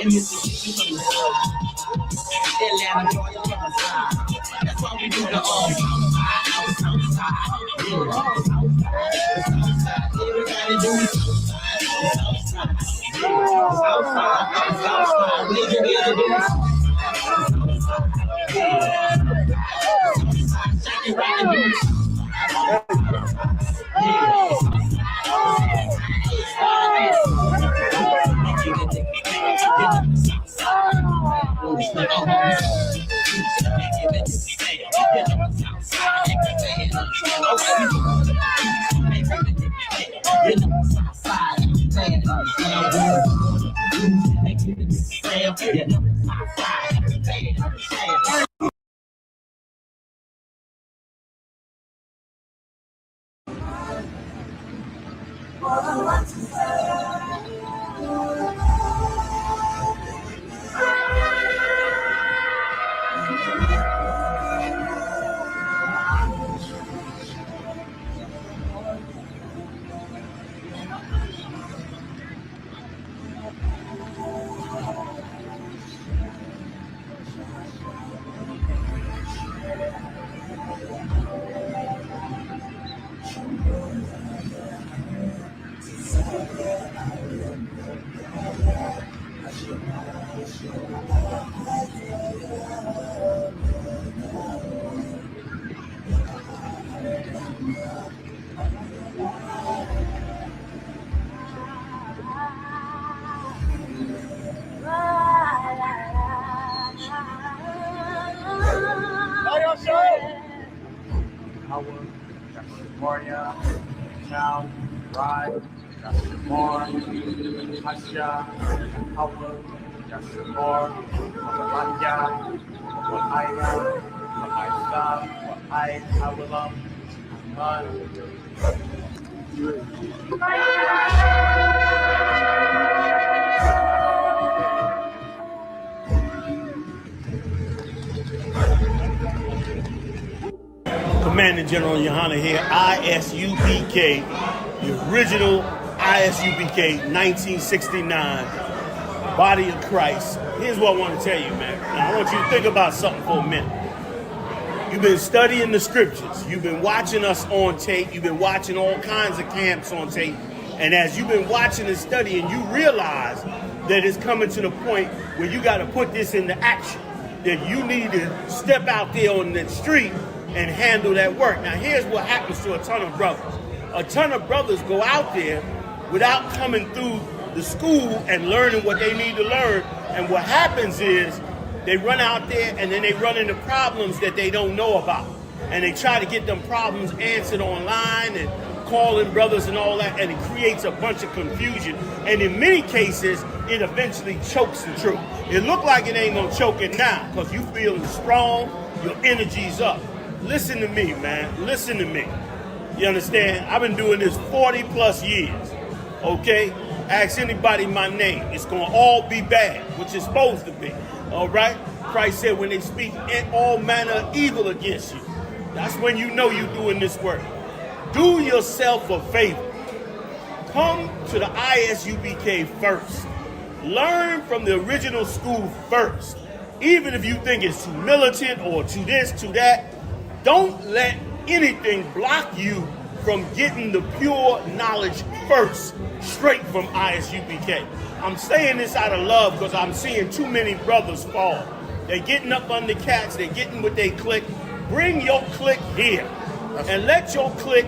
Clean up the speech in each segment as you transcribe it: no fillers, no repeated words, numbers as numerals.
and Mississippi from the south. Atlanta, Georgia from the side. That's why we do the all Southside. Everybody do it Southside. Southside. We together do it Commanding General YAHANNA here, I.S.U.P.K, the original I.S.U.P.K, 1969, Body of Christ. Here's what I want to tell you, man. Now, I want you to think about something for a minute. You've been studying the scriptures. You've been watching us on tape. You've been watching all kinds of camps on tape. And as you've been watching and studying, you realize that it's coming to the point where you got to put this into action. That you need to step out there on the street and handle that work. Now, here's what happens to a ton of brothers. A ton of brothers go out there without coming through the school and learning what they need to learn. And what happens is they run out there and then they run into problems that they don't know about. And they try to get them problems answered online and calling brothers and all that, and it creates a bunch of confusion. And in many cases, it eventually chokes the truth. It look like it ain't gonna choke it now because you feeling strong, your energy's up. Listen to me, man. Listen to me. You understand? I've been doing this 40 plus years. Okay? Ask anybody my name. It's going to all be bad, which it's supposed to be. All right? Christ said when they speak all manner of evil against you, that's when you know you're doing this work. Do yourself a favor. Come to the I.S.U.P.K first. Learn from the original school first. Even if you think it's too militant or too this, too that, don't let anything block you from getting the pure knowledge first, straight from I.S.U.P.K. I'm saying this out of love because I'm seeing too many brothers fall. They're getting up under cats, they're getting with their clique. Bring your clique here and let your clique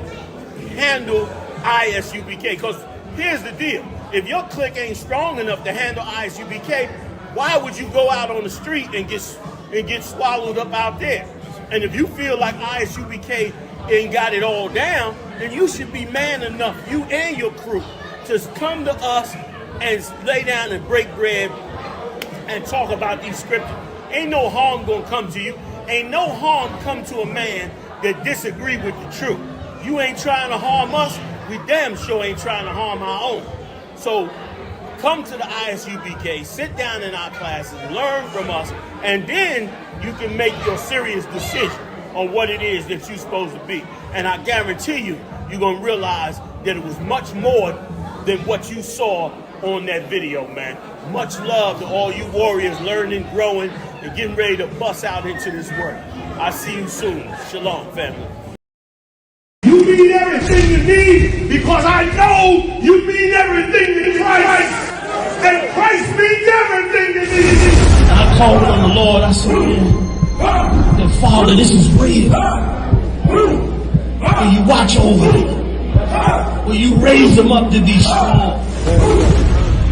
handle I.S.U.P.K. Because here's the deal. If your clique ain't strong enough to handle I.S.U.P.K, why would you go out on the street and get swallowed up out there? And if you feel like I.S.U.P.K ain't got it all down, then you should be man enough, you and your crew, to come to us and lay down and break bread and talk about these scriptures. Ain't no harm gonna come to you. Ain't no harm come to a man that disagree with the truth. You ain't trying to harm us, we damn sure ain't trying to harm our own. So come to the I.S.U.P.K, sit down in our classes, learn from us, and then you can make your serious decision on what it is that you're supposed to be. And I guarantee you, you're gonna realize that it was much more than what you saw on that video, man. Much love to all you warriors learning, growing, and getting ready to bust out into this work. I'll see you soon. Shalom, family. You mean everything to me because I know you mean everything to Christ. And Christ means everything to me. I called on the Lord. I said, "The Father, this is real. Will you watch over them? Will you raise them up to be strong?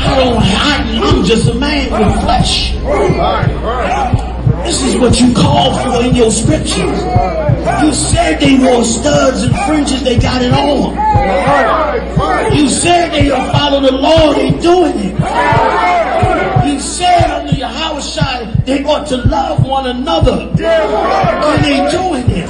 I'm just a man with flesh. This is what you call for in your scriptures. You said they wore studs and fringes, they got it on. You said they will follow the Lord, they doing it. You said under your house shine, they ought to love one another, and they doing it."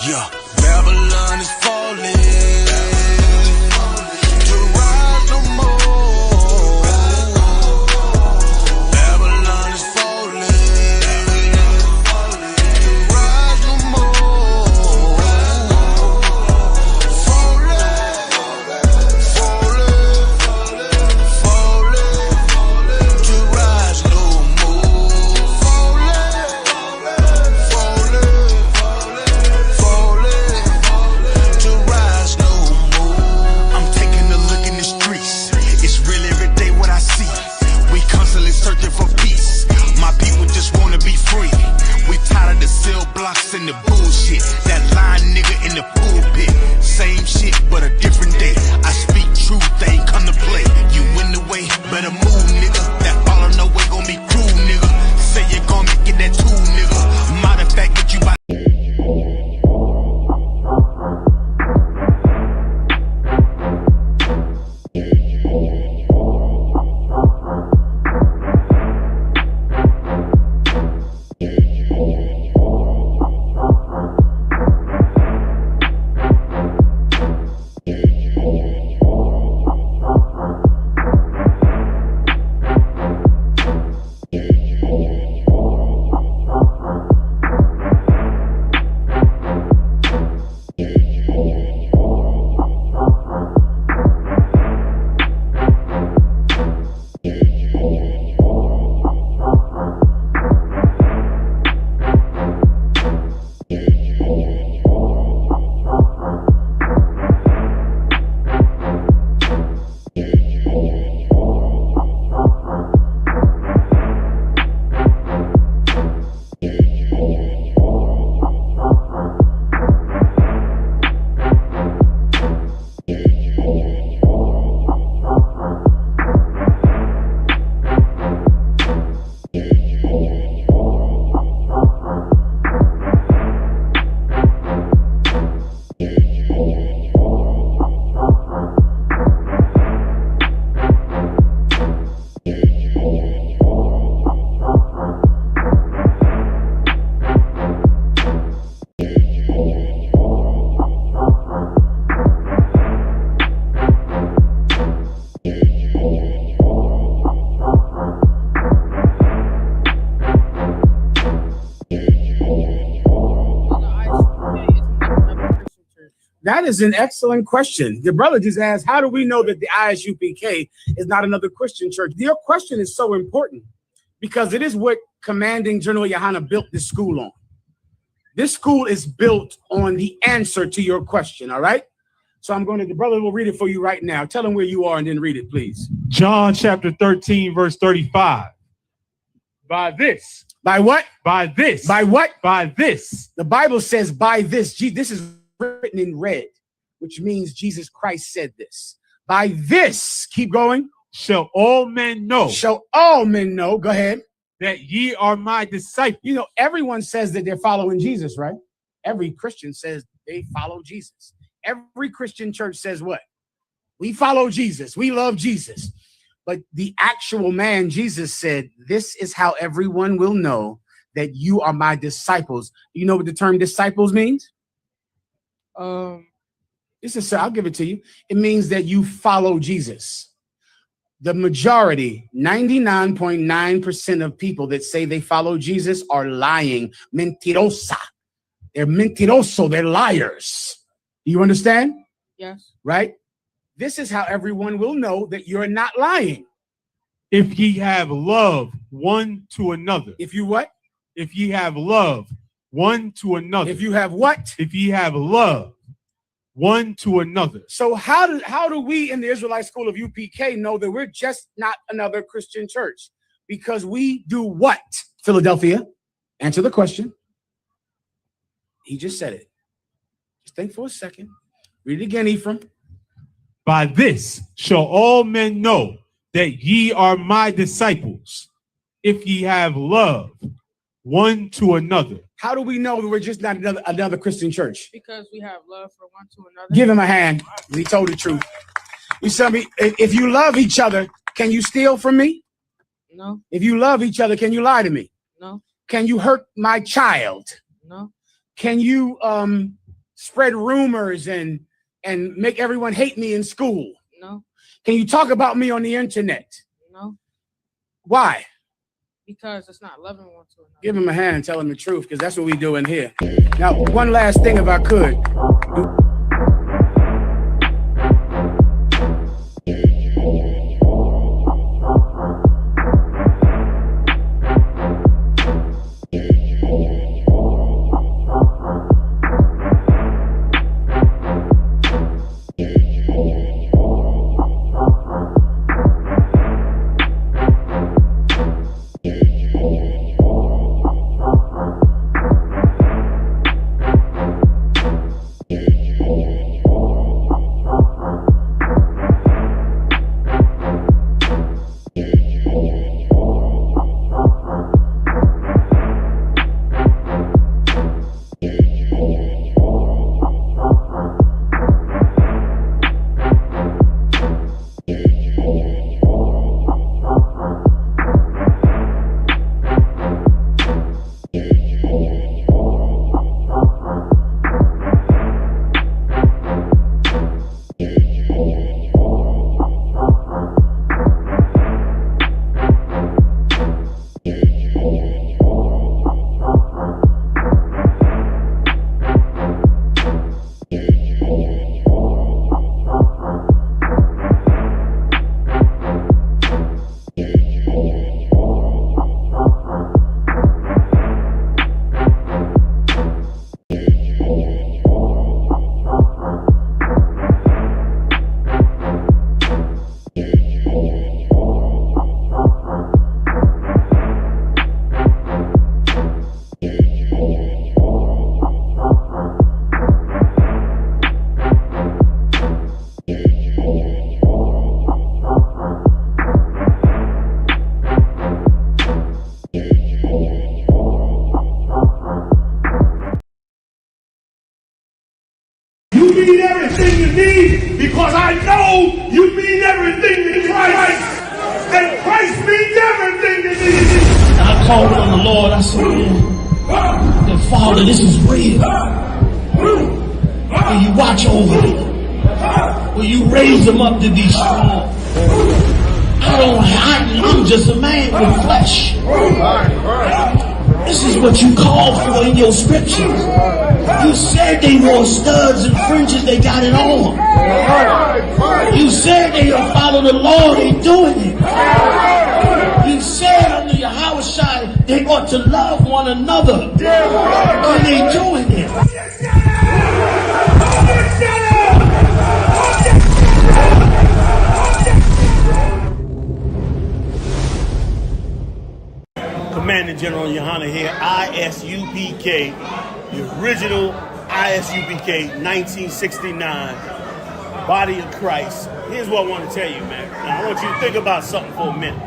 Yeah, Babylon is falling. To rise no more. Babylon is falling. To rise no more. Falling. To rise no more. To rise no more. I'm taking a look in the streets. It's real every day what I see. We constantly searching for peace. My people just wanna be free. We tired of the cell blocks and the bullshit. That lying nigga in the pulpit. Same shit but a different day. I speak truth, they ain't come to play. You in the way, better move, nigga. That follow no way gon' be cruel, nigga. Say you gon' get that tool, nigga. Matter of fact, get you by. That is an excellent question. The brother just asked, how do we know that the I.S.U.P.K is not another Christian church? Your question is so important because it is what Commanding General YAHANNA built this school on. This school is built on the answer to your question, all right? So the brother will read it for you right now. Tell him where you are and then read it, please. John chapter 13, verse 35. By this. By what? By this. By what? By this. The Bible says by this. This is written in red, which means Jesus Christ said this. By this, keep going. Shall all men know. Shall all men know. Go ahead. That ye are my disciples. You know, everyone says that they're following Jesus, right? Every Christian says they follow Jesus. Every Christian church says what? We follow Jesus. We love Jesus. But the actual man, Jesus said, this is how everyone will know that you are my disciples. You know what the term disciples means? I'll give it to you. It means that you follow Jesus. The majority, 99.9% of people that say they follow Jesus are lying. Mentirosa. They're mentiroso. They're liars. Do you understand? Yes. Right? This is how everyone will know that you're not lying. If ye have love one to another. If you what? If ye have love one to another. If you have what? If ye have love one to another. So how do we in the Israelite School of UPK know that we're just not another Christian church? Because we do what? Philadelphia, answer the question. He just said it. Just think for a second. Read it again, Ephraim. By this shall all men know that ye are my disciples, if ye have love one to another. How do we know that we're just not another Christian church? Because we have love for one to another. Give him a hand. He told the truth. You tell me, if you love each other, can you steal from me? No. If you love each other, can you lie to me? No. Can you hurt my child? No. Can you spread rumors and make everyone hate me in school? No. Can you talk about me on the internet? No. Why? Because it's not loving one to another. Give him a hand and tell him the truth, because that's what we do in here. Now, one last thing, if I could. mean everything to me because I know you mean everything to Christ. And Christ means everything to me. I called on the Lord. I said, "Man, Father, this is real. Will you watch over me? Will you raise them up to be strong? I'm just a man with flesh. This is what you call for in your scriptures. You said they wore studs and fringes, they got it on. You said they will follow the Lord, they doing it. You said under YAHANNA they ought to love one another, and they doing it. Commanding General YAHANNA here, I.S.U.P.K, the original I.S.U.P.K, 1969, body of Christ. Here's what I want to tell you, man. Now, I want you to think about something for a minute.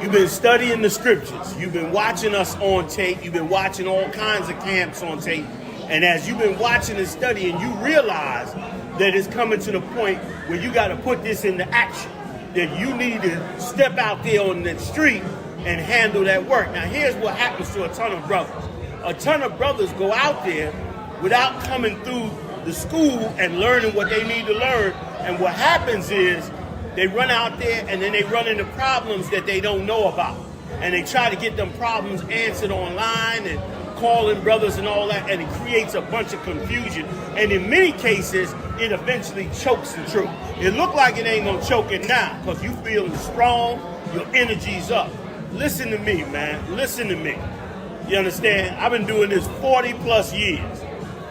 You've been studying the scriptures. You've been watching us on tape. You've been watching all kinds of camps on tape. And as you've been watching and studying, you realize that it's coming to the point where you got to put this into action. that you need to step out there on the street and handle that work. Now, here's what happens to a ton of brothers. A ton of brothers go out there without coming through the school and learning what they need to learn. And what happens is they run out there and then they run into problems that they don't know about. And they try to get them problems answered online and calling brothers and all that, and it creates a bunch of confusion. And in many cases, it eventually chokes the truth. It look like it ain't gonna choke it now because you feeling strong, your energy's up. Listen to me, man. Listen to me. You understand? I've been doing this 40 plus years.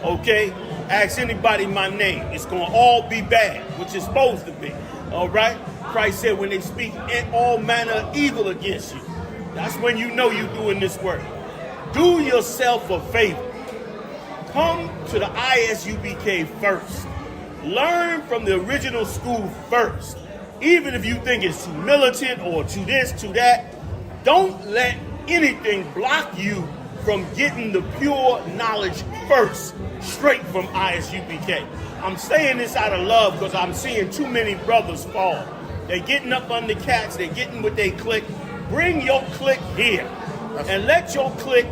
Okay? Ask anybody my name. It's gonna all be bad, which it's supposed to be. All right? Christ said when they speak all manner of evil against you, that's when you know you're doing this work. Do yourself a favor. Come to the I.S.U.P.K. first. Learn from the original school first. Even if you think it's too militant or too this, too that, don't let anything block you from getting the pure knowledge first, straight from I.S.U.P.K. I'm saying this out of love because I'm seeing too many brothers fall. They're getting up under cats, they're getting with their clique. Bring your clique here and let your clique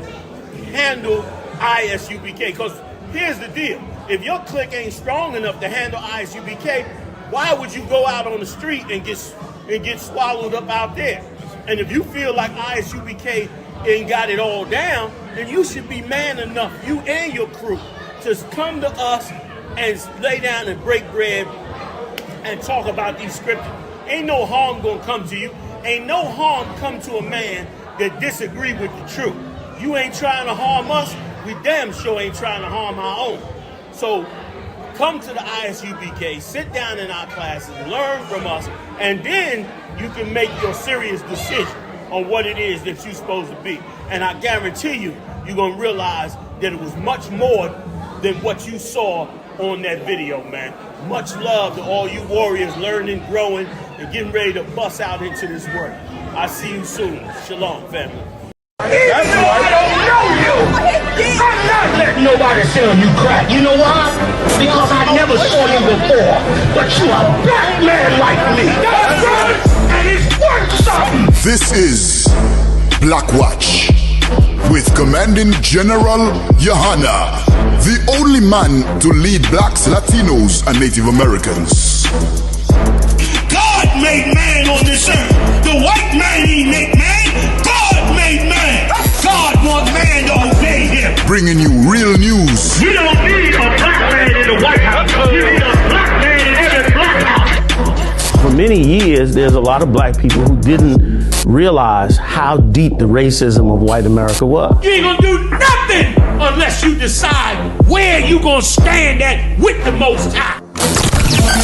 handle I.S.U.P.K. Because here's the deal. If your clique ain't strong enough to handle I.S.U.P.K., why would you go out on the street and get swallowed up out there? And if you feel like I.S.U.P.K. ain't got it all down, then you should be man enough, you and your crew, to come to us and lay down and break bread and talk about these scriptures. Ain't no harm gonna come to you. Ain't no harm come to a man that disagree with the truth. You ain't trying to harm us, we damn sure ain't trying to harm our own. So come to the I.S.U.P.K., sit down in our classes, learn from us, and then you can make your serious decision on what it is that you're supposed to be. And I guarantee you, you're gonna realize that it was much more than what you saw on that video, man. Much love to all you warriors learning, growing, and getting ready to bust out into this work. I see you soon. Shalom, family. That's why I don't know you. I'm not letting nobody sell you crack. You know why? Because I never saw you before. But you a black man like me. That's right. And it's worth something. This is Blackwatch with Commanding General YAHANNA, the only man to lead blacks, Latinos, and Native Americans. God made man on this earth. The white man he make man. God made man. God wants man to obey him. Bringing you real news. You don't need a black man in the White House. You need a black man in every black house. For many years, there's a lot of black people who didn't realize how deep the racism of white America was. You ain't gonna do nothing unless you decide where you gonna stand at with the Most High.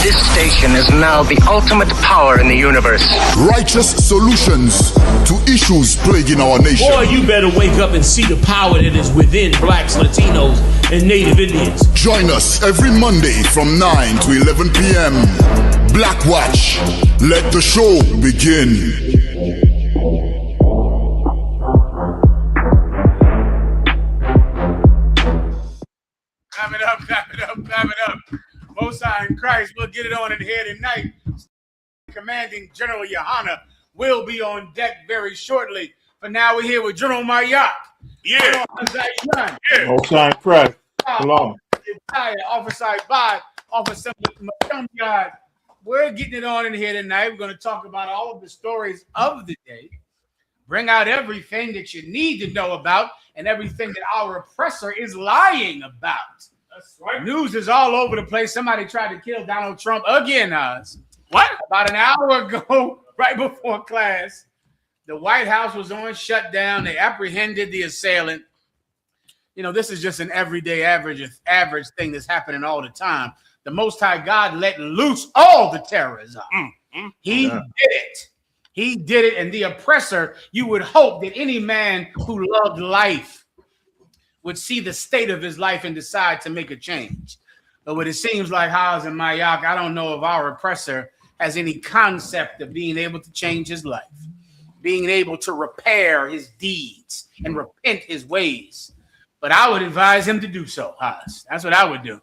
This station is now the ultimate power in the universe. Righteous solutions to issues plaguing our nation. Boy, you better wake up and see the power that is within blacks, Latinos, and Native Indians. Join us every Monday from 9 to 11 p.m. Blackwatch. Let the show begin. Clap it up. Most High in Christ, we'll get it on in here tonight. Commanding General YAHANNA will be on deck very shortly. For now, we're here with General Maryak. Yeah. Most High in Christ. Shalom. Officer Bad, Officer Macumbiad. We're getting it on in here tonight. We're going to talk about all of the stories of the day. Bring out everything that you need to know about and everything that our oppressor is lying about. That's right. News is all over the place. Somebody tried to kill Donald Trump again, Oz. What? About an hour ago, right before class, the White House was on shutdown. They apprehended the assailant. You know, this is just an everyday average thing that's happening all the time. The Most High God letting loose all the terrorism. He did it. He did it. And the oppressor, you would hope that any man who loved life would see the state of his life and decide to make a change. But what it seems like, Haas and Mayak, I don't know if our oppressor has any concept of being able to change his life, being able to repair his deeds and repent his ways. But I would advise him to do so, Haas. That's what I would do.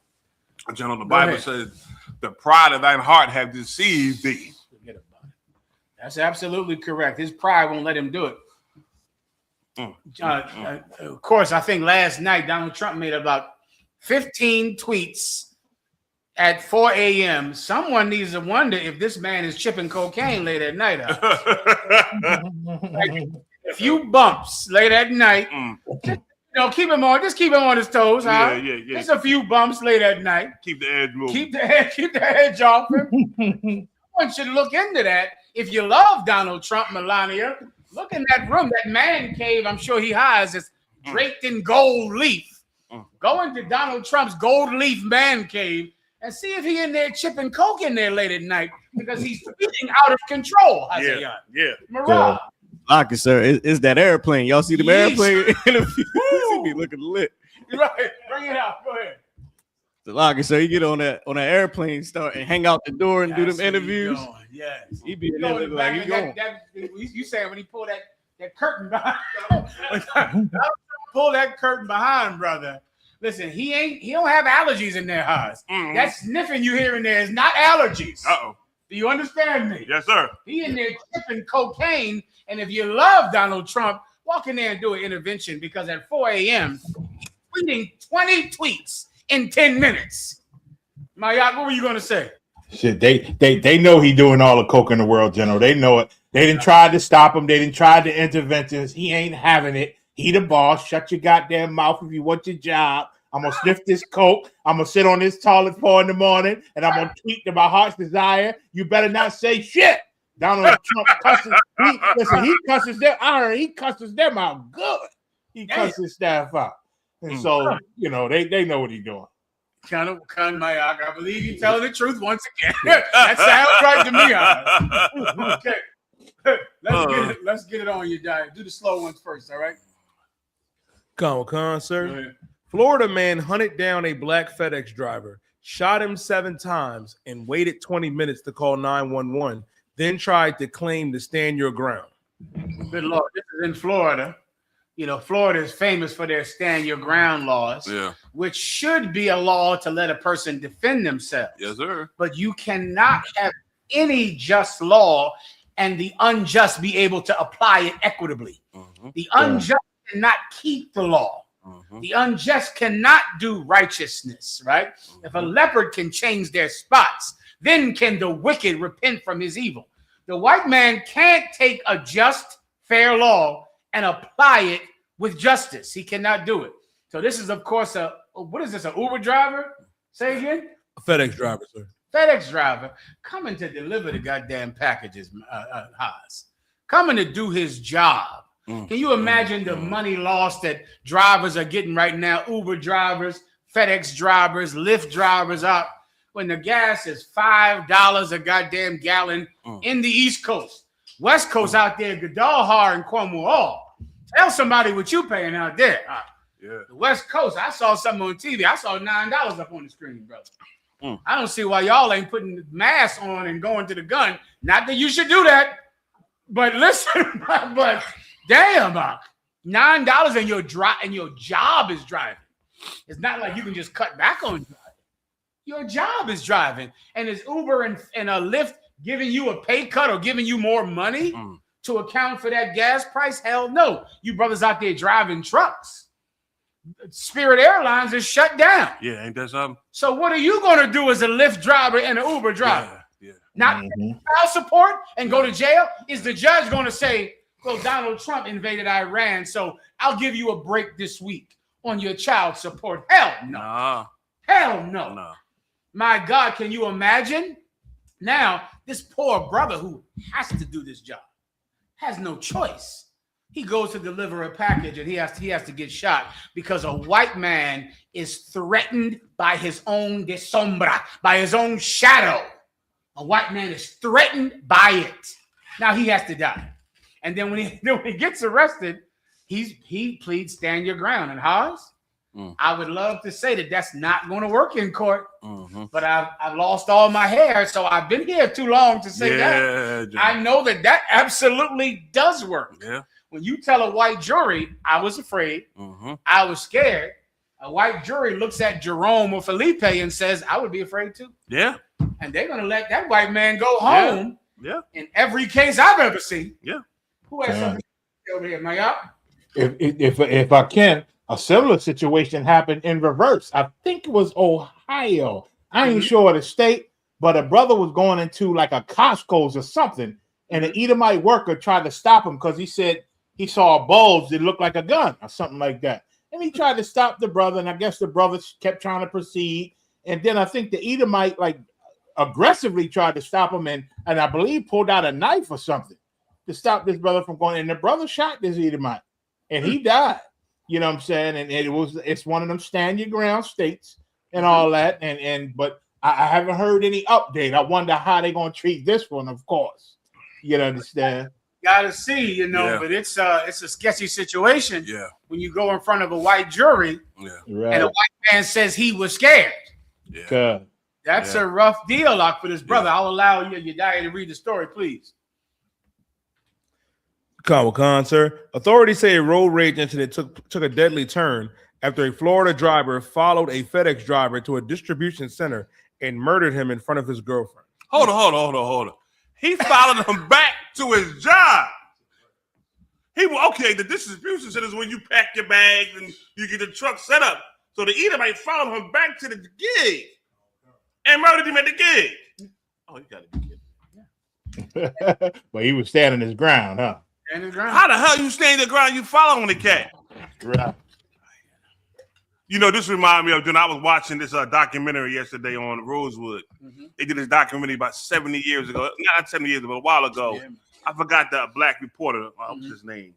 General, the Bible says, the pride of thine heart have deceived thee. Forget about it. That's absolutely correct. His pride won't let him do it. Of course, I think last night Donald Trump made about 15 tweets at 4 a.m. Someone needs to wonder if this man is chipping cocaine late at night. Like, a few bumps late at night. Keep him on. Just keep him on his toes. Yeah. Just a few bumps late at night. Keep the edge moving. Keep the edge off him. Someone should look into that. If you love Donald Trump, Melania, look in that room, that man cave. I'm sure he has is draped in gold leaf. Go into Donald Trump's gold leaf man cave and see if he in there chipping coke in there late at night because he's feeding out of control. Yeah. Mirage. Lock it, sir. It's that airplane. Y'all see the airplane interview? He be looking lit. Right. Bring it out. Go ahead. The locker, so you get on that airplane, start and hang out the door and do them interviews. Yes. He be in there looking like he going. You saying when he pulled that curtain behind, pull that curtain behind, brother. Listen, he don't have allergies in there, Haas. That sniffing you hear in there is not allergies. Do you understand me? Yes, sir. He in there tipping cocaine, and if you love Donald Trump, walk in there and do an intervention because at 4 a.m. tweeting 20 tweets in 10 minutes. Mayak, what were you going to say? Shit, they know he doing all the coke in the world, General. They know it. They didn't try to stop him. They didn't try the interventions. He ain't having it. He the boss. Shut your goddamn mouth if you want your job. I'm going to sniff this coke. I'm going to sit on this toilet 4 in the morning, and I'm going to tweet to my heart's desire. You better not say shit. Donald Trump cusses. He cusses them. I heard he cusses them out good. He cusses his staff out. And so, they know what he's doing. Mayak, I believe you telling the truth once again. That sounds right to me. Okay. Let's get it on your diet. Do the slow ones first, all right? Con, sir. Florida man hunted down a black FedEx driver, shot him 7 times, and waited 20 minutes to call 911, then tried to claim to stand your ground. Good Lord, this is in Florida. Florida is famous for their stand your ground laws, which should be a law to let a person defend themselves. Yes, sir. But you cannot have any just law and the unjust be able to apply it equitably. The unjust cannot keep the law. The unjust cannot do righteousness, right? If a leopard can change their spots, then can the wicked repent from his evil. The white man can't take a just, fair law and apply it with justice. He cannot do it. So this is, of course, what is this, an Uber driver? Say again? A FedEx driver, sir. FedEx driver coming to deliver the goddamn packages, Haas. Coming to do his job. Can you imagine the money lost that drivers are getting right now? Uber drivers, FedEx drivers, Lyft drivers out when the gas is $5 a goddamn gallon in the East Coast. West Coast out there, Gadalhar and Cornwall. Tell somebody what you paying out there. The West Coast, I saw something on TV. I saw $9 up on the screen, brother. I don't see why y'all ain't putting masks on and going to the gun. Not that you should do that, but listen, but damn, $9 and your job is driving. It's not like you can just cut back on driving. Your job is driving, and is Uber and a Lyft giving you a pay cut or giving you more money to account for that gas price? Hell no. You brothers out there driving trucks. Spirit Airlines is shut down. Yeah, ain't that something? So what are you going to do as a Lyft driver and an Uber driver? Not child support and go to jail? Is the judge going to say, well, Donald Trump invaded Iran, so I'll give you a break this week on your child support? Hell no. Hell no. My God, can you imagine? Now, this poor brother who has to do this job has no choice. He goes to deliver a package and he has to get shot because a white man is threatened by his own sombra, by his own shadow. A white man is threatened by it. Now he has to die. And then when he gets arrested, he pleads stand your ground. And Haas, I would love to say that that's not going to work in court, but I've lost all my hair, so I've been here too long to say that. I know that absolutely does work. Yeah. When you tell a white jury, I was afraid, I was scared, a white jury looks at Jerome or Felipe and says, I would be afraid too. Yeah. And they're going to let that white man go home Yeah. In every case I've ever seen. Yeah. Who has something over here, Maya? If I can, a similar situation happened in reverse. I think it was Ohio. I ain't sure of the state, but a brother was going into like a Costco's or something, and an Edomite worker tried to stop him because he said he saw a bulge that looked like a gun or something like that. And he tried to stop the brother, and I guess the brother kept trying to proceed. And then I think the Edomite like aggressively tried to stop him, and I believe pulled out a knife or something to stop this brother from going. And the brother shot this Edomite, and he died. You know what I'm saying? And it's one of them stand your ground states and all that. But I haven't heard any update. I wonder how they're gonna treat this one, of course. You understand? Gotta see, you know, Yeah. but it's a sketchy situation. Yeah. When you go in front of a white jury, and a white man says he was scared. Yeah. That's a rough deal, Lock, for this brother. I'll allow you, Yedaya, to read the story, please. Khan, sir. Authorities say a road rage incident took a deadly turn after a Florida driver followed a FedEx driver to a distribution center and murdered him in front of his girlfriend. Hold on. He followed him back to his job. The distribution center is when you pack your bags and you get the truck set up. So the Edomite followed him back to the gig and murdered him at the gig. Oh, you gotta be kidding. But he was standing his ground, huh? How the hell you stand your ground? You following the cat? Right. You know, this reminded me of when I was watching this documentary yesterday on Rosewood. They did this documentary about 70 years ago. Not 70 years ago, but a while ago. I forgot the black reporter. What's his name?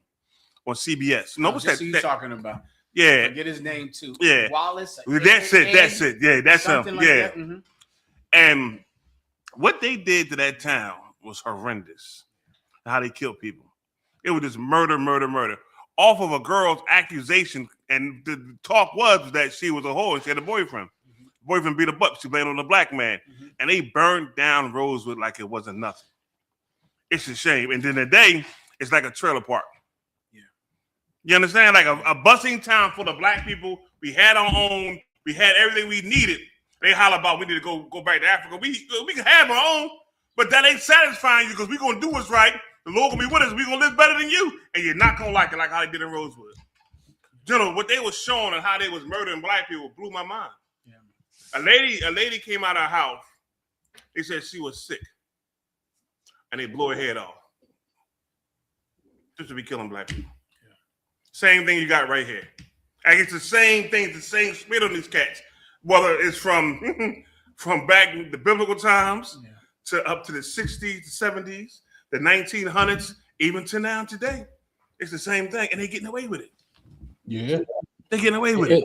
On CBS. No, what's that? You're talking about? Yeah. Forget his name too. Yeah. Wallace. That's it. Yeah, that's him. Like yeah. that. And what they did to that town was horrendous. How they killed people. It was just murder. Off of a girl's accusation, and the talk was that she was a whore and she had a boyfriend. Boyfriend beat her up. She blamed on the black man. And they burned down Rosewood like it wasn't nothing. It's a shame. And then today, it's like a trailer park. Yeah. You understand? Like a busing town full of black people. We had our own. We had everything we needed. They holler about we need to go back to Africa. We can have our own, but that ain't satisfying you because we're going to do what's right. The Lord gonna be with us. We're gonna live better than you, and you're not gonna like it like how they did in Rosewood. General, what they was showing and how they was murdering black people blew my mind. Yeah. A lady came out of her house. They said she was sick, and they blew her head off just to be killing black people. Yeah. Same thing you got right here. And it's the same thing, the same spirit on these cats. Whether it's from back in the biblical times to up to the 60s, the 70s. The 1900s, even to now today, it's the same thing, and they're getting away with it. Yeah, they're getting away with it.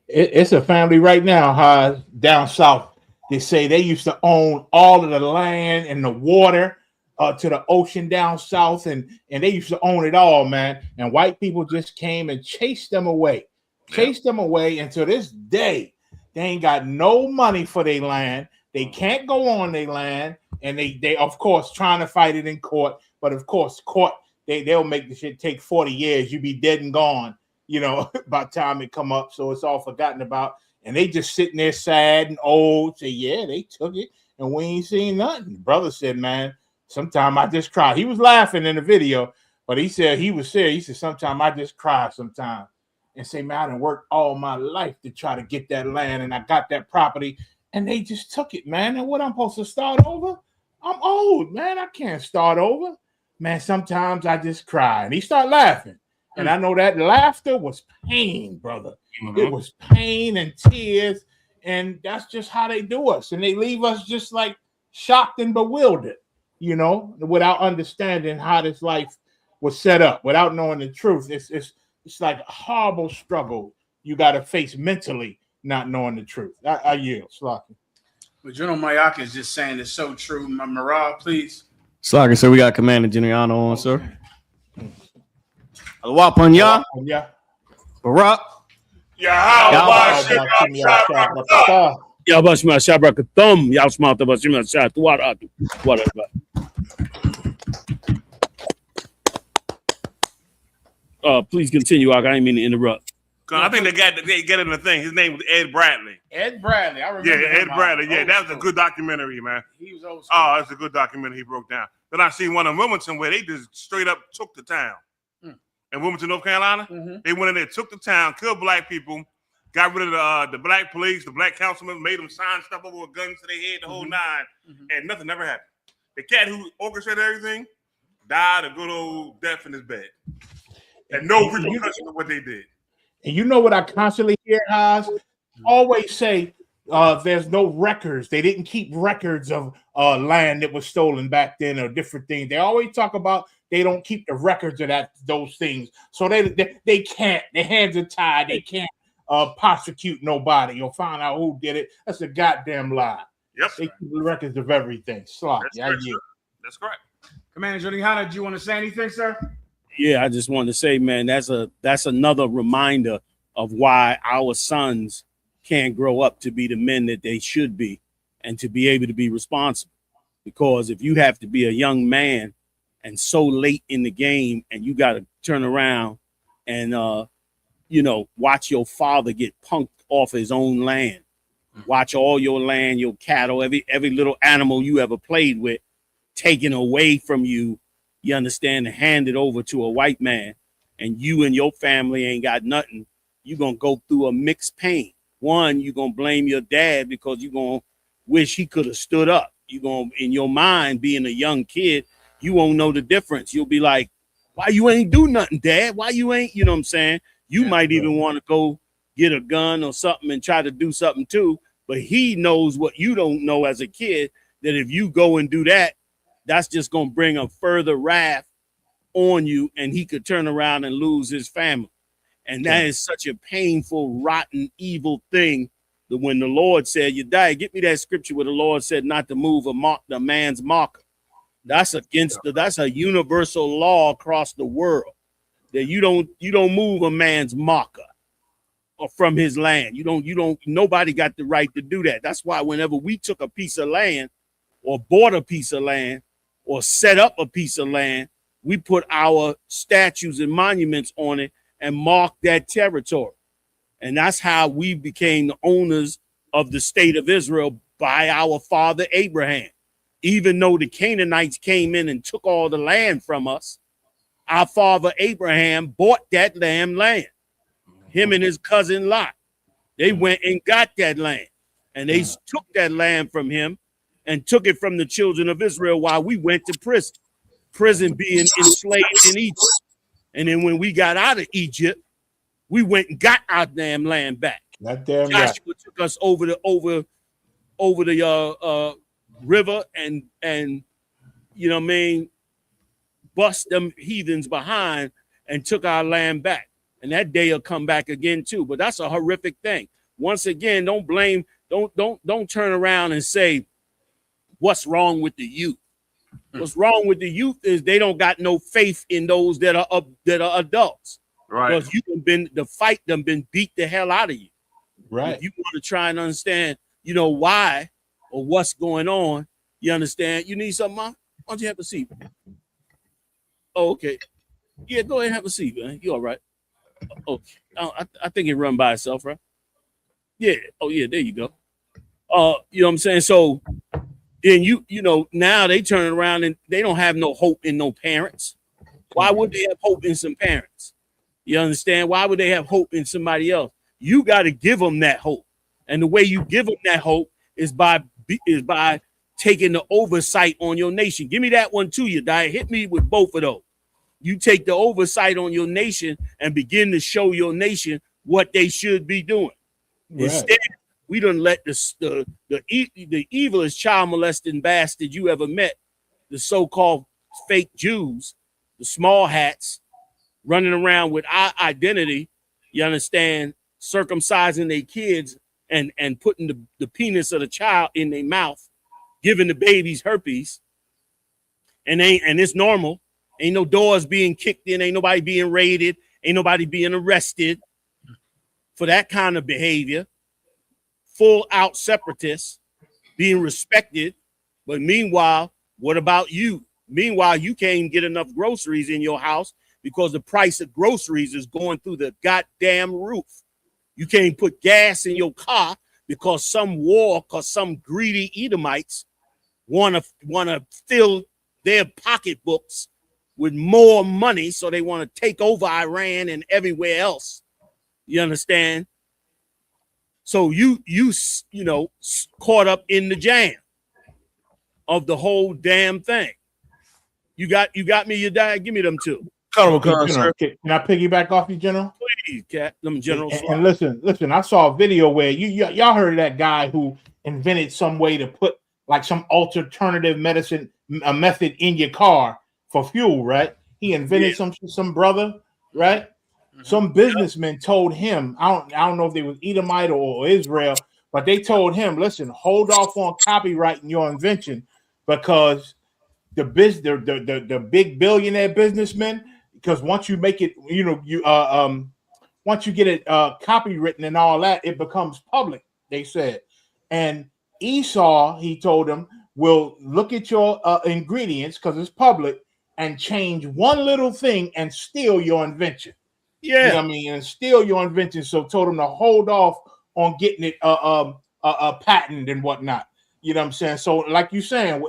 It's a family right now, down south. They say they used to own all of the land and the water to the ocean down south, and they used to own it all, man. And white people just came and chased them away, and to this day, they ain't got no money for their land. They can't go on their land. And they of course trying to fight it in court, but of course court they'll make the shit take 40 years. You be dead and gone, you know, by the time it come up. So it's all forgotten about, and they just sitting there sad and old. Say, yeah, they took it, and we ain't seen nothing. Brother said, man, sometimes I just cry. He was laughing in the video, but he said he was serious. He said, sometimes I just cry sometimes and say, man, I done worked all my life to try to get that land, and I got that property, and they just took it, man. And what I'm supposed to start over? I'm old, man. I can't start over. Man, sometimes I just cry. And he started laughing. And I know that laughter was pain, brother. It was pain and tears. And that's just how they do us. And they leave us just like shocked and bewildered, you know, without understanding how this life was set up, without knowing the truth. It's like a horrible struggle you got to face mentally, not knowing the truth. I yield, Slocky. But General Mayaka is just saying it's so true. Marah, please. Slacker, sir, we got Commander General on, sir. Wapan ya. Barack. Yabashma Shabakathum, Yasmata Bashima Shat, whatever. Please continue. I didn't mean to interrupt. I think they get in the thing. His name was Ed Bradley. Ed Bradley, I remember. Yeah, Ed him, Bradley. Yeah, old that was school. a good documentary, man. He was old school. Oh, it's a good documentary he broke down. Then I seen one in Wilmington where they just straight up took the town. In Wilmington, North Carolina, they went in there, took the town, killed black people, got rid of the black police, the black councilmen, made them sign stuff over with guns to their head, the whole nine, and nothing never happened. The cat who orchestrated everything died a good old death in his bed. And no repercussions of what they did. And you know what I constantly hear, Haas? Always say there's no records. They didn't keep records of land that was stolen back then or different things. They always talk about they don't keep the records of those things. So they can't. Their hands are tied. They can't prosecute nobody or find out who did it. That's a goddamn lie. Yep. They keep the records of everything. Slot. That's correct. Commander Johnny Hanna, do you want to say anything, sir? Yeah, I just wanted to say, man, that's another reminder of why our sons can't grow up to be the men that they should be and to be able to be responsible. Because if you have to be a young man and so late in the game and you got to turn around and, watch your father get punked off his own land, watch all your land, your cattle, every little animal you ever played with taken away from you, you understand, and hand it over to a white man, and you and your family ain't got nothing, you're going to go through a mixed pain. One, you're going to blame your dad because you're going to wish he could have stood up. You're going to, in your mind, being a young kid, you won't know the difference. You'll be like, why you ain't do nothing, Dad? Why you ain't, you know what I'm saying? You might even want to go get a gun or something and try to do something too, but he knows what you don't know as a kid, that if you go and do that, that's just going to bring a further wrath on you, and he could turn around and lose his family. And that is such a painful, rotten, evil thing that when the Lord said, you die, get me that scripture where the Lord said not to move the man's marker. That's that's a universal law across the world, that you don't move a man's marker or from his land. Nobody got the right to do that. That's why whenever we took a piece of land or bought a piece of land or set up a piece of land, we put our statues and monuments on it and mark that territory. And that's how we became the owners of the state of Israel by our father Abraham. Even though the Canaanites came in and took all the land from us, our father Abraham bought that land. Him and his cousin Lot. They went and got that land. And they took that land from him and took it from the children of Israel while we went to prison. Prison being enslaved in Egypt. And then when we got out of Egypt, we went and got our damn land back. Joshua took us over the river and you know what I mean, bust them heathens behind and took our land back. And that day will come back again too. But that's a horrific thing. Once again, don't turn around and say, what's wrong with the youth? What's wrong with the youth is they don't got no faith in those that are adults. Right. Because the fight done been beat the hell out of you. Right. If you want to try and understand, why or what's going on, you understand? You need something, Mom? Why don't you have a seat? Oh, okay. Yeah, go ahead and have a seat, man. You all right? Okay. I think it run by itself, right? Yeah. Oh, yeah, there you go. You know what I'm saying? So then now they turn around and they don't have no hope in no parents. Why would they have hope in some parents? You understand? Why would they have hope in somebody else? You got to give them that hope. And the way you give them that hope is by taking the oversight on your nation. Give me that one too, you die. Hit me with both of those. You take the oversight on your nation and begin to show your nation what they should be doing. Right. Instead, we done let the evilest child molesting bastard you ever met, the so-called fake Jews, the small hats, running around with our identity, you understand, circumcising their kids and putting the penis of the child in their mouth, giving the babies herpes, and it's normal. Ain't no doors being kicked in, ain't nobody being raided, ain't nobody being arrested for that kind of behavior. Full out separatists being respected. But meanwhile, what about you? Meanwhile, you can't even get enough groceries in your house because the price of groceries is going through the goddamn roof. You can't put gas in your car because some greedy Edomites want to fill their pocketbooks with more money, so they want to take over Iran and everywhere else. You understand? So you know, caught up in the jam of the whole damn thing. You got me, your dad. Give me them two. General, can I piggyback off you, General? Please, Cat. Them General. And listen. I saw a video where y'all heard of that guy who invented some way to put like some alternative medicine method in your car for fuel, right? He invented some brother, right? Some businessman told him, I don't know if they was Edomite or Israel, but they told him, listen, hold off on copyrighting your invention because the big billionaire businessmen, because once you make it, once you get it copywritten and all that, it becomes public, they said. And Esau, he told him, will look at your ingredients because it's public and change one little thing and steal your invention. Yeah, you know what I mean, and steal your invention. So told him to hold off on getting it patented and whatnot. You know what I'm saying? So, like you saying,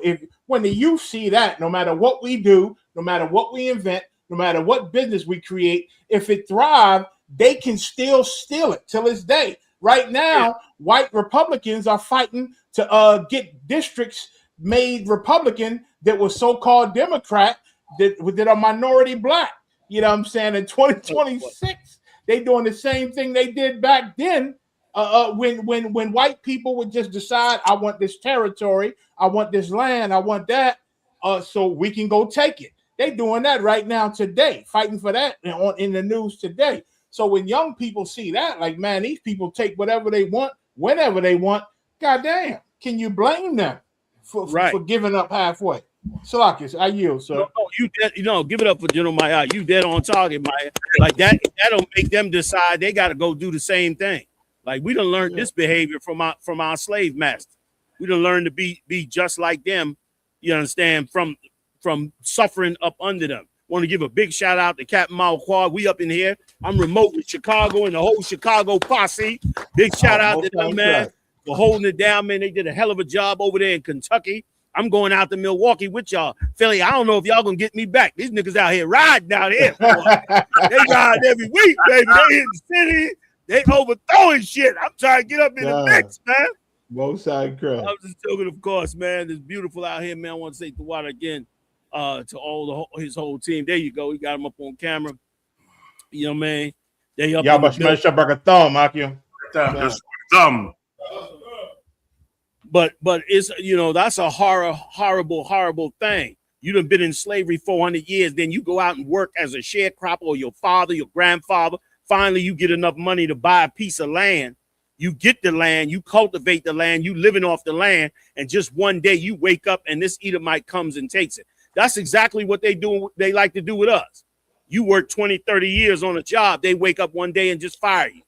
when the youth see that, no matter what we do, no matter what we invent, no matter what business we create, if it thrives, they can still steal it till this day. Right now, white Republicans are fighting to get districts made Republican that were so-called Democrat that are minority black. You know what I'm saying? In 2026, they doing the same thing they did back then. When white people would just decide, I want this territory, I want this land, I want that, so we can go take it. They doing that right now today, fighting for that in the news today. So when young people see that, like, man, these people take whatever they want, whenever they want. Goddamn, can you blame them for giving up halfway? Salakis, I yield, sir. No, you dead, give it up for General Maya. You dead on target, Maya. Like that'll make them decide they got to go do the same thing. Like we done learned this behavior from our slave master. We done learned to be just like them. You understand? From suffering up under them. Want to give a big shout out to Captain Malquad. We up in here. I'm remote with Chicago and the whole Chicago posse. Big shout out to them, man, for holding it down, man. They did a hell of a job over there in Kentucky. I'm going out to Milwaukee with y'all. Philly, I don't know if y'all gonna get me back. These niggas out here riding out here. They ride every week, baby. They in the city. They overthrowing shit. I'm trying to get up in the mix, man. Both side crowd. I was just joking, of course, man. It's beautiful out here, man. I want to say the water again to all his whole team. There you go. He got him up on camera. You know what I mean? They up. Y'all must smash up like a thumb, Akio. Thumb. But it's, that's a horrible thing. You done been in slavery 400 years, then you go out and work as a sharecropper, or your father, your grandfather. Finally, you get enough money to buy a piece of land. You get the land, you cultivate the land, you living off the land, and just one day you wake up and this Edomite comes and takes it. That's exactly what they like to do with us. You work 20, 30 years on a job, they wake up one day and just fire you.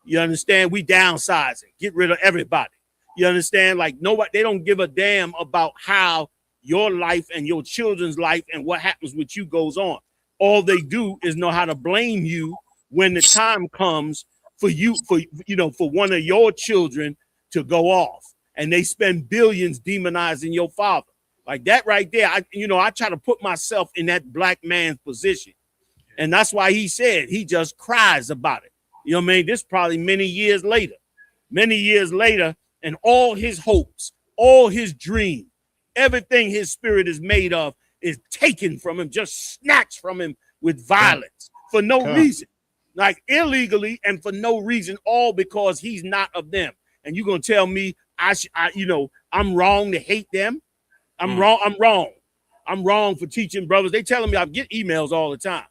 You understand? We downsizing, get rid of everybody. You understand? Like they don't give a damn about how your life and your children's life and what happens with you goes on. All they do is know how to blame you when the time comes for one of your children to go off. And they spend billions demonizing your father. Like that right there, I try to put myself in that black man's position. And that's why he said he just cries about it. You know what I mean? This probably many years later, and all his hopes, all his dreams, everything his spirit is made of is taken from him, just snatched from him with violence for no reason, like illegally and for no reason, all because he's not of them. And you're going to tell me I'm wrong to hate them? I'm wrong. I'm wrong for teaching brothers. They telling me, I get emails all the time.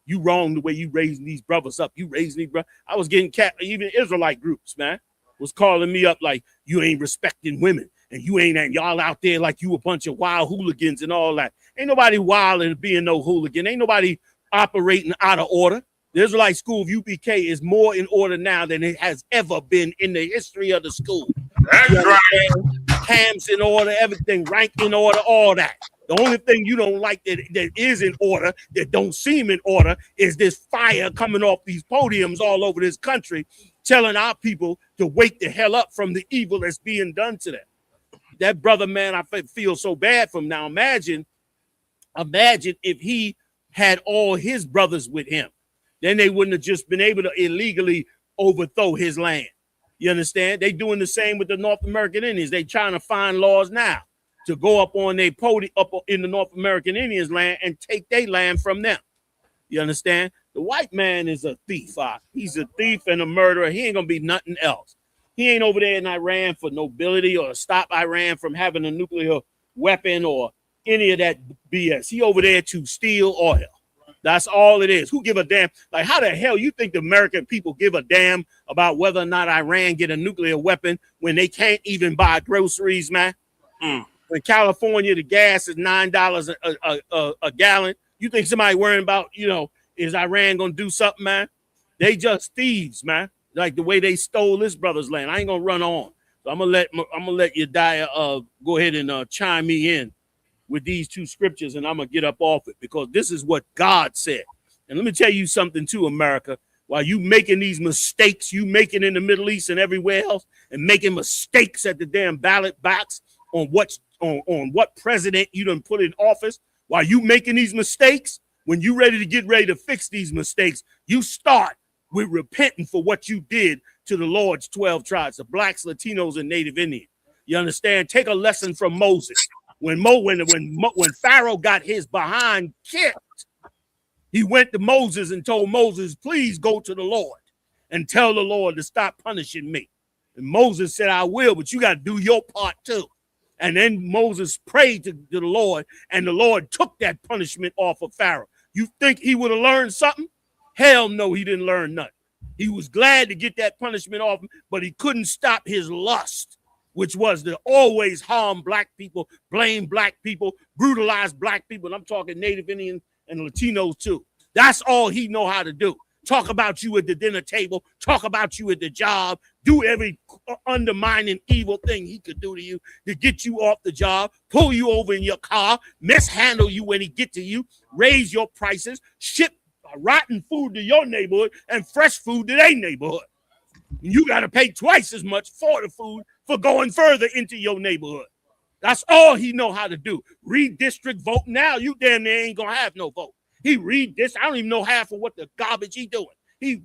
You wrong the way you raising these brothers up. You raising these brothers. I was getting even Israelite groups, man, was calling me up like, you ain't respecting women and y'all out there like you a bunch of wild hooligans and all that. Ain't nobody wild and being no hooligan. Ain't nobody operating out of order. The Israelite school of UPK is more in order now than it has ever been in the history of the school. That's right. Camps in order, everything, rank in order, all that. The only thing you don't like that is in order, that don't seem in order, is this fire coming off these podiums all over this country, telling our people to wake the hell up from the evil that's being done to them. That brother, man, I feel so bad for him. Now imagine if he had all his brothers with him. Then they wouldn't have just been able to illegally overthrow his land. You understand? They doing the same with the North American Indians. They trying to find laws now to go up on their podium up in the North American Indians' land and take their land from them. You understand? The white man is a thief. He's a thief and a murderer. He ain't gonna be nothing else. He ain't over there in Iran for nobility or stop Iran from having a nuclear weapon or any of that BS. He over there to steal oil. That's all it is. Who give a damn? Like, how the hell you think the American people give a damn about whether or not Iran get a nuclear weapon when they can't even buy groceries, man? In California, the gas is $9 a gallon. You think somebody worrying about, is Iran gonna do something, man? They just thieves, man. Like the way they stole this brother's land. I ain't gonna run on. So I'm gonna let Yediah go ahead and chime me in with these two scriptures, and I'm gonna get up off it because this is what God said. And let me tell you something too, America. While you making these mistakes, you making in the Middle East and everywhere else, and making mistakes at the damn ballot box on what president you done put in office, while you making these mistakes, when you ready to fix these mistakes, you start with repenting for what you did to the Lord's 12 tribes, the blacks, Latinos, and Native Indians. You understand? Take a lesson from Moses. When Pharaoh got his behind kicked, he went to Moses and told Moses, please go to the Lord and tell the Lord to stop punishing me. And Moses said, I will, but you got to do your part too. And then Moses prayed to the Lord, and the Lord took that punishment off of Pharaoh. You think he would have learned something? Hell no, he didn't learn nothing. He was glad to get that punishment off him, but he couldn't stop his lust, which was to always harm black people, blame black people, brutalize black people. And I'm talking Native Indians and Latinos too. That's all he know how to do. Talk about you at the dinner table, talk about you at the job, do every undermining evil thing he could do to you to get you off the job, pull you over in your car, mishandle you when he get to you, raise your prices, ship rotten food to your neighborhood and fresh food to their neighborhood. You got to pay twice as much for the food for going further into your neighborhood. That's all he know how to do. Redistrict vote. Now you damn near ain't gonna have no vote. He read this. I don't even know half of what the garbage he doing. He,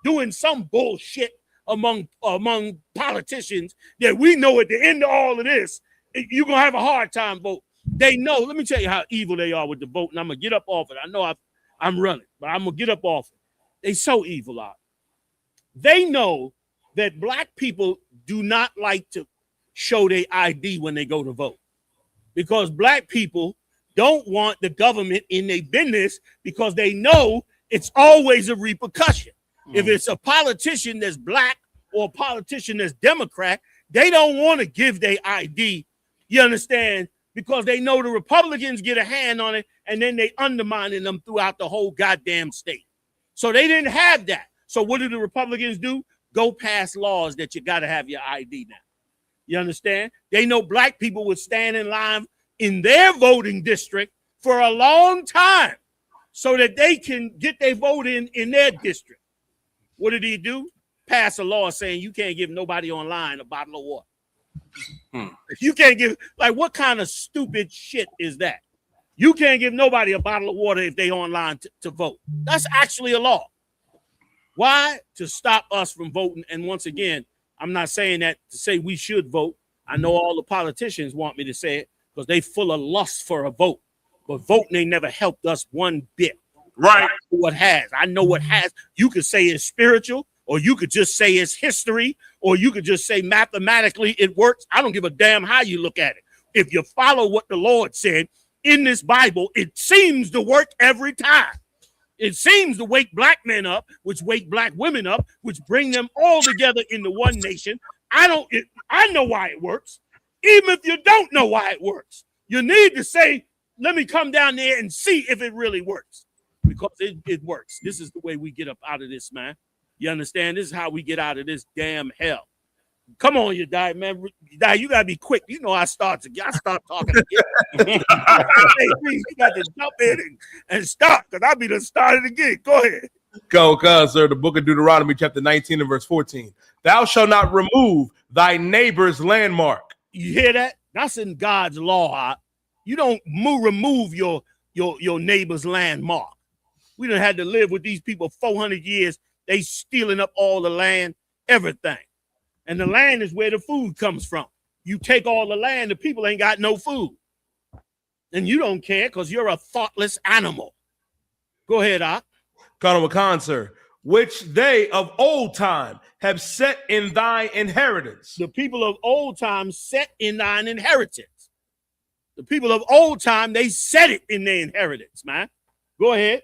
doing some bullshit among politicians that we know at the end of all of this, you're gonna have a hard time vote. They know. Let me tell you how evil they are with the vote, and I'm gonna get up off it. I know I'm running, but I'm gonna get up off it. They so evil out. They know that black people do not like to show their ID when they go to vote because black people don't want the government in their business because they know it's always a repercussion. If it's a politician that's black or a politician that's Democrat, they don't want to give their ID, you understand, because they know the Republicans get a hand on it and then they undermining them throughout the whole goddamn state. So they didn't have that. So what do the Republicans do? Go pass laws that you got to have your ID now. You understand? They know black people would stand in line in their voting district for a long time so that they can get their vote in their district. What did he do? Pass a law saying you can't give nobody online a bottle of water. You can't give, like, what kind of stupid shit is that? You can't give nobody a bottle of water if they online to vote. That's actually a law. Why? To stop us from voting. And once again, I'm not saying that to say we should vote. I know all the politicians want me to say it because they full of lust for a vote. But voting ain't never helped us one bit. Right. I know what has. You could say it's spiritual, or you could just say it's history, or you could just say mathematically it works. I don't give a damn how you look at it. If you follow what the Lord said in this Bible, it seems to work every time. It seems to wake black men up, which wake black women up, which bring them all together into one nation. I know why it works. Even if you don't know why it works, you need to say, let me come down there and see if it really works. Because it works. This is the way we get up out of this, man. You understand? This is how we get out of this damn hell. Come on, you die, man. Die, you gotta be quick. You know I start talking again. Hey, please, you got to jump in and stop, because I'll be done started again. Go ahead. Go, cuz, sir. The book of Deuteronomy, chapter 19 and verse 14. Thou shalt not remove thy neighbor's landmark. You hear that? That's in God's law. You don't remove your neighbor's landmark. We done had to live with these people 400 years. They stealing up all the land, everything. And the land is where the food comes from. You take all the land, the people ain't got no food. And you don't care because you're a thoughtless animal. Go ahead, Ak. Colonel McCon, sir. Which they of old time have set in thy inheritance. The people of old time set in thine inheritance. The people of old time, they set it in their inheritance, man. Go ahead.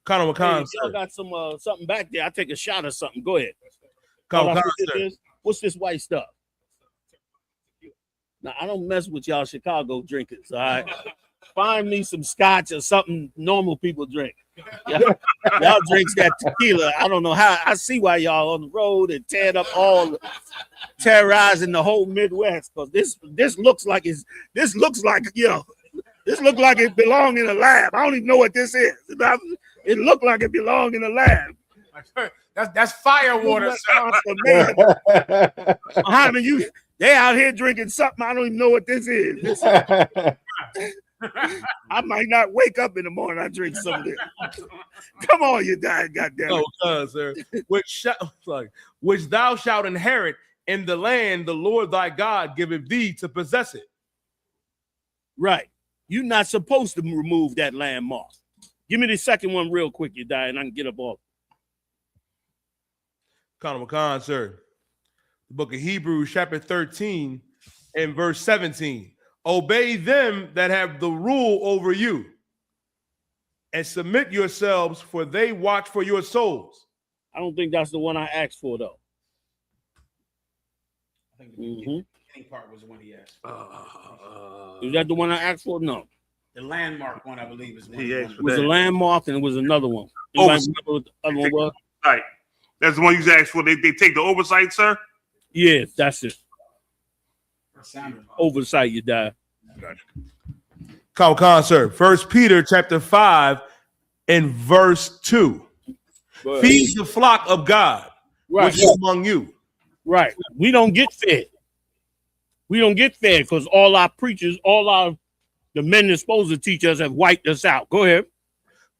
Colonel McCon, hey, y'all got some something back there. I'll take a shot of something. Go ahead. Colonel McCon, sir. What's this white stuff? Now, I don't mess with y'all Chicago drinkers, all right? Find me some scotch or something normal people drink. Y'all drinks that tequila. I don't know how. I see why y'all on the road and terrorizing the whole Midwest, because this looks like it belongs in a lab. I don't even know what this is. It looked like it belonged in a lab. That's fire water. Muhammad, they out here drinking something. I don't even know what this is. I might not wake up in the morning. I drink something. Come on, you died, goddamn it. Sir. Which thou shalt inherit in the land the Lord thy God giveth thee to possess it. Right. You're not supposed to remove that landmark. Give me the second one real quick, you die, and I can get up off. Colonel McCon, sir. The book of Hebrews, chapter 13 and verse 17. Obey them that have the rule over you, and submit yourselves, for they watch for your souls. I don't think that's the one I asked for, though. I think the beginning part was the one he asked. Is that the one I asked for? No. The landmark one, I believe, is one. It was a landmark, and it was another one. Remember what the other one was? Right. That's the one you asked for. They take the oversight, sir? Yeah, that's it. Oversight, you die. Colonel McCon, sir. 1 Peter chapter 5 and verse 2. Feed the flock of God, which is among you. Right. We don't get fed. We don't get fed because all our preachers, the men that's supposed to teach us have wiped us out. Go ahead.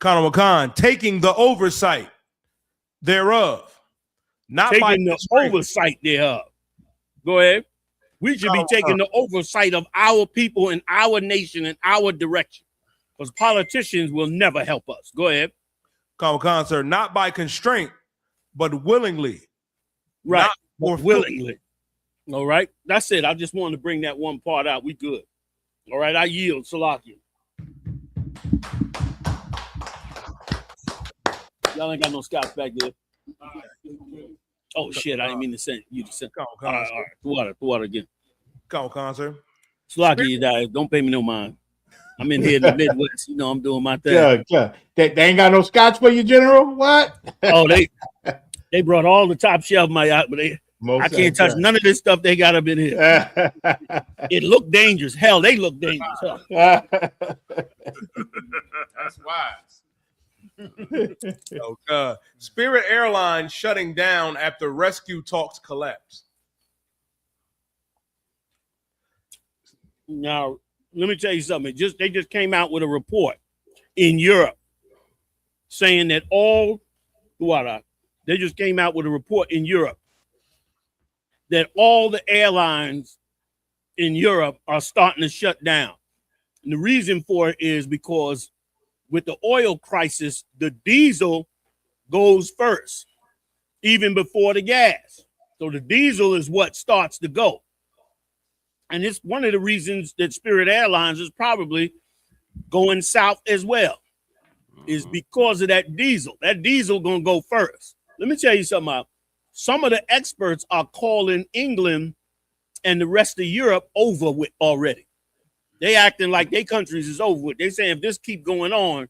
Colonel McCon, taking the oversight thereof. Not taking the oversight thereof. Go ahead. We should be taking the oversight of our people and our nation and our direction, because politicians will never help us. Go ahead. Colonel McCon, sir, not by constraint, but willingly. Right. Or willingly. All right. That's it. I just wanted to bring that one part out. We good. All right. I yield. Salakia. Y'all ain't got no scouts back there. Oh shit! I didn't mean to send you to send. All right. Water again. Colonel McCon, sir. Slucky, you guys. Don't pay me no mind. I'm in here in the Midwest. You know, I'm doing my thing. Yeah. They ain't got no scotch for you, General. What? Oh, they brought all the top shelf my out, but I can't touch none of this stuff they got up in here. It looked dangerous. Hell, they look dangerous. Huh? That's wise. Spirit Airlines shutting down after rescue talks collapse. Now, let me tell you something. They just came out with a report in Europe saying that they just came out with a report in Europe that all the airlines in Europe are starting to shut down. And the reason for it is because with the oil crisis, the diesel goes first, even before the gas. So the diesel is what starts to go. And it's one of the reasons that Spirit Airlines is probably going south as well, is because of that diesel. That diesel going to go first. Let me tell you something. Some of the experts are calling England and the rest of Europe over with already. They acting like their countries is over with. They saying if this keep going on,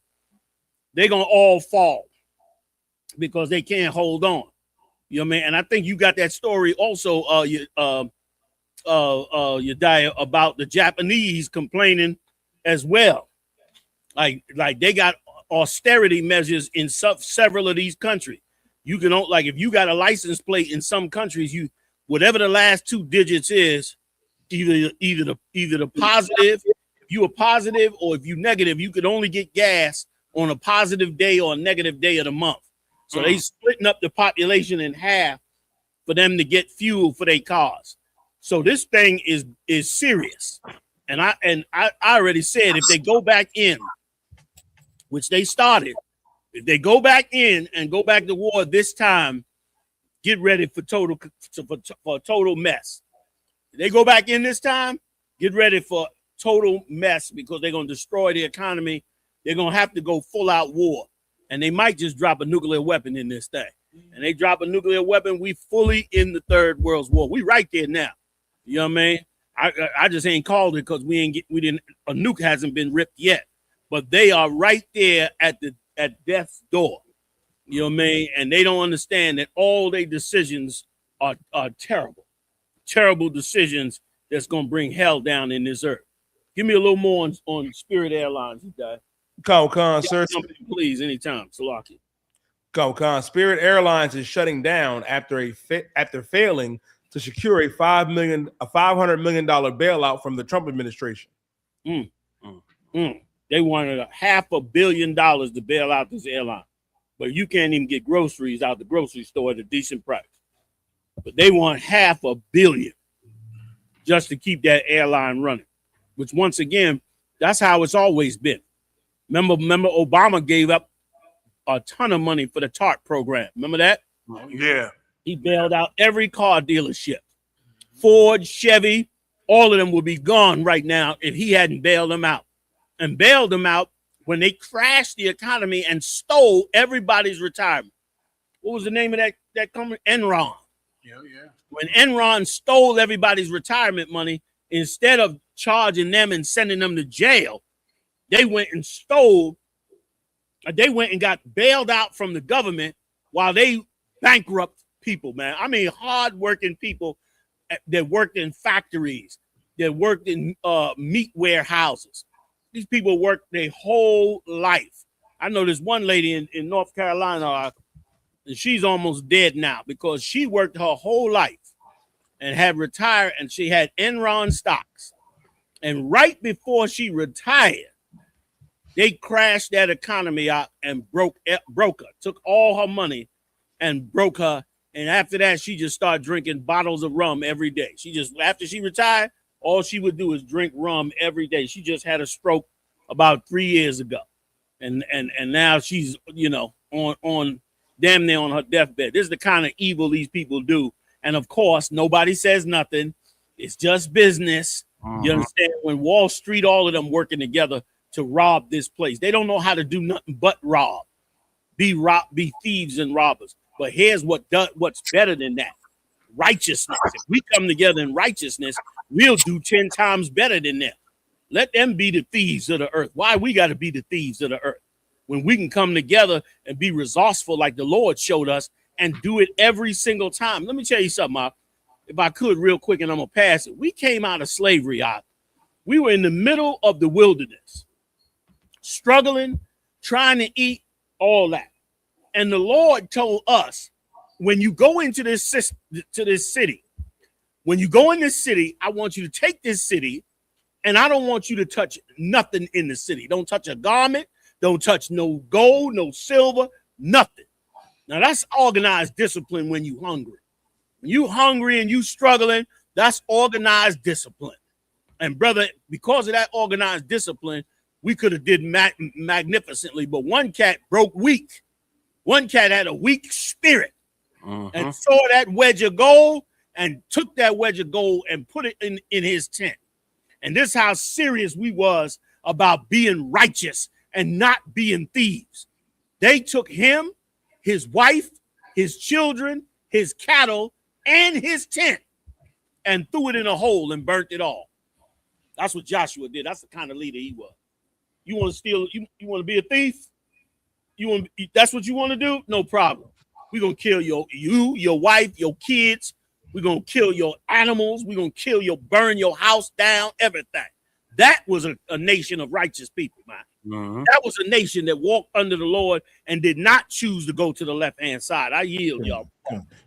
they're going to all fall because they can't hold on. You know what I mean? And I think you got that story also, Yediah, about the Japanese complaining as well. Like they got austerity measures in several of these countries. You can, like, if you got a license plate in some countries, you, whatever the last 2 digits is, either the positive, if you a positive, or if you negative, you could only get gas on a positive day or a negative day of the month. So they splitting up the population in half for them to get fuel for their cars. So this thing is serious. And I already said, if they go back in, which they started, if they go back in and go back to war this time, get ready for a total mess. If they go back in this time, get ready for total mess, because they're going to destroy the economy. They're going to have to go full out war. And they might just drop a nuclear weapon in this thing. And they drop a nuclear weapon, we fully in the Third World War. We right there now. You know what I mean? I just ain't called it because a nuke hasn't been ripped yet. But they are right there at death's door. You know what I mean? And they don't understand that all their decisions are terrible. Terrible decisions that's going to bring hell down in this earth. Give me a little more on Spirit Airlines, you guys. Khan, sir. Please, anytime. Salaki. Khan. Spirit Airlines is shutting down after failing to secure a $500 million bailout from the Trump administration. They wanted $500 million to bail out this airline, but you can't even get groceries out the grocery store at a decent price. But they want $500 million just to keep that airline running, which, once again, that's how it's always been. Remember Obama gave up a ton of money for the TARP program. Remember that? Yeah. He bailed out every car dealership. Ford, Chevy, all of them would be gone right now if he hadn't bailed them out. And bailed them out when they crashed the economy and stole everybody's retirement. What was the name of that company? Enron. Yeah. When Enron stole everybody's retirement money, instead of charging them and sending them to jail, they went and got bailed out from the government while they bankrupt people, man. I mean, hard-working people that worked in factories, that worked in meat warehouses. These people worked their whole life. I know this one lady in North Carolina, and she's almost dead now because she worked her whole life and had retired, and she had Enron stocks. And right before she retired, they crashed that economy out and broke her, took all her money and broke her. And after that, she just started drinking bottles of rum every day. After she retired, all she would do is drink rum every day. She just had a stroke about 3 years ago. And now she's, on damn near on her deathbed. This is the kind of evil these people do. And of course, nobody says nothing. It's just business. You understand? When Wall Street, all of them working together to rob this place. They don't know how to do nothing but rob. Be thieves and robbers. But here's what's better than that. Righteousness. If we come together in righteousness, we'll do 10 times better than them. Let them be the thieves of the earth. Why we got to be the thieves of the earth? When we can come together and be resourceful like the Lord showed us and do it every single time. Let me tell you something, if I could real quick, and I'm going to pass it. We came out of slavery. We were in the middle of the wilderness, struggling, trying to eat, all that. And the Lord told us, when you go into this city, when you go in this city, I want you to take this city, and I don't want you to touch nothing in the city. Don't touch a garment. Don't touch no gold, no silver, nothing. Now, that's organized discipline when you hungry. When you hungry and you struggling, that's organized discipline. And brother, because of that organized discipline, we could have did magnificently. But one cat broke weak. One cat had a weak spirit and saw that wedge of gold and took that wedge of gold and put it in his tent. And this is how serious we was about being righteous and not being thieves. They took him, his wife, his children, his cattle, and his tent and threw it in a hole and burnt it all. That's what Joshua did. That's the kind of leader he was. You want to steal? You want to be a thief? That's what you want to do? No problem. We're gonna kill your wife, your kids. We're gonna kill your animals. We're gonna burn your house down, everything. That was a nation of righteous people, man. That was a nation that walked under the Lord and did not choose to go to the left-hand side. I yield, y'all.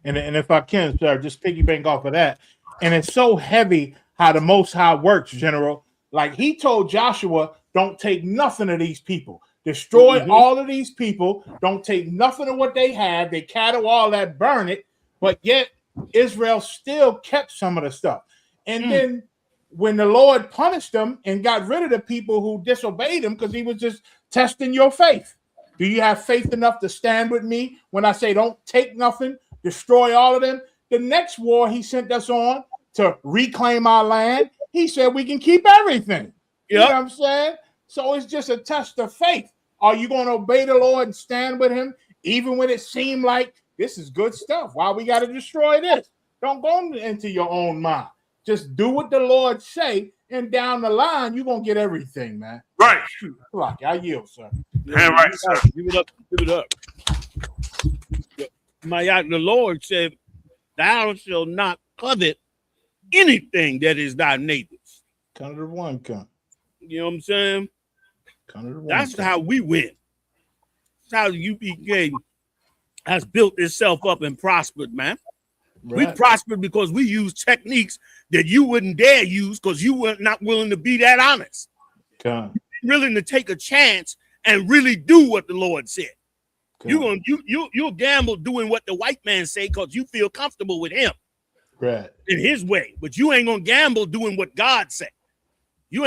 And if I can, sir, just piggyback off of that. And it's so heavy how the Most High works, General. Like he told Joshua, don't take nothing of these people. Destroy all of these people. Don't take nothing of what they had. They cattle, all that, burn it. But yet Israel still kept some of the stuff. And then when the Lord punished them and got rid of the people who disobeyed him because he was just testing your faith. Do you have faith enough to stand with me when I say don't take nothing, destroy all of them? The next war he sent us on to reclaim our land, he said we can keep everything. You know what I'm saying? So it's just a test of faith. Are you going to obey the Lord and stand with him even when it seemed like this is good stuff? Why we got to destroy this? Don't go into your own mind. Just do what the Lord say, and down the line, you're going to get everything, man. Right. Look, I yield, sir. Yeah, right, sir. Give it up. Give it up. The Lord said, thou shalt not covet anything that is thy neighbor's. Count of one, count. You know what I'm saying? Count of one. That's how we win. That's how the U.P.K. has built itself up and prospered, man. Right. We prospered because we use techniques that you wouldn't dare use because you were not willing to be that honest. Willing to take a chance and really do what the Lord said. You'll gamble doing what the white man say because you feel comfortable with him. Right. In his way. But you ain't gonna gamble doing what God said. You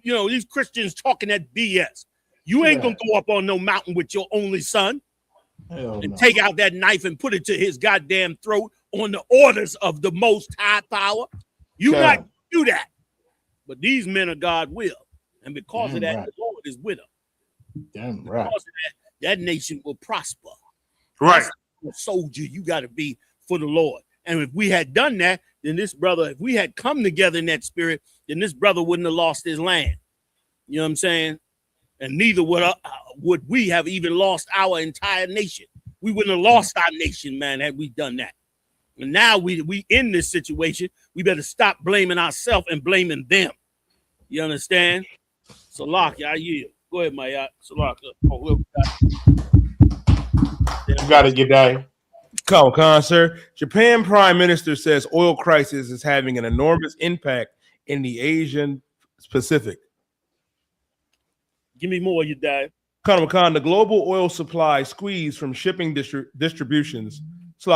know, these Christians talking that BS. You ain't gonna go up on no mountain with your only son. Take out that knife and put it to his goddamn throat on the orders of the Most High Power. You not do that. But these men of God will. And because of that, the Lord is with them. Damn right. Because of that nation will prosper. Right. That's a soldier you got to be for the Lord. And if we had done that, then this brother, if we had come together in that spirit, then this brother wouldn't have lost his land. You know what I'm saying? And neither would we have even lost our entire nation. We wouldn't have lost our nation, man, had we done that. And now we in this situation, we better stop blaming ourselves and blaming them. You understand? Salaki, I yield. Go ahead, my yacht. Salaki. You got to get that. Come, sir. Japan Prime Minister says oil crisis is having an enormous impact in the Asian Pacific. Give me more, you die. Khan, the global oil supply squeeze from shipping disruptions in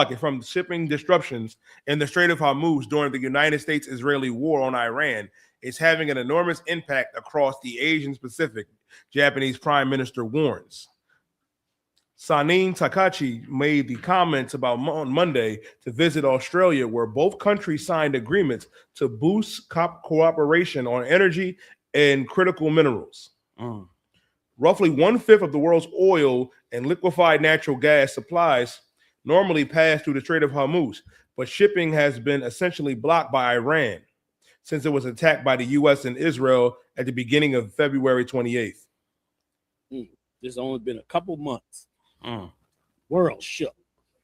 the Strait of Hormuz during the United States-Israeli war on Iran is having an enormous impact across the Asian Pacific, Japanese Prime Minister warns. Sanin Takachi made the comments about on Monday to visit Australia, where both countries signed agreements to boost cooperation on energy and critical minerals. Roughly 1/5 of the world's oil and liquefied natural gas supplies normally pass through the Strait of Hormuz, but shipping has been essentially blocked by Iran since it was attacked by the U.S. and Israel at the beginning of February 28th. There's only been a couple months. World shook.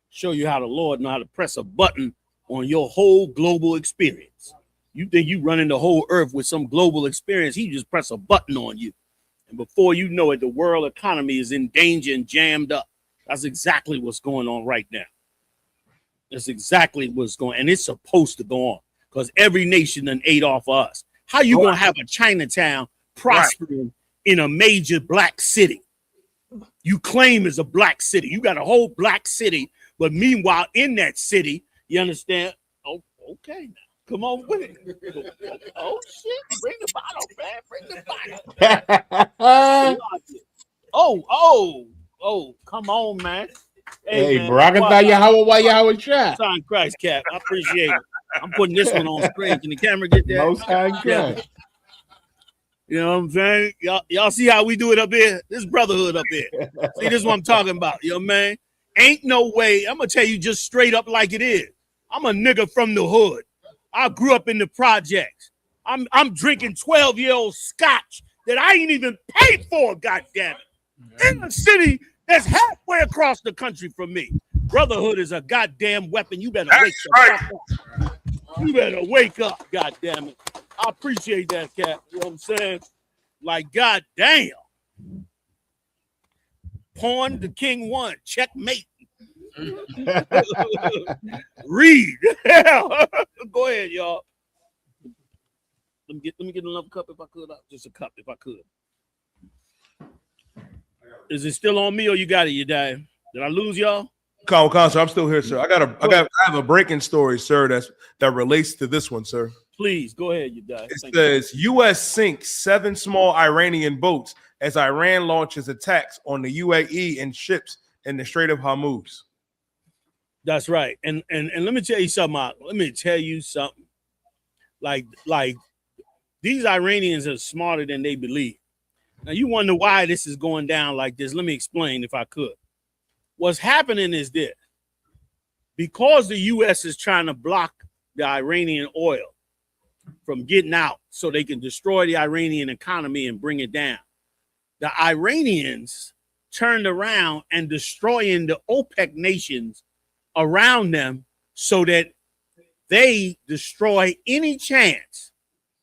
Show you how the Lord know how to press a button on your whole global experience. You think you running the whole earth with some global experience, he just press a button on you. And before you know it, the world economy is in danger and jammed up. That's exactly what's going on right now. That's exactly what's going on. And it's supposed to go on because every nation done ate off of us. How you going to have a Chinatown prospering in a major black city? You claim is a black city. You got a whole black city. But meanwhile, in that city, you understand? Oh, okay. Now. Come on with it. Oh, shit. Bring the bottle, man. Bring the bottle. Oh, come on, man. Hey, man, Barakatah Yahweh shot. Son Christ, Cap. I appreciate it. I'm putting this one on screen. Can the camera get that? Most high God. You know what I'm saying? Y'all see how we do it up here? This brotherhood up here. See, this is what I'm talking about. You know what I mean? Ain't no way. I'm going to tell you just straight up like it is. I'm a nigga from the hood. I grew up in the projects. I'm drinking 12-year-old scotch that I ain't even paid for, goddammit. In the city That's halfway across the country from me. Brotherhood is a goddamn weapon. You better wake the fuck up. You better wake up, goddamn it. I appreciate that, Cat. You know what I'm saying? Like, goddamn. Pawn the king won. Checkmate. Read. Go ahead, y'all. Let me get another cup if I could. Just a cup if I could. Is it still on me or you got it, you die? Did I lose y'all? Sir, I'm still here, sir. I have a breaking story, sir, that relates to this one, sir. Please go ahead, you die. It says U.S. sinks 7 small Iranian boats as Iran launches attacks on the UAE and ships in the Strait of Hormuz. That's right. And let me tell you something. Like these Iranians are smarter than they believe. Now you wonder why this is going down like this. Let me explain if I could. What's happening is this. Because the U.S. is trying to block the Iranian oil from getting out so they can destroy the Iranian economy and bring it down, the Iranians turned around and destroying the OPEC nations around them so that they destroy any chance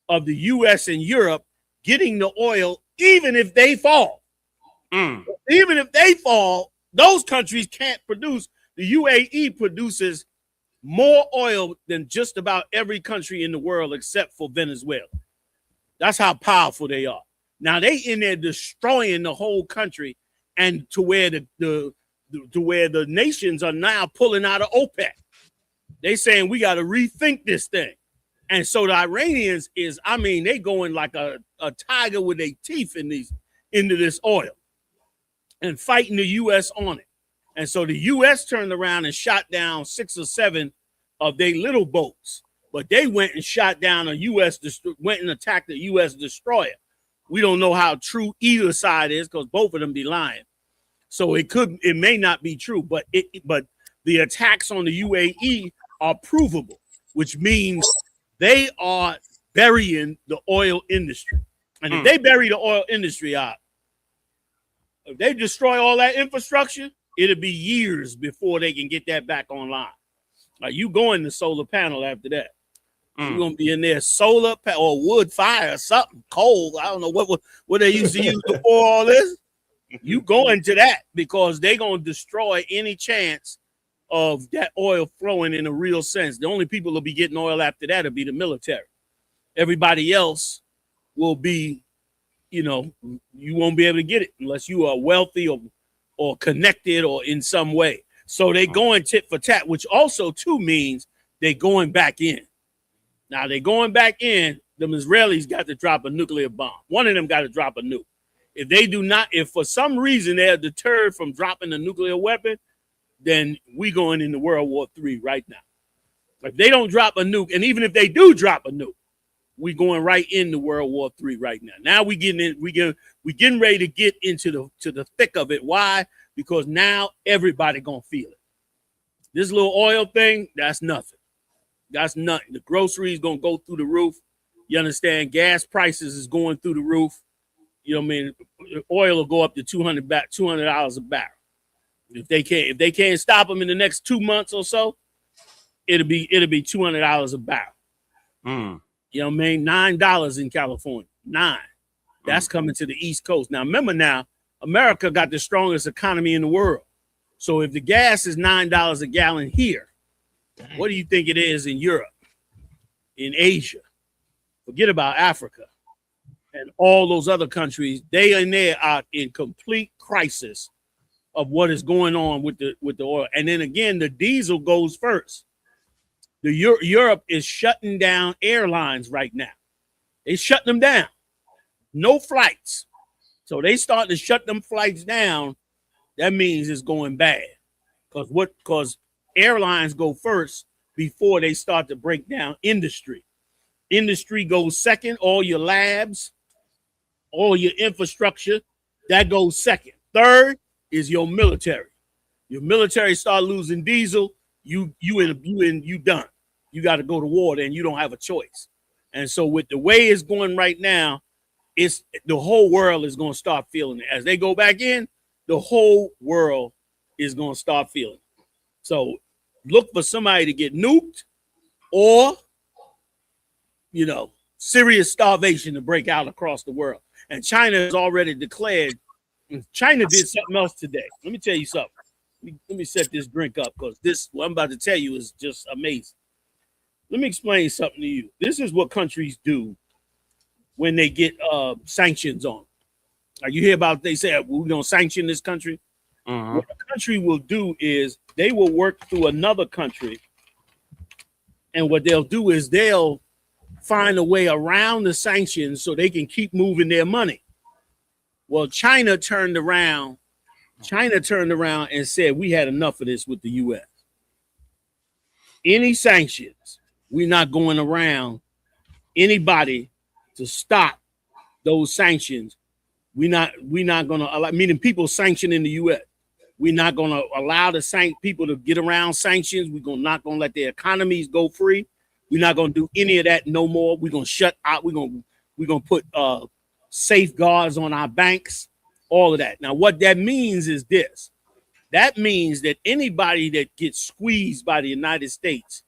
of the U.S. and Europe getting the oil, even if they fall. Even if they fall, those countries can't produce. The UAE produces more oil than just about every country in the world except for Venezuela. That's how powerful they are. Now they in there destroying the whole country, and to where the nations are now pulling out of OPEC. They saying we got to rethink this thing. And so the Iranians they going like a tiger with their teeth into this oil and fighting the U.S. on it. And so the U.S. turned around and shot down 6 or 7 of their little boats, but they went and shot down went and attacked the U.S. destroyer. We don't know how true either side is because both of them be lying. So it may not be true, but the attacks on the UAE are provable, which means they are burying the oil industry. And if they bury the oil industry out, if they destroy all that infrastructure, it'll be years before they can get that back online. Like you going to solar panel after that. You're gonna be in there solar or wood fire or something cold. I don't know what they used to use before all this. You going to that because they're gonna destroy any chance of that oil flowing in a real sense. The only people who'll be getting oil after that will be the military. Everybody else will be, you won't be able to get it unless you are wealthy or connected or in some way. So they going tit for tat, which also too means they going back in. Now they going back in. The Israelis got to drop a nuclear bomb. One of them got to drop a nuke. If they do not, if for some reason they're deterred from dropping a nuclear weapon, then we going into World War III right now. If they don't drop a nuke, and even if they do drop a nuke, we going right into World War III right now. Now we getting ready to get into the thick of it. Why? Because now everybody gonna feel it. This little oil thing, that's nothing. That's nothing. The groceries gonna go through the roof. You understand? Gas prices is going through the roof. You know what I mean? Oil will go up to $200 a barrel. If they can't stop them in the next 2 months or so, it'll be $200 a barrel. You know what I mean? $9 in California. $9. That's coming to the East Coast. Now remember now, America got the strongest economy in the world. So if the gas is $9 a gallon here, what do you think it is in Europe, in Asia? Forget about Africa and all those other countries. They in there are in complete crisis of what is going on with the oil. And then again, the diesel goes first. Europe is shutting down airlines right now. They shutting them down. No flights. So they start to shut them flights down. That means it's going bad. Because airlines go first before they start to break down industry. Industry goes second. All your labs, all your infrastructure, that goes second. Third is your military. Your military start losing diesel, you done. You got to go to war, then you don't have a choice. And so with the way it's going right now, it's the whole world is going to start feeling it. As they go back in, the whole world is going to start feeling. So look for somebody to get nuked or, you know, serious starvation to break out across the world. And China has already declared, China did something else today. Let me tell you something. Let me set this drink up because this, what I'm about to tell you is just amazing. Let me explain something to you. This is what countries do when they get sanctions on. Like you hear about, they say, we're going to sanction this country. What a country will do is they will work through another country. And what they'll do is they'll find a way around the sanctions so they can keep moving their money. Well, China turned around and said, we had enough of this with the U.S. Any sanctions, we're not going around anybody to stop those sanctions. We're not going to allow, meaning people sanctioning the U.S. We're not going to allow the people to get around sanctions. We're not going to let their economies go free. We're not going to do any of that no more. We're going to shut out. We're going to put safeguards on our banks, all of that. Now, what that means is this. That means that anybody that gets squeezed by the United States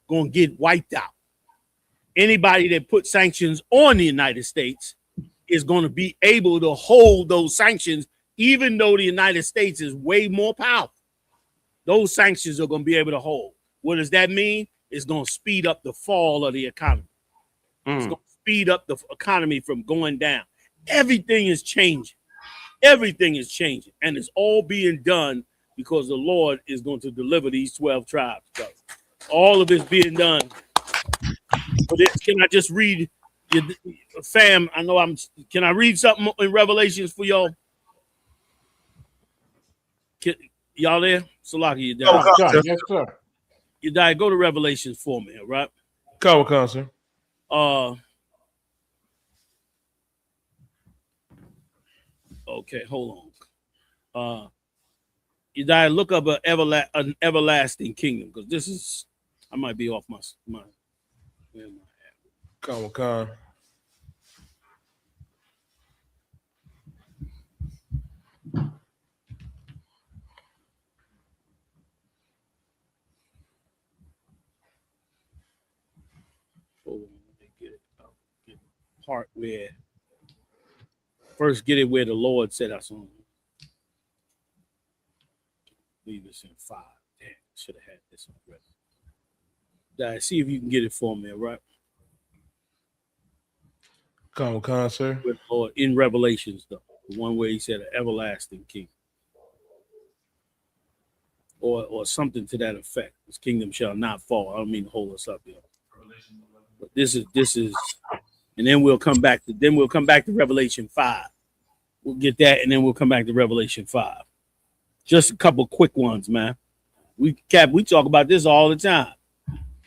going to get wiped out. Anybody that puts sanctions on the United States is going to be able to hold those sanctions, even though the United States is way more powerful. Those sanctions are going to be able to hold. What does that mean? It's going to speed up the fall of the economy. It's going to speed up the economy from going down. Everything is changing. Everything is changing. And it's all being done because the Lord is going to deliver these 12 tribes. So all of it's being done. But can I just read, fam? I know can I read something in Revelations for y'all? Y'all there? Salaki, you die. Yes, sir. You die. Go to Revelations for me, all right? Come, sir. Okay, hold on. You die. Look up an everlasting kingdom because this is. I might be off my. Where am I at? Come. Hold on, let me get it. Get the part where first get it where the Lord said us on. Leave this in 5. Damn, should have had this already. Die, see if you can get it for me, all right? Come, sir. Or in Revelations, though, the one where he said an everlasting king. Or something to that effect. His kingdom shall not fall. I don't mean to hold us up here. But this is, and then we'll come back to Revelation 5. We'll get that, and then we'll come back to Revelation 5. Just a couple quick ones, man. We talk about this all the time.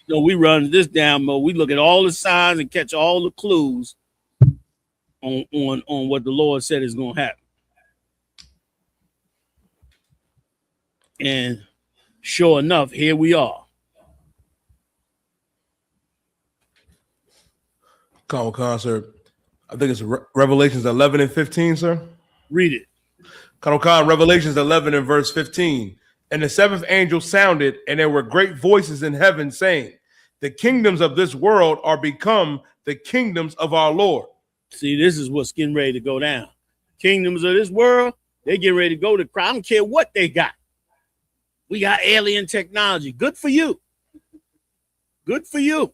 You know, we run this down mode. We look at all the signs and catch all the clues on what the Lord said is going to happen. And sure enough, here we are. Come, sir. I think it's Revelations 11 and 15, sir. Read it. Come, Revelations 11 and verse 15. And the seventh angel sounded, and there were great voices in heaven saying, the kingdoms of this world are become the kingdoms of our Lord. See, this is what's getting ready to go down. Kingdoms of this world, they get ready to go to crowd. I don't care what they got. We got alien technology. Good for you. Good for you.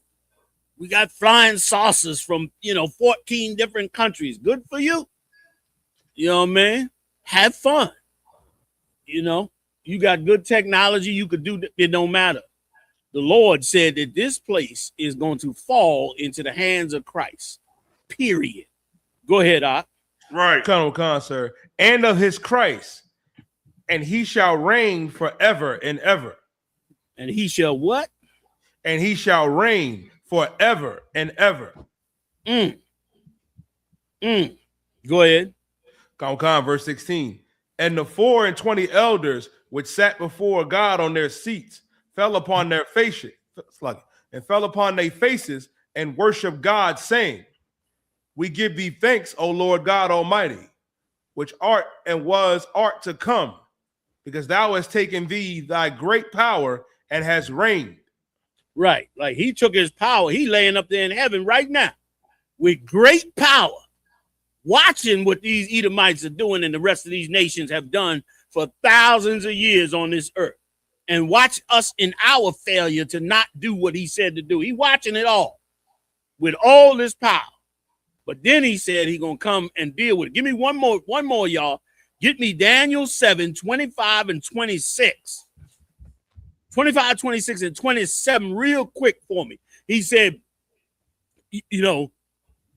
We got flying saucers from, 14 different countries. Good for you. You know what I mean? Have fun. You got good technology. You could do it. Don't matter. The Lord said that this place is going to fall into the hands of Christ. Period. Go ahead, Ak. Right. Come, sir. And of his Christ. And he shall reign forever and ever. And he shall what? And he shall reign forever and ever. Go ahead. Come, verse 16. And the 24 elders which sat before God on their seats fell upon their faces and worshiped God, saying, we give thee thanks, O Lord God Almighty, which art and art to come, because thou hast taken thee thy great power and has reigned. Right. Like he took his power. He laying up there in heaven right now with great power, watching what these Edomites are doing and the rest of these nations have done for thousands of years on this earth. And watch us in our failure to not do what he said to do. He watching it all with all this power. But then he said he gonna come and deal with it. Give me one more, y'all. Get me Daniel 7, 25 and 26. 25, 26, and 27 real quick for me. He said, you know,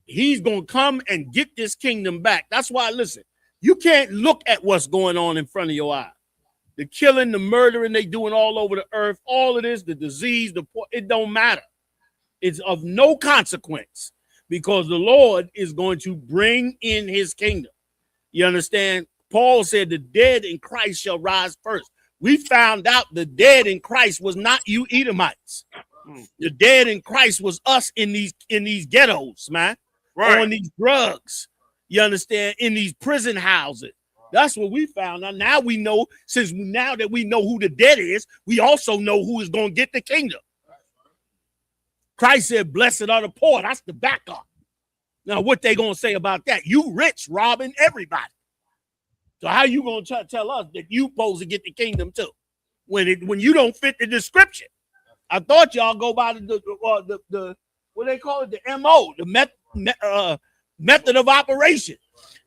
he's going to come and get this kingdom back. That's why, listen, you can't look at what's going on in front of your eye. The killing, the murdering they doing all over the earth, all of this, the disease, it don't matter. It's of no consequence because the Lord is going to bring in his kingdom. You understand? Paul said the dead in Christ shall rise first. We found out the dead in Christ was not you Edomites. The dead in Christ was us in these ghettos, man. Right. On these drugs. You understand? In these prison houses. That's what we found out. Now we know, now that we know who the dead is, we also know who is going to get the kingdom. Christ said, blessed are the poor. That's the backup. Now, what they going to say about that? You rich, robbing everybody. So how you going to tell us that you supposed to get the kingdom too? When you don't fit the description. I thought y'all go by the what they call it, the MO, the method of operation.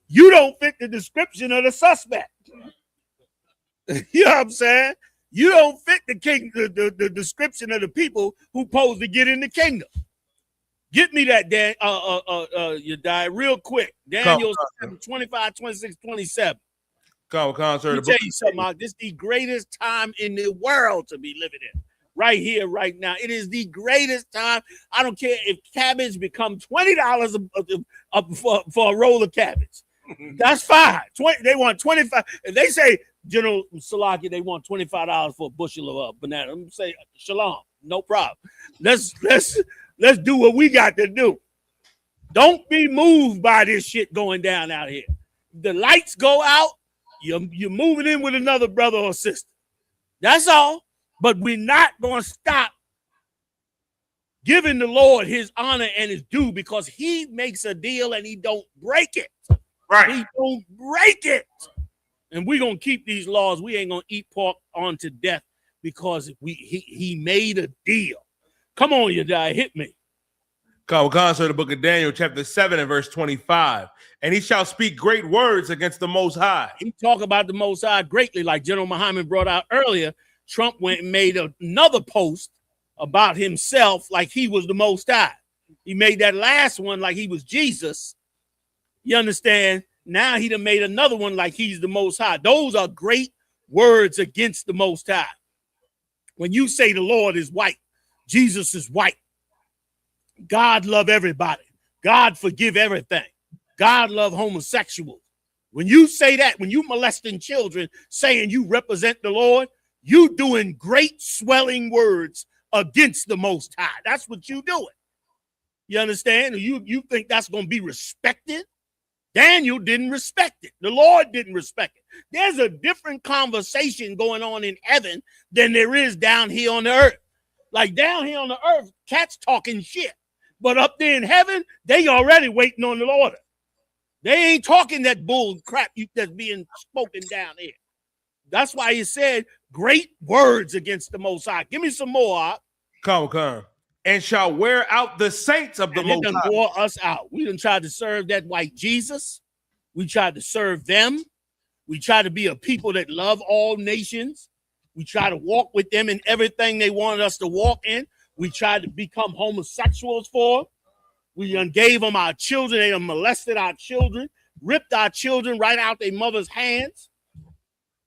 You don't fit the description of the suspect. You know what I'm saying? You don't fit the description of the people who supposed to get in the kingdom. Get me that, Dan, you die real quick. Daniel 25, 26, 27. Let me tell you something, this is the greatest time in the world to be living in. Right here, right now. It is the greatest time. I don't care if cabbage become $20 for a roll of cabbage. That's fine. They want 25. If they say, General Salaki, they want $25 for a bushel of banana, I'm gonna say shalom, no problem. Let's do what we got to do. Don't be moved by this shit going down out here. The lights go out, you're moving in with another brother or sister. That's all. But we're not going to stop giving the Lord his honor and his due because he makes a deal and he don't break it. Right. He don't break it. And we're going to keep these laws. We ain't going to eat pork on to death because he made a deal. Come on, you die. Hit me. Sir, the book of Daniel, chapter 7 and verse 25. And he shall speak great words against the Most High. He talk about the Most High greatly, like General Muhammad brought out earlier. Trump went and made another post about himself like he was the Most High. He made that last one like he was Jesus. You understand? Now he done made another one like he's the Most High. Those are great words against the Most High. When you say the Lord is white, Jesus is white, God love everybody, God forgive everything, God love homosexuals. When you say that, when you molesting children saying you represent the Lord, you doing great swelling words against the Most High. That's what you doing. You understand? You think that's going to be respected? Daniel didn't respect it. The Lord didn't respect it. There's a different conversation going on in heaven than there is down here on the earth. Like down here on the earth, cats talking shit. But up there in heaven, they already waiting on the Lord. They ain't talking that bull crap that's being spoken down here. That's why he said great words against the Most High. Give me some more. Come. And shall wear out the saints of the Most High. Wore us out. We done tried to serve that white Jesus. We tried to serve them. We tried to be a people that love all nations. We tried to walk with them in everything they wanted us to walk in. We tried to become homosexuals for them. We done gave them our children. They done molested our children, ripped our children right out their mother's hands.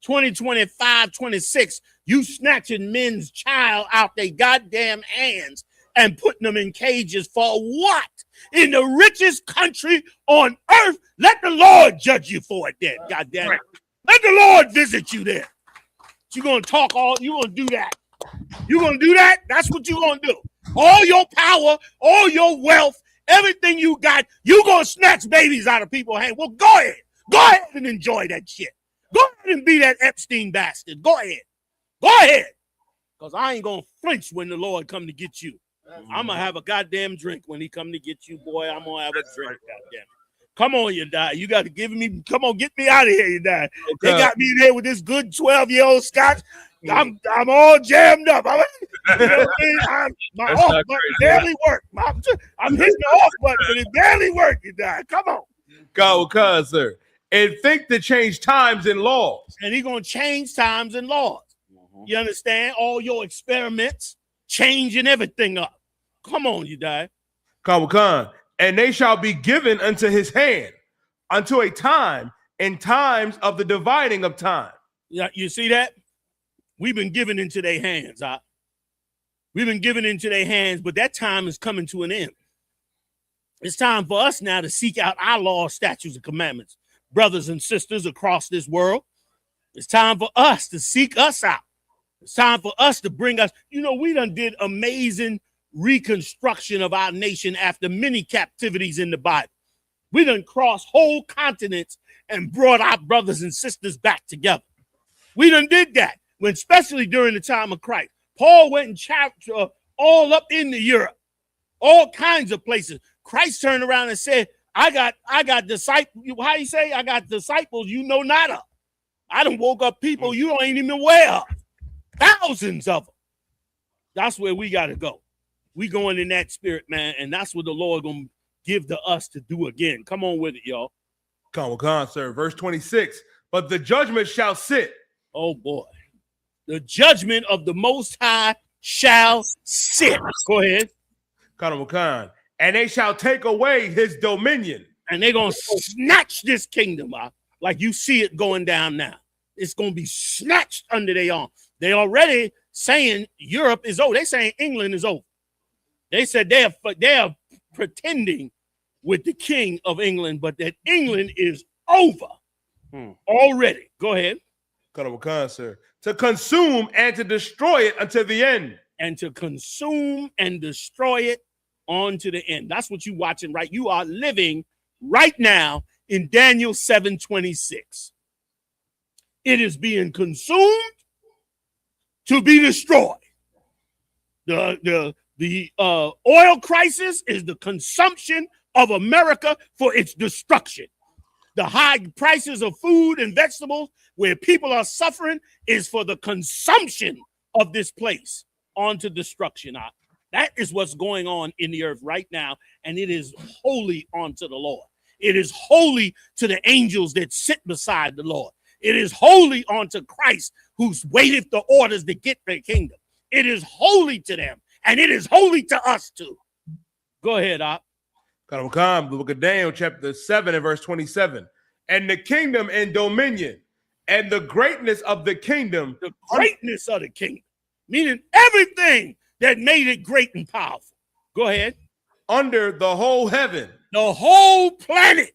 2025, 26, you snatching men's child out their goddamn hands and putting them in cages for what? In the richest country on earth, let the Lord judge you for it then, goddamn it. Let the Lord visit you there. You're going to talk you're going to do that. You're going to do that? That's what you're going to do. All your power, all your wealth, everything you got, you're going to snatch babies out of people's hands. Well, go ahead. Go ahead and enjoy that shit. Go ahead and be that Epstein bastard. Go ahead. Go ahead. Because I ain't going to flinch when the Lord come to get you. I'm going to have a goddamn drink when he come to get you, boy. I'm going to have a drink, goddamn it. Come on, you die. You got to give me, come on, get me out of here, you die. They got me in here with this good 12-year-old scotch. I'm all jammed up. My off button barely worked. I'm hitting the off button, but it barely worked, you die. Come on. Go, cuz, sir. And think to change times and laws. And he's going to change times and laws. You understand? All your experiments, changing everything up. Come on, you die. Khan. And they shall be given unto his hand unto a time and times of the dividing of time. Yeah, you see that? We've been given into their hands. We've been given into their hands, but that time is coming to an end. It's time for us now to seek out our laws, statutes, and commandments. Brothers and sisters across this world, it's time for us to seek us out. It's time for us to bring us. You know, we done did amazing reconstruction of our nation after many captivities in the Bible. We done crossed whole continents and brought our brothers and sisters back together. We done did that, when especially during the time of Christ. Paul went and traveled all up into Europe, all kinds of places. Christ turned around and said, I got disciples. How you say? I got disciples you know not of. I done woke up people you ain't even aware of. Thousands of them. That's where we got to go. We going in that spirit, man, and that's what the Lord gonna give to us to do again. Come on with it, y'all. Come on, sir. Verse 26. But the judgment shall sit. Oh boy, the judgment of the Most High shall sit. Go ahead. Khan. And they shall take away his dominion. And they're gonna snatch this kingdom out, like you see it going down now. It's gonna be snatched under their arm. They already saying Europe is over. They saying England is over. They said they are pretending with the king of England, but that England is over already. Go ahead. Khan, sir. To consume and to destroy it until the end. And to consume and destroy it on to the end. That's what you're watching, right? You are living right now in Daniel 7:26. It is being consumed to be destroyed. The oil crisis is the consumption of America for its destruction. The high prices of food and vegetables where people are suffering is for the consumption of this place onto destruction. That is what's going on in the earth right now, and it is holy unto the Lord. It is holy to the angels that sit beside the Lord. It is holy unto Christ who's waited the orders to get their kingdom. It is holy to them, and it is holy to us too. Go ahead, Op. Khan, the book of Daniel, chapter 7 and verse 27. And the kingdom and dominion and the greatness of the kingdom. The greatness of the kingdom, meaning everything that made it great and powerful. Go ahead. Under the whole heaven. The whole planet.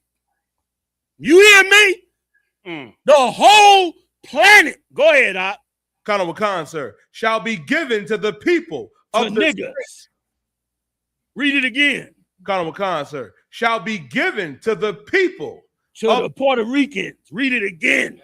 You hear me? The whole planet. Go ahead, Op. Khan, sir. Shall be given to the people of the niggas. Read it again. Khan, sir. Shall be given to the people. To the Puerto Ricans. Read it again.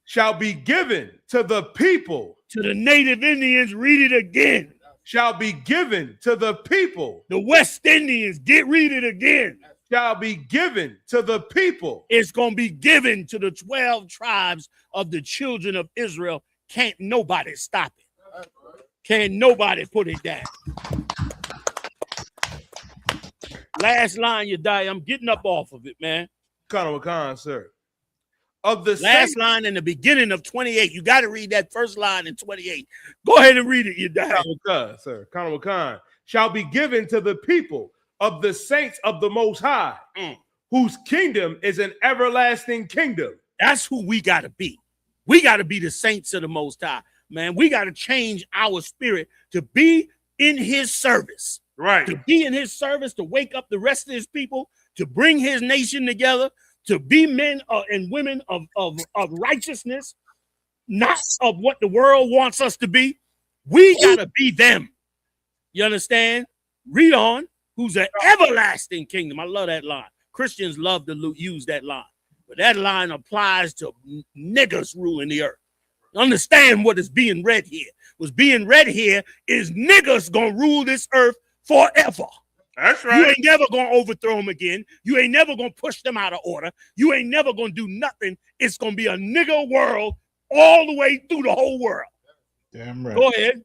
Shall be given to the people. To the Native Indians. Read it again. Shall be given to the people. The West Indians. Read it again. Shall be given to the people. It's going to be given to the 12 tribes of the children of Israel. Can't nobody stop it. Can't nobody put it down. Last line, you die. I'm getting up off of it, man. Khan, sir. Of the last line in the beginning of 28. You got to read that first line in 28. Go ahead and read it, you die. Khan, sir. Khan shall be given to the people of the saints of the Most High, whose kingdom is an everlasting kingdom. That's who we got to be. We got to be the saints of the Most High, man. We got to change our spirit to be in his service. Right. To be in his service, to wake up the rest of his people, to bring his nation together, to be men and women of righteousness, not of what the world wants us to be. We got to be them. You understand? Read on. Who's an everlasting kingdom. I love that line. Christians love to use that line. But that line applies to niggas ruling the earth. Understand what is being read here. What's being read here is niggas gonna rule this earth forever. That's right. You ain't never gonna overthrow them again. You ain't never gonna push them out of order. You ain't never gonna do nothing. It's gonna be a nigga world all the way through the whole world. Damn right. Go ahead.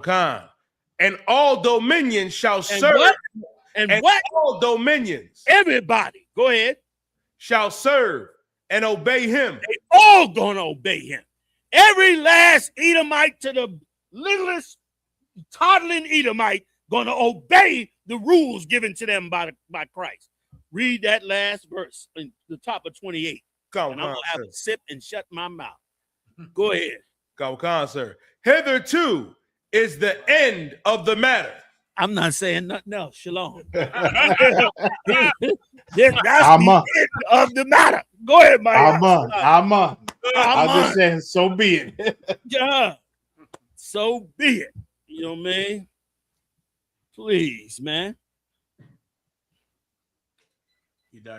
Khan. And all dominions shall serve. What? And what? All dominions. Everybody. Go ahead. Shall serve and obey him. They all gonna obey him. Every last Edomite to the littlest toddling Edomite gonna obey the rules given to them by Christ. Read that last verse in the top of 28. And I'm gonna have a sip and shut my mouth. Go ahead. Khan, sir. Hitherto is the end of the matter. I'm not saying nothing else. Shalom. That's the end of the matter. Go ahead, Mike. I'm just saying, so be it. Yeah. So be it. You know what I mean? Please, man.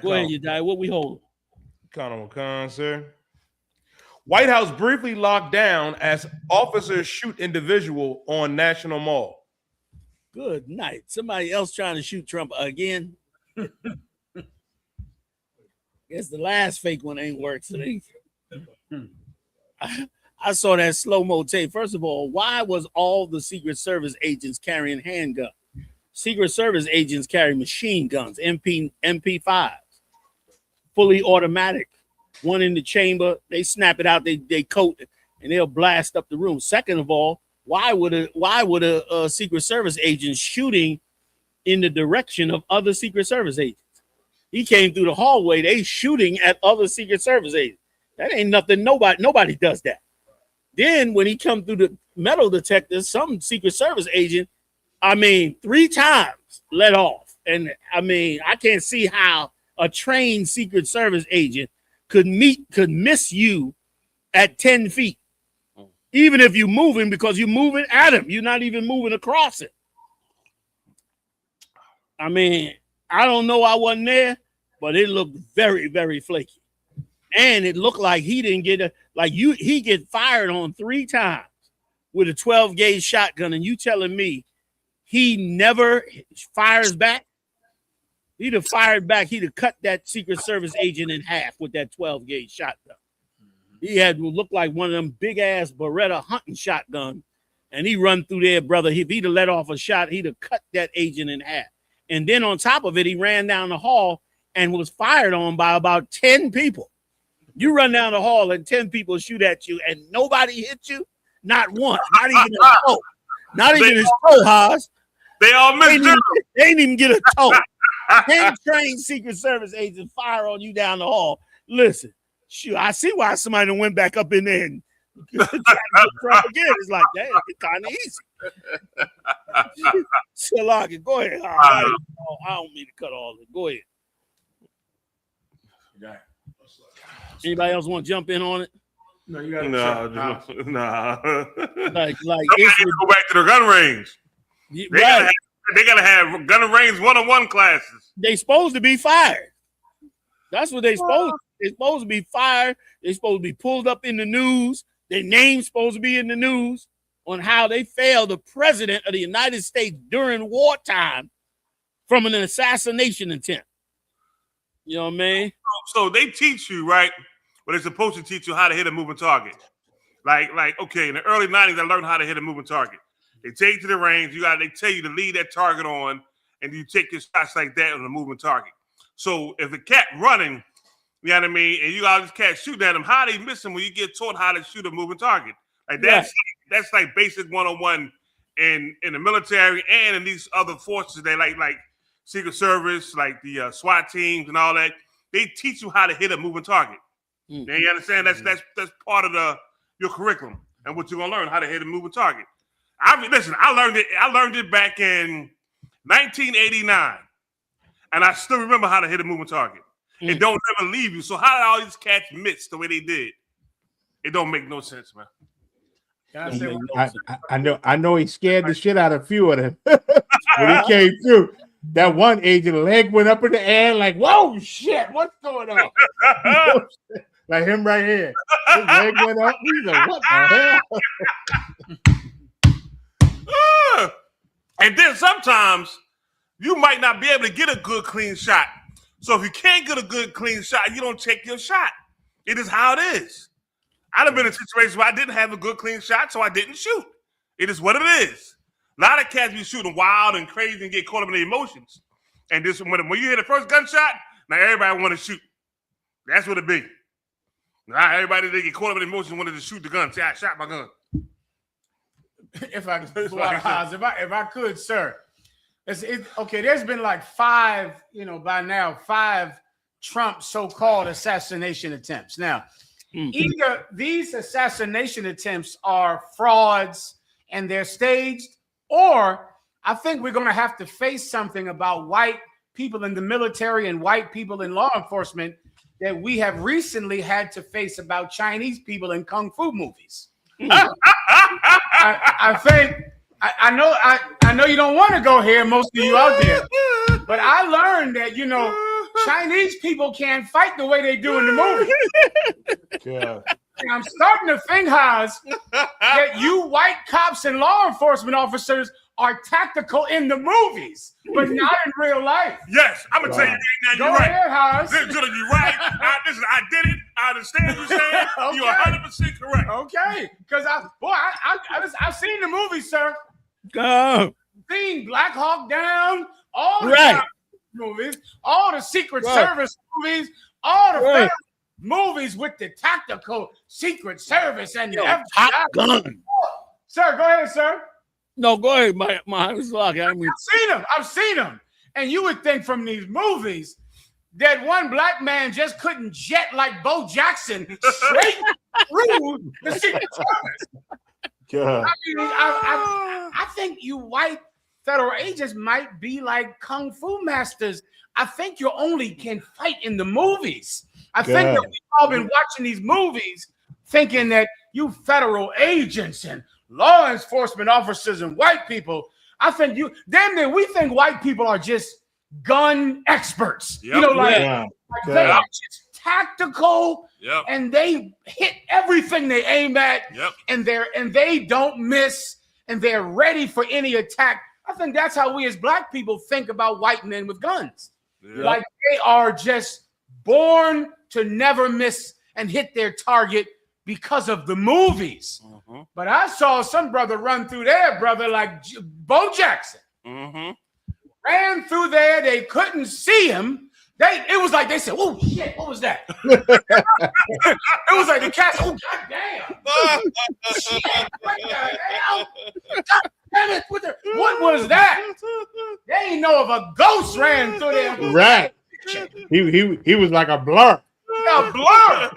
Go ahead, you die. What we hold? Khan, sir. White House briefly locked down as officers shoot individual on National Mall. Good night. Somebody else trying to shoot Trump again. Guess the last fake one ain't worked today. I saw that slow-mo tape. First of all, why was all the Secret Service agents carrying handguns? Secret Service agents carry machine guns, MP5s, fully automatic. One in the chamber, they snap it out, they coat it, and they'll blast up the room. Second of all, why would a Secret Service agent shooting in the direction of other Secret Service agents? He came through the hallway, they shooting at other Secret Service agents. That ain't nothing. Nobody does that. Then when he come through the metal detector, some Secret Service agent, 3 times let off. And I can't see how a trained Secret Service agent could miss you at 10 feet. Even if you're moving, because you're moving at him, you're not even moving across it. I don't know, I wasn't there, but it looked very, very flaky. And it looked like he didn't get he get fired on 3 times with a 12 gauge shotgun, and you telling me he never fires back? He'd have fired back, he'd have cut that Secret Service agent in half with that 12 gauge shotgun. He had looked like one of them big ass Beretta hunting shotgun, and he run through there, brother. If he'd have let off a shot, he'd have cut that agent in half. And then on top of it, he ran down the hall and was fired on by about 10 people. You run down the hall and 10 people shoot at you, and nobody hit you, not one, not even a toe, not even his toe, Haas. They all missed him. They ain't even get a toe. 10 trained Secret Service agents fire on you down the hall. Listen. Shoot, I see why somebody went back up in there and tried to get Trump again. It's like, damn, it's kind of easy. Shalaka, go ahead. I don't mean to cut all of it. Go ahead. Anybody else want to jump in on it? No, you got to nah. Like go back to the gun range. They gotta have gun range 101 classes. They supposed to be fired. That's what they supposed. They're supposed to be fired. They're supposed to be pulled up in the news. Their name's supposed to be in the news on how they failed the president of the United States during wartime from an assassination attempt. You know what I mean? So they teach you, right? But they're supposed to teach you how to hit a moving target. Like, okay, in the early 90s, I learned how to hit a moving target. They take you to the range. They tell you to lead that target on, and you take your shots like that on a moving target. So if the cat running, you know what I mean, and you got this cat shooting at him, how they miss him when you get taught how to shoot a moving target? Like that's like basic 101 in the military and in these other forces. They like Secret Service, like the SWAT teams and all that. They teach you how to hit a moving target. You understand? That's part of your curriculum and what you're gonna learn, how to hit a moving target. I learned it back in 1989, and I still remember how to hit a moving target. It don't never leave you. So how did all these cats miss the way they did? It don't make no sense, man. I know he scared the shit out of a few of them when he came through. that one agent leg went up in the air like, whoa, shit, what's going on? Like him right here. His leg went up. He's like, what the hell? And then sometimes you might not be able to get a good, clean shot. So if you can't get a good, clean shot, you don't take your shot. It is how it is. I'd have been in a situation where I didn't have a good, clean shot, so I didn't shoot. It is what it is. A lot of cats be shooting wild and crazy and get caught up in the emotions. And this when you hear the first gunshot, now everybody want to shoot. That's what it be. Now everybody they get caught up in the emotions wanted to shoot the gun. Say, I shot my gun. If I could, sir. Okay, there's been like 5, by now, 5 Trump so-called assassination attempts. Now, either these assassination attempts are frauds and they're staged, or I think we're going to have to face something about white people in the military and white people in law enforcement that we have recently had to face about Chinese people in kung fu movies. I think I know you don't want to go here, most of you out there, but I learned that Chinese people can't fight the way they do in the movie. Yeah. And I'm starting to think, Haas, that you white cops and law enforcement officers are tactical in the movies, but not in real life. Yes, I'm gonna tell you right now. You're Go right. ahead, Haas. You're right. Listen, I did it. I understand what you're saying. Okay. You're 100% correct. Okay, because I've seen the movie, sir. Go. Seen Black Hawk Down, all the Right. movies, all the Secret Right. Service movies, all the Right. movies with the tactical Secret Service and the Top FBI. Gun. Sir, go ahead, sir. No, go ahead. My luck. I mean, I've seen them. And you would think from these movies that one black man just couldn't jet like Bo Jackson straight through the Secret Service. God. I think you white federal agents might be like kung fu masters. I think you only can fight in the movies. I think that we've all been watching these movies thinking that you federal agents and law enforcement officers and white people, I think we think white people are just gun experts. Yep. They are just tactical, and they hit everything they aim at, and they don't miss, and they're ready for any attack. I think that's how we as black people think about white men with guns. Like they are just born to never miss and hit their target because of the movies. But I saw some brother run through there, like Bo Jackson. Ran through there, they couldn't see him. It was like they said, "Oh shit, what was that?" It was like the cats, "Oh goddamn, shit, what the hell? God damn it, what was that?" They didn't know if a ghost ran through there. Right. He was like a blur. A blur,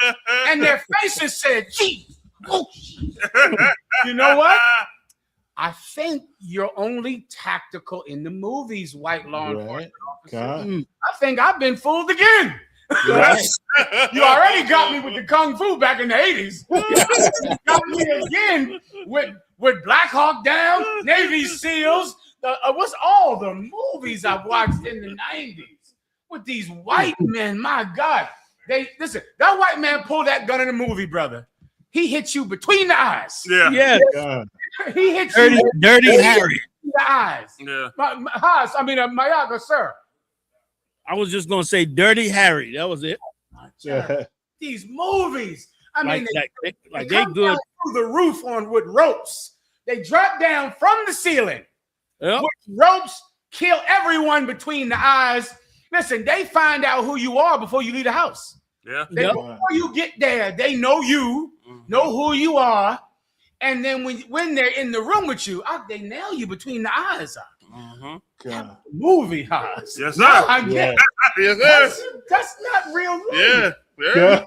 and their faces said, "Gee, oh." You know what? I think you're only tactical in the movies, white law enforcement officers. I think I've been fooled again. Right. You already got me with the kung fu back in the 80s. You got me again with Black Hawk Down, Navy SEALs. What's all the movies I've watched in the 90s with these white men? My God. Listen, that white man pulled that gun in the movie, brother. He hit you between the eyes. Yeah. He hit Dirty Harry. The eyes. Yeah. Mayaga, sir. I was just gonna say Dirty Harry. That was it. These movies. I mean, they come good down through the roof with ropes. They drop down from the ceiling with ropes, kill everyone between the eyes. Listen, they find out who you are before you leave the house. Yeah. Before you get there, they know you, know who you are, and then when they're in the room with you, they nail you between the eyes. Movie eyes. Yes, sir. Yes, sir. That's not real movie. Yeah.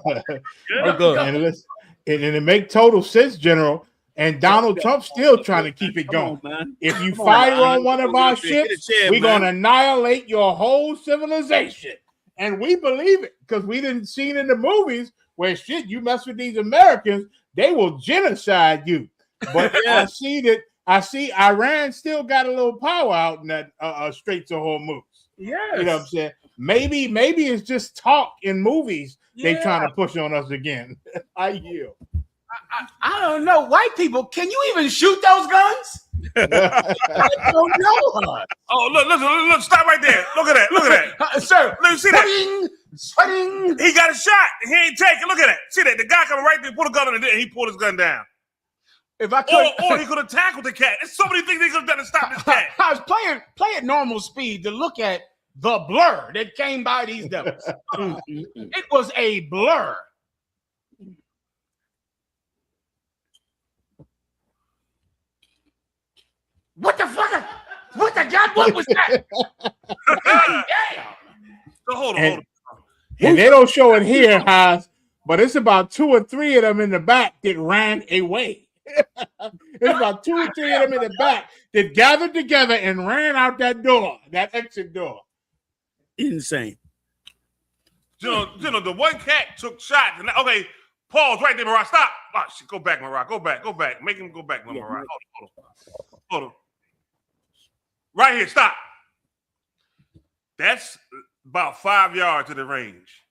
And it make total sense, General. And Donald Trump's still trying to keep it going. If you fire on one of our ships, we're going to annihilate your whole civilization. And we believe it because we didn't see it in the movies where you mess with these Americans, they will genocide you. But I see that I see Iran still got a little power out in that Straits of Hormuz. Yes. You know what I'm saying? Maybe it's just talk in movies they trying to push on us again. I yield. I don't know. White people, can you even shoot those guns? I don't know. Oh, look, stop right there. Look at that. Sir, let me see that. Sweating. He got a shot. He ain't taking. Look at that. See that? The guy coming right there, put a gun in it, and he pulled his gun down. If I could, or he could have tackled the cat. There's so many things he could have done to stop this cat. I was play at normal speed to look at the blur that came by these devils. It was a blur. What the fuck? What the god? What was that? Damn. So hold on. And they don't show it here, Haas, but it's about 2 or 3 of them in the back that ran away. It's about 2 or 3 of them in the back that gathered together and ran out that door, that exit door. Insane. You know, the one cat took shots. And okay, pause right there, Marat. Stop. Oh, shit, go back, Marat. Go back. Make him go back, Marat. Hold on. Right here, stop. That's about 5 yards to the range.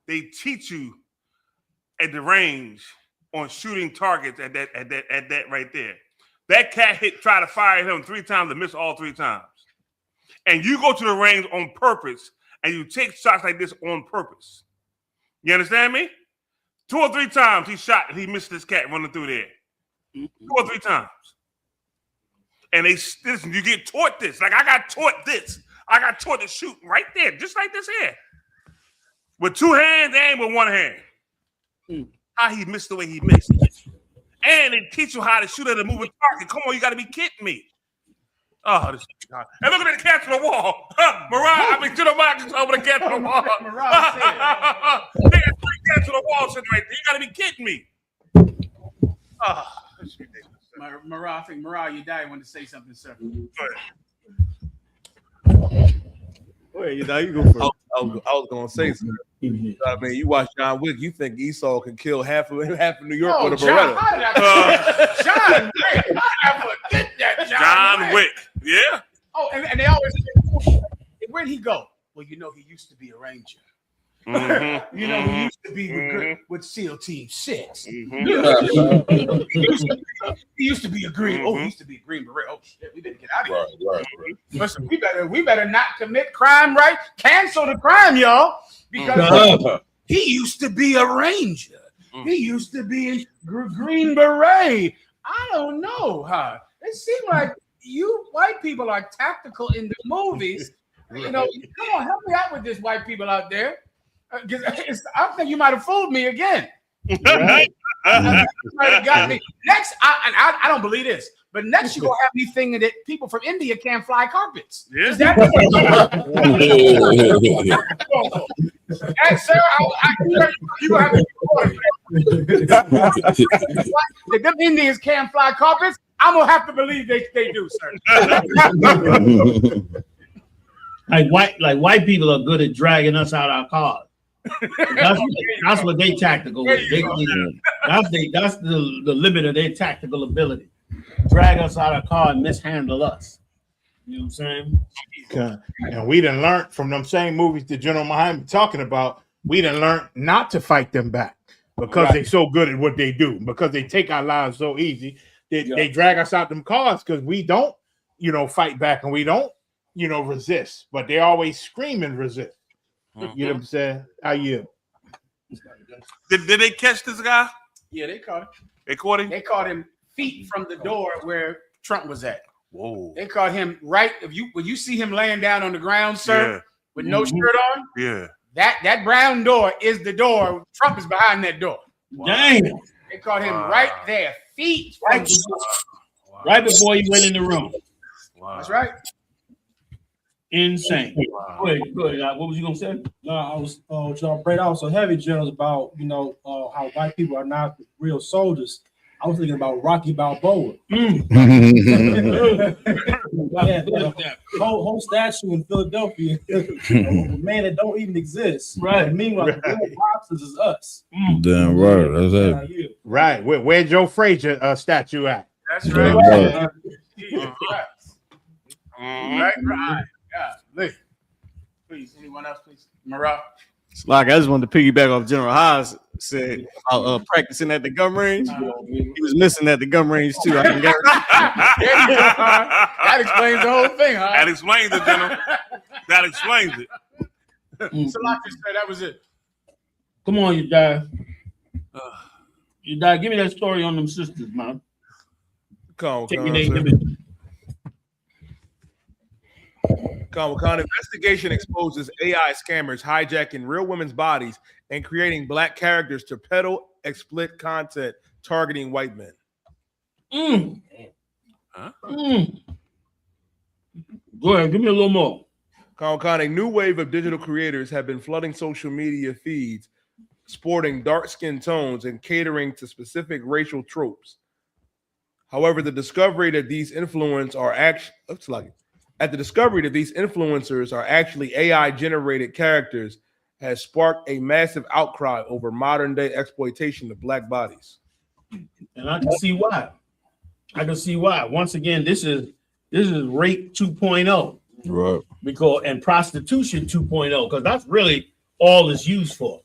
They teach you at the range on shooting targets at that right there. That cat try to fire him 3 times and miss all 3 times. And you go to the range on purpose and you take shots like this on purpose. You understand me? 2 or 3 times he shot and he missed this cat running through there. 2 or 3 times. And listen, you get taught this. Like I got taught this. I got taught to shoot right there, just like this here. With 2 hands and with 1 hand. How he missed the way he missed. And they teach you how to shoot at a moving target. Come on, you got to be kidding me. Oh, this is God. And look at the cat on the wall. Mariah, to the market over the cat on the wall. There's 3 cats on the wall sitting right there. You got to be kidding me. Oh, this is ridiculous. I think Mariah, you died. Want to say something, sir? Wait, you go first. I was gonna say something. I mean, you watch John Wick, you think Esau can kill half of New York with a Beretta? John Wick. I forget that John Wick. Yeah. Oh, and they always say, where'd he go? Well, you know, he used to be a ranger. Mm-hmm. You know, he used to be with SEAL Team 6. Mm-hmm. He used to be a green. Oh, he used to be a Green Beret. Oh shit, we didn't get out of here. Right. Listen, we better not commit crime, right? Cancel the crime, y'all, because he used to be a ranger. He used to be a Green Beret. I don't know, huh? It seems like you white people are tactical in the movies. You know, come on, help me out with this, white people out there. I think you might have fooled me again. Right. You might have got me. Next, I don't believe this, but next you're going to have me thinking that people from India can't fly carpets. Yeah. Is that Hey, sir, you going to have to if them Indians can't fly carpets, I'm going to have to believe they do, sir. Like white people are good at dragging us out our cars. That's what they tactical with. That's the limit of their tactical ability. Drag us out of our car and mishandle us. You know what I'm saying? And we done learned from them same movies that General Muhammad talking about. We done learned not to fight them back because they're so good at what they do. Because they take our lives so easy. They drag us out them cars because we don't, fight back and we don't, resist. But they always scream and resist. You know what I'm saying? How you? Did they catch this guy? Yeah, they caught him. They caught him? They caught him feet from the door where Trump was at. Whoa. They caught him right. When you see him laying down on the ground, sir, with no shirt on, that brown door is the door. Trump is behind that door. Wow. Dang. They caught him right there, feet from the door. Right before he went in the room. Wow. That's right. Insane. Wow. Go ahead. What was you gonna say? No, I was trying to break out some heavy generals about how white people are not real soldiers. I was thinking about Rocky Balboa. Whole statue in Philadelphia, a man that don't even exist. Right. And meanwhile, the real boxers is us. Damn right. That's it. Right. Where Joe Frazier statue at? That's right. Right. Yeah. Please, anyone else, please? Morale. Like I just wanted to piggyback off General Haas said about practicing at the gun range. He was missing at the gun range too. I can guarantee. That explains the whole thing, huh? That explains it, General. That explains it. Salaki said that was it. Come on, you die. You die. Give me that story on them sisters, man. Khan, investigation exposes AI scammers hijacking real women's bodies and creating black characters to peddle explicit content targeting white men. Go ahead, give me a little more. Khan, a new wave of digital creators have been flooding social media feeds, sporting dark skin tones and catering to specific racial tropes. However, the discovery that these influencers are actually AI-generated characters has sparked a massive outcry over modern-day exploitation of black bodies. And I can see why. Once again, this is rape 2.0. Right. And prostitution 2.0, because that's really all it's used for.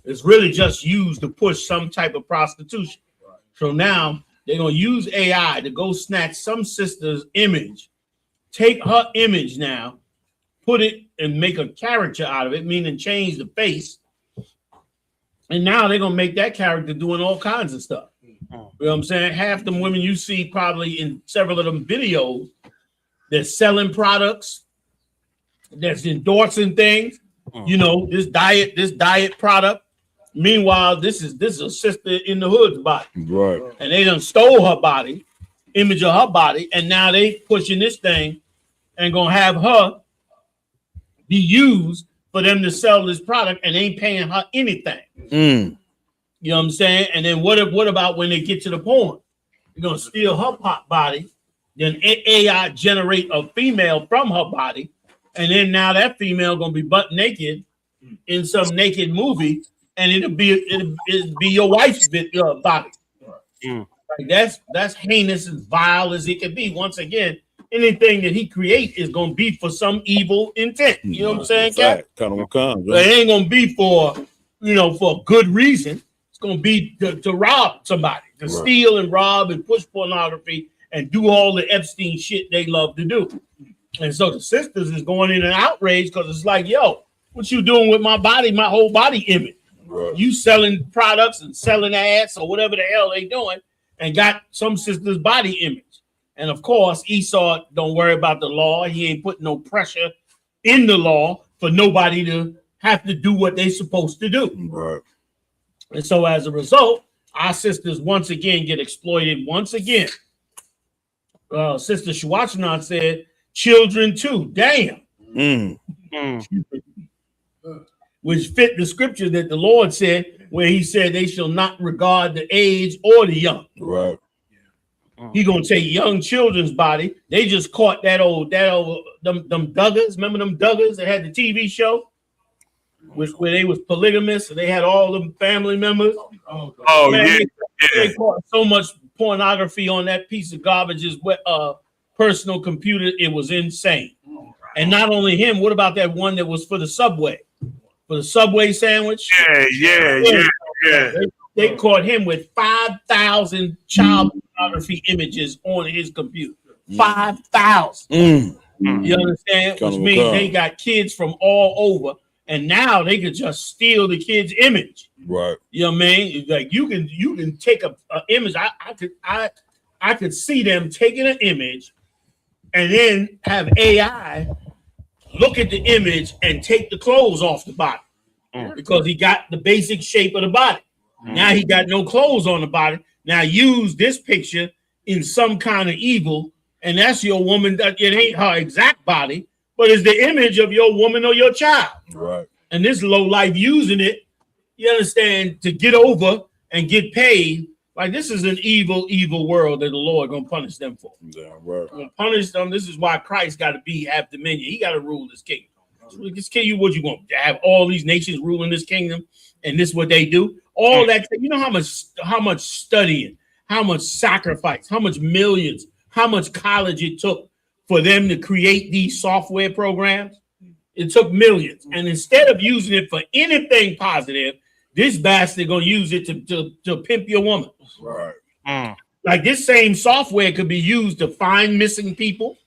It's really just used to push some type of prostitution. Right. So now they're gonna use AI to go snatch some sister's image, take her image now, put it and make a character out of it, meaning change the face. And now they're gonna make that character doing all kinds of stuff. You know what I'm saying? Half them women you see probably in several of them videos, they're selling products, that's endorsing things, you know, this diet product. Meanwhile, this is a sister in the hood's body. Right. And they done stole her body, image of her body, and now they pushing this thing and gonna have her be used for them to sell this product and ain't paying her anything. You know what I'm saying? And then what about when they get to the porn? You're gonna steal her body, then AI generate a female from her body, and then now that female gonna be butt naked in some naked movie, and it'll be your wife's body. Like that's heinous as vile as it can be. Once again, anything that he create is gonna be for some evil intent. You know what I'm saying, Cap? It ain't gonna be for for a good reason. It's gonna be to rob somebody, to steal and rob and push pornography and do all the Epstein shit they love to do. And so the sisters is going in an outrage because it's like, yo, what you doing with my body, my whole body image? You selling products and selling ads or whatever the hell they doing, and got some sister's body image. And of course, Esau don't worry about the law. He ain't putting no pressure in the law for nobody to have to do what they supposed to do. Right. And so as a result, our sisters once again get exploited once again. Sister Shawachana said, children too. Damn. Which fit the scripture that the Lord said, where he said they shall not regard the age or the young. Right. He gonna take young children's body. They just caught them Duggars. Remember them Duggars that had the TV show? Where they was polygamous and they had all them family members. They caught so much pornography on that piece of garbage's personal computer. It was insane. And not only him, what about that one that was for the Subway? For the Subway sandwich? Yeah. They caught him with 5,000 child pornography images on his computer. 5,000. You understand? Which means they got kids from all over, and now they could just steal the kid's image. Right. You know what I mean? Like you can take a image. I could see them taking an image and then have AI look at the image and take the clothes off the body because he got the basic shape of the body. Now he got no clothes on the body. Now use this picture in some kind of evil, and that's your woman. That it ain't her exact body, but it's the image of your woman or your child. Right. And this low life using it, you understand, to get over and get paid. Like this is an evil, evil world that the Lord gonna punish them for. Yeah, right. Gonna punish them. This is why Christ got to have dominion. He got to rule this kingdom. This kingdom, what you want to have all these nations ruling this kingdom, and this is what they do. All that, you know how much studying, how much sacrifice, how much millions, how much college it took for them to create these software programs. It took millions. And instead of using it for anything positive, this bastard gonna use it to pimp your woman. Right. Like this same software could be used to find missing people.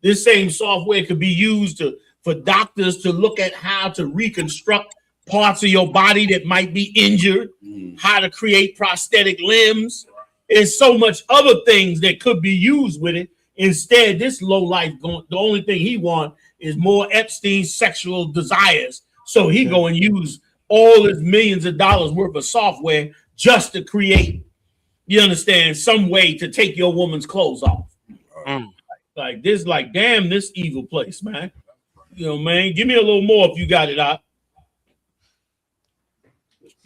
This same software could be used for doctors to look at how to reconstruct parts of your body that might be injured, how to create prosthetic limbs. There's so much other things that could be used with it. Instead, this low life the only thing he wants is more Epstein's sexual desires. So he go and use all his millions of dollars worth of software just to create, you understand, some way to take your woman's clothes off. Like this, like, damn, this evil place, man. You know, man, give me a little more if you got it out.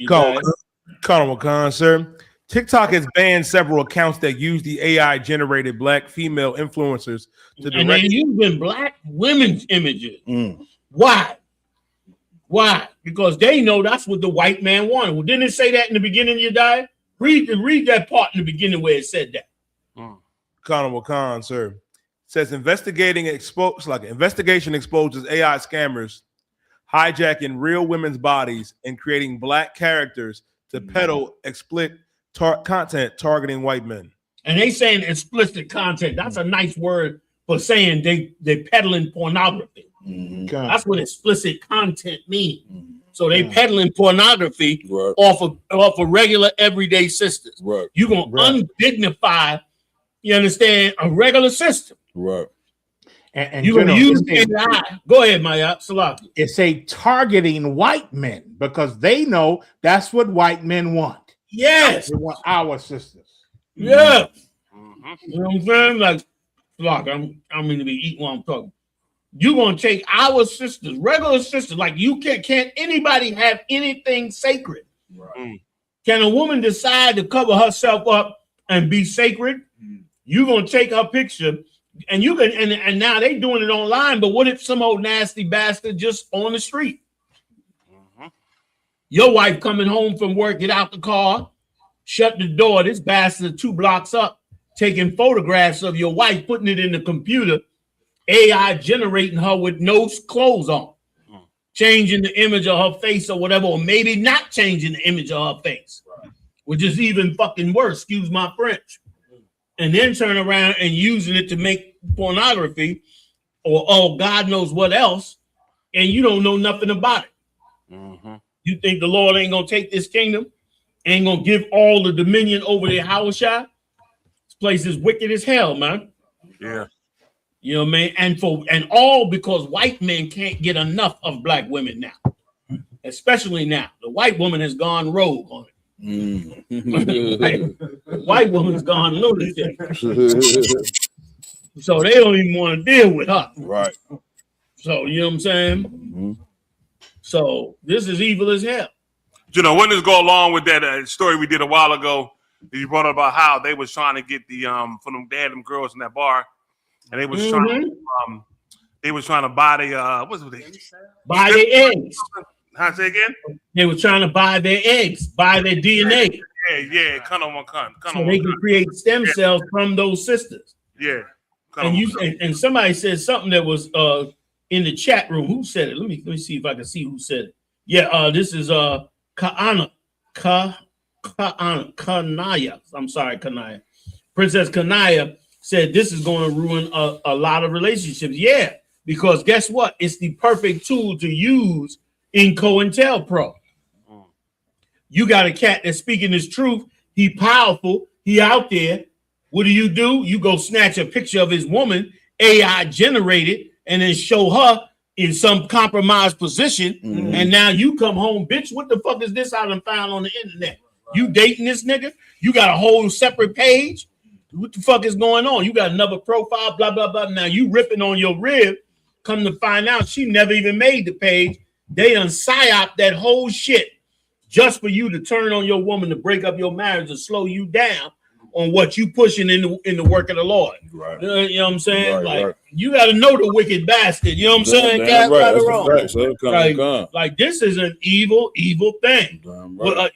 Colonel McCon, sir. TikTok has banned several accounts that use the AI-generated black female influencers to And they're using black women's images. Why? Why? Because they know that's what the white man wanted. Well, didn't it say that in the beginning you died? Read that part in the beginning where it said that. Colonel McCon, sir. Says investigation exposes AI scammers hijacking real women's bodies and creating black characters to peddle explicit content targeting white men. And they saying explicit content. That's a nice word for saying they peddling pornography. That's what explicit content means. So they peddling pornography off of regular everyday sisters. You're gonna undignify, you understand, a regular sister. And you're gonna use AI. Go ahead, Maya Salaki. It's a targeting white men because they know that's what white men want. Yes, they want our sisters. Yeah, you know what I'm saying? Like, look, I'm going to be eating while I'm talking. You're gonna take our sisters, regular sisters, like you can't anybody have anything sacred? Can a woman decide to cover herself up and be sacred? You're gonna take her picture. And you can, and now they doing it online. But what if some old nasty bastard just on the street? Your wife coming home from work, get out the car, shut the door. This bastard 2 blocks up, taking photographs of your wife, putting it in the computer, AI generating her with no clothes on, changing the image of her face or whatever, or maybe not changing the image of her face, which is even fucking worse. Excuse my French. And then turn around and using it to make pornography or God knows what else, and you don't know nothing about it. You think the Lord ain't gonna take this kingdom, ain't gonna give all the dominion over the Hawashai? This place is wicked as hell, man. Yeah. You know what I mean? And all because white men can't get enough of black women now, especially now. The white woman has gone rogue on it. White woman's gone lunatic. So they don't even want to deal with her. Right. So you know what I'm saying? So this is evil as hell. You know, wouldn't this go along with that story we did a while ago? You brought up about how they was trying to get the for them them girls in that bar, and they was trying to buy the what's they buy their eggs. How say again? They were trying to buy their eggs, buy their DNA. Yeah, cut on one cut. So they can create stem cells from those sisters. Yeah. And somebody said something that was in the chat room. Who said it? Let me see if I can see who said it. Yeah, this is Kanaya. I'm sorry, Kanaya. Princess Kanaya said this is going to ruin a lot of relationships. Yeah, because guess what? It's the perfect tool to use in COINTELPRO. You got a cat that's speaking his truth. He powerful. He out there. What do? You go snatch a picture of his woman, AI generated, and then show her in some compromised position. And now you come home, bitch. What the fuck is this I done found on the internet? You dating this nigga? You got a whole separate page? What the fuck is going on? You got another profile, blah, blah, blah. Now you ripping on your rib. Come to find out she never even made the page. They done psyop that whole shit just for you to turn on your woman to break up your marriage and slow you down on what you pushing in the work of the Lord. Right. You know what I'm saying? You got to know the wicked bastard. You know what I'm saying? Damn right. That's wrong. Fact, like this is an evil thing.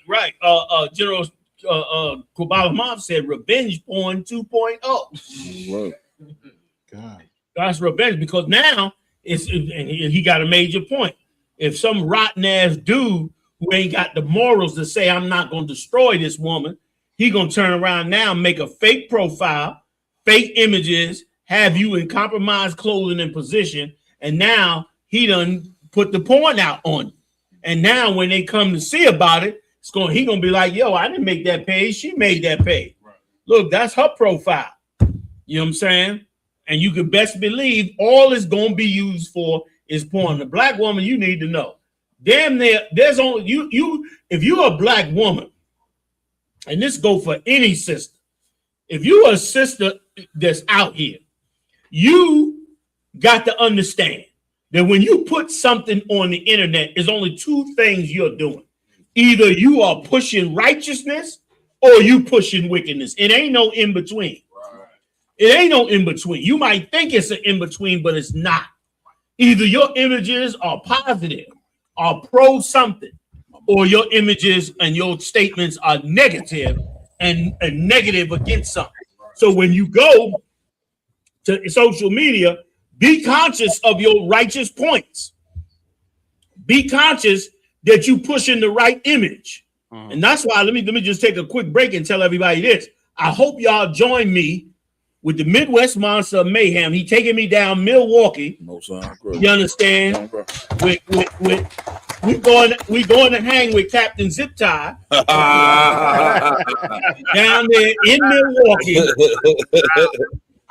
Right. General Kubalamov said revenge porn 2.0. God. That's revenge because now and he got a major point. If some rotten ass dude who ain't got the morals to say I'm not gonna destroy this woman, he gonna turn around now and make a fake profile, fake images, have you in compromised clothing and position, and now he done put the porn out on you. And now when they come to see about it, he gonna be like, yo, I didn't make that page, she made that page. Right. Look, that's her profile. You know what I'm saying? And you can best believe all it's gonna be used for is porn. The black woman, you need to know. Damn near, there's only you if you're a black woman, and this go for any sister, if you're a sister that's out here, you got to understand that when you put something on the internet, there's only two things you're doing. Either you are pushing righteousness or you pushing wickedness. It ain't no in between. It ain't no in between. You might think it's an in between, but it's not. Either your images are positive, are pro something, or your images and your statements are negative and negative against something. So when you go to social media, be conscious of your righteous points. Be conscious that you pushing the right image. And that's why let me just take a quick break and tell everybody this. I hope y'all join me with the Midwest Monster of Mayhem. He taking me down Milwaukee. You understand? We going to hang with Captain Zip Tie down there in Milwaukee.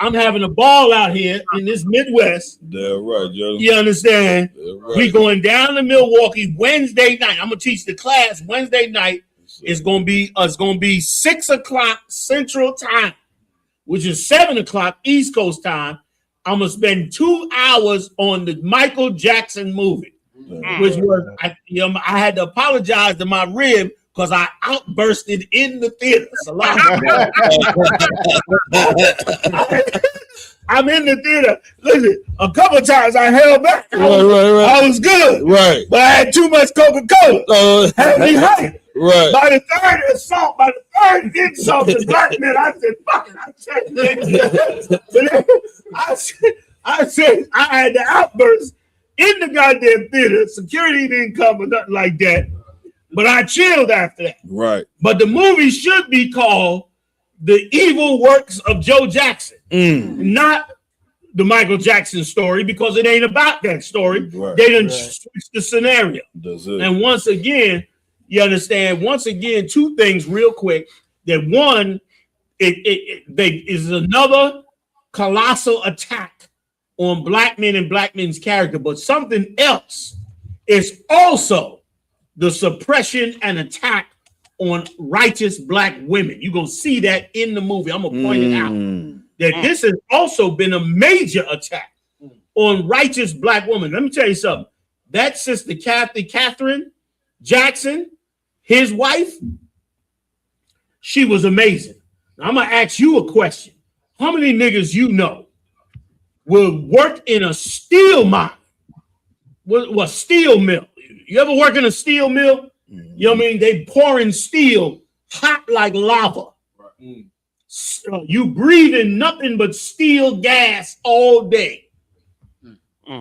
I'm having a ball out here in this Midwest. Yeah, right, Joe. You understand? Right. We going down to Milwaukee Wednesday night. I'm gonna teach the class Wednesday night. It's gonna be 6 o'clock Central Time, which is 7 o'clock East Coast time. I'm gonna spend 2 hours on the Michael Jackson movie, which was I had to apologize to my rib because I outbursted in the theater. I'm in the theater. Listen, a couple times I held back. Right. I was good. Right. But I had too much Coca-Cola. Had me hyped. Right. By the third insult to black men, I said, fuck it. I said I had the outburst in the goddamn theater. Security didn't come or nothing like that. But I chilled after that. Right. But the movie should be called The Evil Works of Joe Jackson, not the Michael Jackson story, because it ain't about that story. Right. They done switch the scenario. That's it. And once again, you understand, two things real quick. That one, it is another colossal attack on black men and black men's character. But something else is also the suppression and attack on righteous black women. You're going to see that in the movie. I'm going to point it out. That this has also been a major attack on righteous black women. Let me tell you something. That sister, Catherine Jackson, his wife, she was amazing. Now, I'm going to ask you a question. How many niggas you know will work in a steel mine? What steel mill? You ever work in a steel mill? You know what I mean? They pouring steel hot like lava. So you breathing nothing but steel gas all day.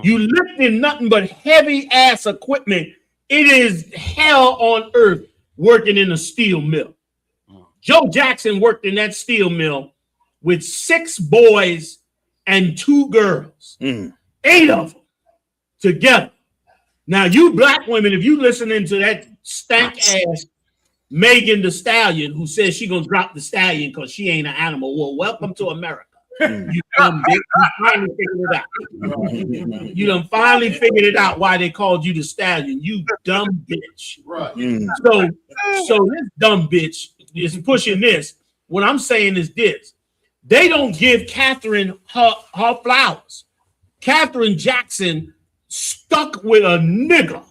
You lifting nothing but heavy ass equipment. It is hell on earth working in a steel mill. Joe Jackson worked in that steel mill with 6 boys and 2 girls. 8 of them together. Now, you black women, if you listening to that stank ass Megan Thee Stallion, who says she gonna drop the stallion because she ain't an animal, well, welcome to America. You dumb bitch. You finally figured it out. You done finally figured it out why they called you the stallion. You dumb bitch. Right. So this dumb bitch is pushing this. What I'm saying is this. They don't give Catherine her flowers. Catherine Jackson stuck with a nigga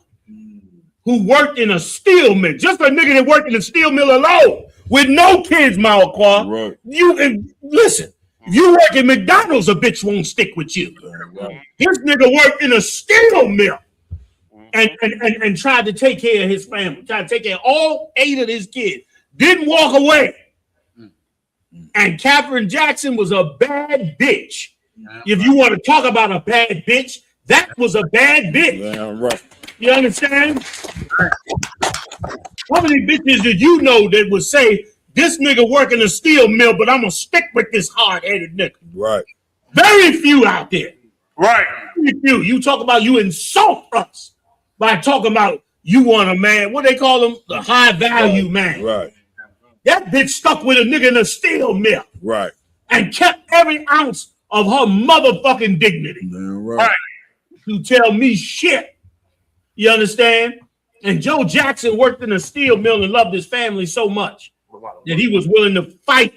who worked in a steel mill. Just a nigga that worked in a steel mill alone with no kids, Malquan. Right. You can listen. If you work in McDonald's, a bitch won't stick with you. Right. This nigga worked in a steel mill and tried to take care of his family, tried to take care of all 8 of his kids. Didn't walk away. And Catherine Jackson was a bad bitch. If you want to talk about a bad bitch, that was a bad bitch. Damn right. You understand? How many bitches did you know that would say, this nigga working a steel mill, but I'm going to stick with this hard-headed nigga? Right. Very few out there. Right. Very few. You talk about you insult us by talking about you want a man, what they call them? The high-value man. Right. That bitch stuck with a nigga in a steel mill. Right. And kept every ounce of her motherfucking dignity. Damn right. To tell me shit. You understand? And Joe Jackson worked in a steel mill and loved his family so much that he was willing to fight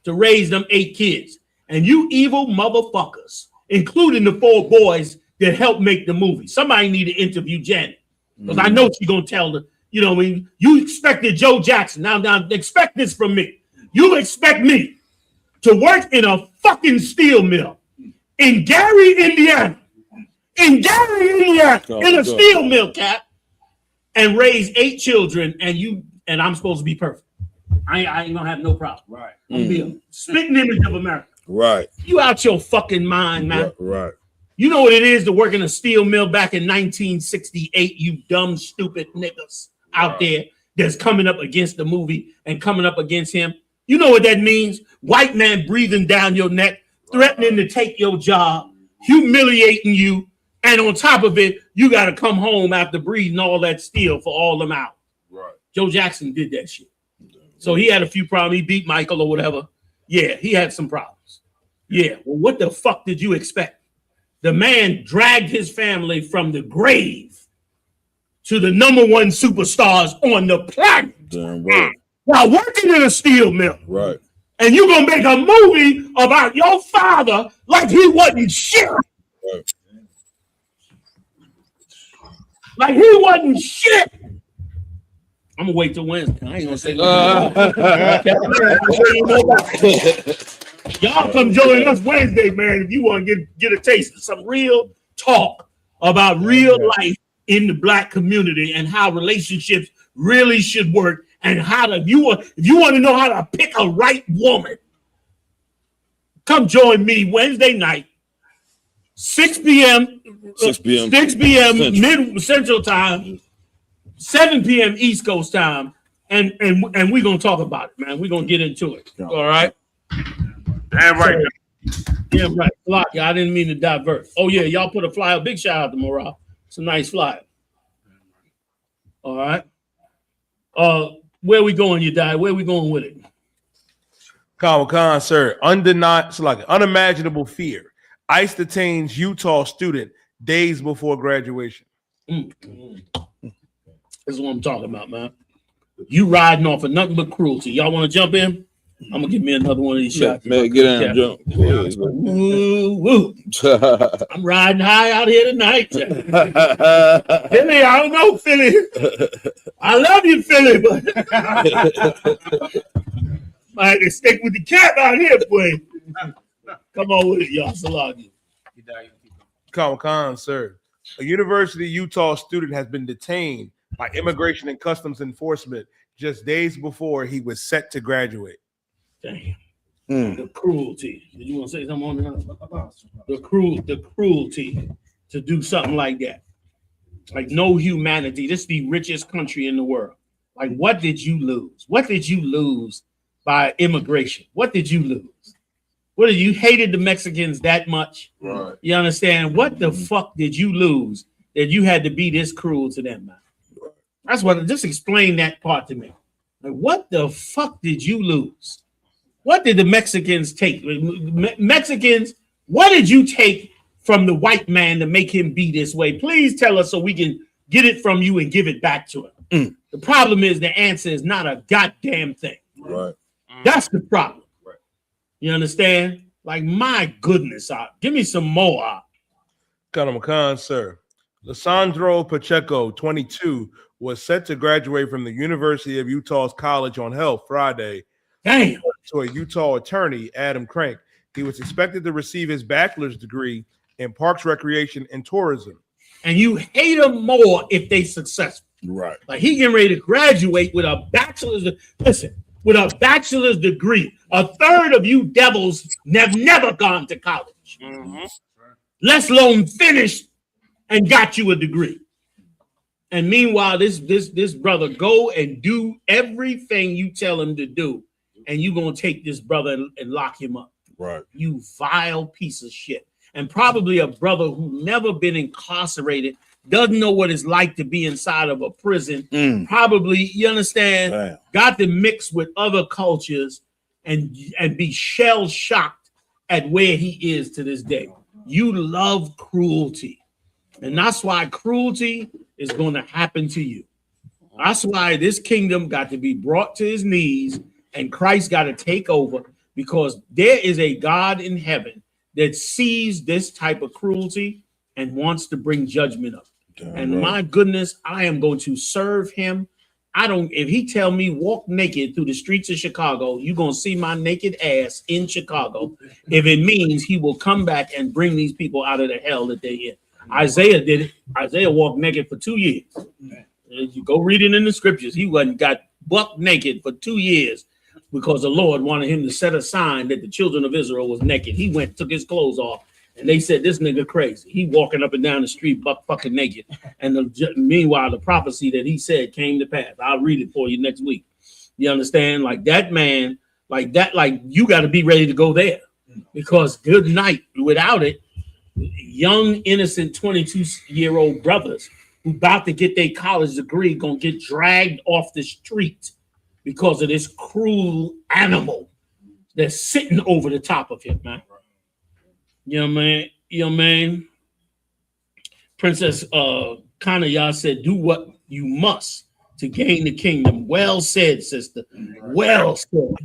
to raise them 8 kids. And you evil motherfuckers, including the 4 boys that helped make the movie. Somebody need to interview Janet. Because I know she's going to tell the, you know what I mean? You expected Joe Jackson. Now, expect this from me. You expect me to work in a fucking steel mill in Gary, Indiana. In a steel mill, Cap, and raise 8 children, and I'm supposed to be perfect. I ain't gonna have no problem. Right. I'm gonna be a spitting image of America. Right. You out your fucking mind, man. Right. You know what it is to work in a steel mill back in 1968, you dumb, stupid niggas out there that's coming up against the movie and coming up against him. You know what that means? White man breathing down your neck, threatening to take your job, humiliating you, and on top of it, you got to come home after breathing all that steel for all them out. Right. Joe Jackson did that shit. So he had a few problems. He beat Michael or whatever. Yeah, he had some problems. Yeah. Well, what the fuck did you expect? The man dragged his family from the grave to the #1 superstars on the planet. Damn right. While working in a steel mill. Right. And you're going to make a movie about your father like he wasn't shit. Right. Like he wasn't shit. I'm gonna wait till Wednesday. I ain't gonna say y'all come join us Wednesday, man. If you want to get a taste of some real talk about real life in the black community and how relationships really should work, and how to if you want to know how to pick a right woman, come join me Wednesday night, 6 p.m. 6 p.m. Central Time, 7 p.m. East Coast Time, and we're gonna talk about it, man. We're gonna get into it. All right. Damn right. Damn right. I didn't mean to divert. Oh yeah, y'all put a flyer. Big shout out to Morale. It's a nice flyer. All right. Where we going, you die? Where we going with it? Khan, sir. Unimaginable fear. ICE detains Utah student days before graduation. This is what I'm talking about, man. You riding off of nothing but cruelty. Y'all want to jump in? I'm gonna give me another one of these shots. Man, get in and jump. Woo, woo. I'm riding high out here tonight. Philly, I don't know, Philly. I love you, Philly, but I had to stick with the cat out here, boy. Come on with it, y'all. Salam. Khan, sir. A University of Utah student has been detained by Immigration and Customs Enforcement just days before he was set to graduate. Damn. The cruelty. Did you want to say something on that? The cruelty to do something like that. Like no humanity. This is the richest country in the world. Like, what did you lose? What did you lose by immigration? What did you lose? What did you hated the Mexicans that much? Right. You understand? What the fuck did you lose that you had to be this cruel to them, man? That's what. Just explain that part to me. Like, what the fuck did you lose? What did the Mexicans take? Mexicans, what did you take from the white man to make him be this way? Please tell us so we can get it from you and give it back to him. The problem is the answer is not a goddamn thing. Right. That's the problem. Right. You understand? Like, my goodness, give me some more. Khan, sir. Lissandro Pacheco, 22, was set to graduate from the University of Utah's College on Health Friday. Damn. To a Utah attorney, Adam Crank. He was expected to receive his bachelor's degree in Parks, Recreation, and Tourism. And you hate them more if they successful. Right. Like, he getting ready to graduate with a bachelor's. Listen, with a bachelor's degree. A third of you devils have never gone to college. Let alone finished and got you a degree. And meanwhile, this brother go and do everything you tell him to do, and you gonna take this brother and lock him up. Right. You vile piece of shit. And probably a brother who never been incarcerated, doesn't know what it's like to be inside of a prison. Probably, you understand, got to mix with other cultures and be shell shocked at where he is to this day. You love cruelty. And that's why cruelty is going to happen to you. That's why this kingdom got to be brought to his knees and Christ got to take over, because there is a God in heaven that sees this type of cruelty and wants to bring judgment up. And my goodness, I am going to serve him. If he tell me walk naked through the streets of Chicago, you're going to see my naked ass in Chicago. If it means he will come back and bring these people out of the hell that they're in. Isaiah did it. Isaiah walked naked for 2 years. You go read it in the scriptures. He got buck naked for 2 years because the Lord wanted him to set a sign that the children of Israel was naked. He went, took his clothes off, and they said, this nigga crazy. He walking up and down the street buck fucking naked. And meanwhile, the prophecy that he said came to pass. I'll read it for you next week. You understand? Like that man, like you got to be ready to go there, because good night. Without it, young, innocent 22-year-old brothers who about to get their college degree gonna get dragged off the street because of this cruel animal that's sitting over the top of him, man. You know what I mean? You know what I mean? Princess Kanaya said, do what you must to gain the kingdom. Well said, sister. Well said.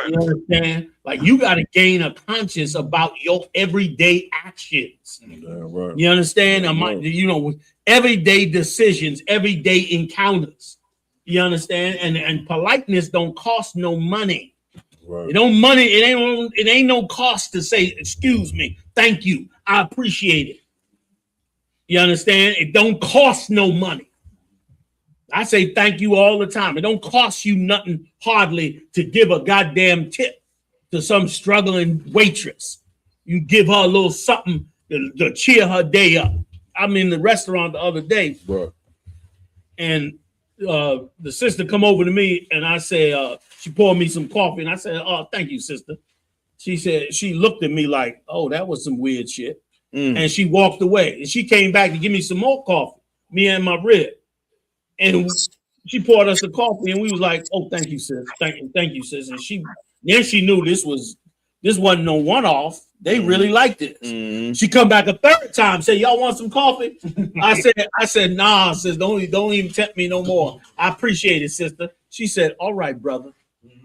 You understand? Like, you got to gain a conscience about your everyday actions. You understand? You know, everyday decisions, everyday encounters. You understand? And politeness don't cost no money. It don't money. It ain't no cost to say, excuse me, thank you, I appreciate it. You understand? It don't cost no money. I say thank you all the time. It don't cost you nothing hardly to give a goddamn tip to some struggling waitress. You give her a little something to cheer her day up. I'm in the restaurant the other day, and the sister come over to me, and I say, she poured me some coffee, and I said, oh, thank you, sister. She said, she looked at me like, oh, that was some weird shit. And she walked away, and she came back to give me some more coffee, me and my rib. And she poured us the coffee, and we was like, oh, thank you, sis. Thank you, sis. And then she knew this wasn't no one-off. They really liked it. She come back a third time, say, y'all want some coffee? I said, nah, sis, don't even tempt me no more. I appreciate it, sister. She said, all right, brother.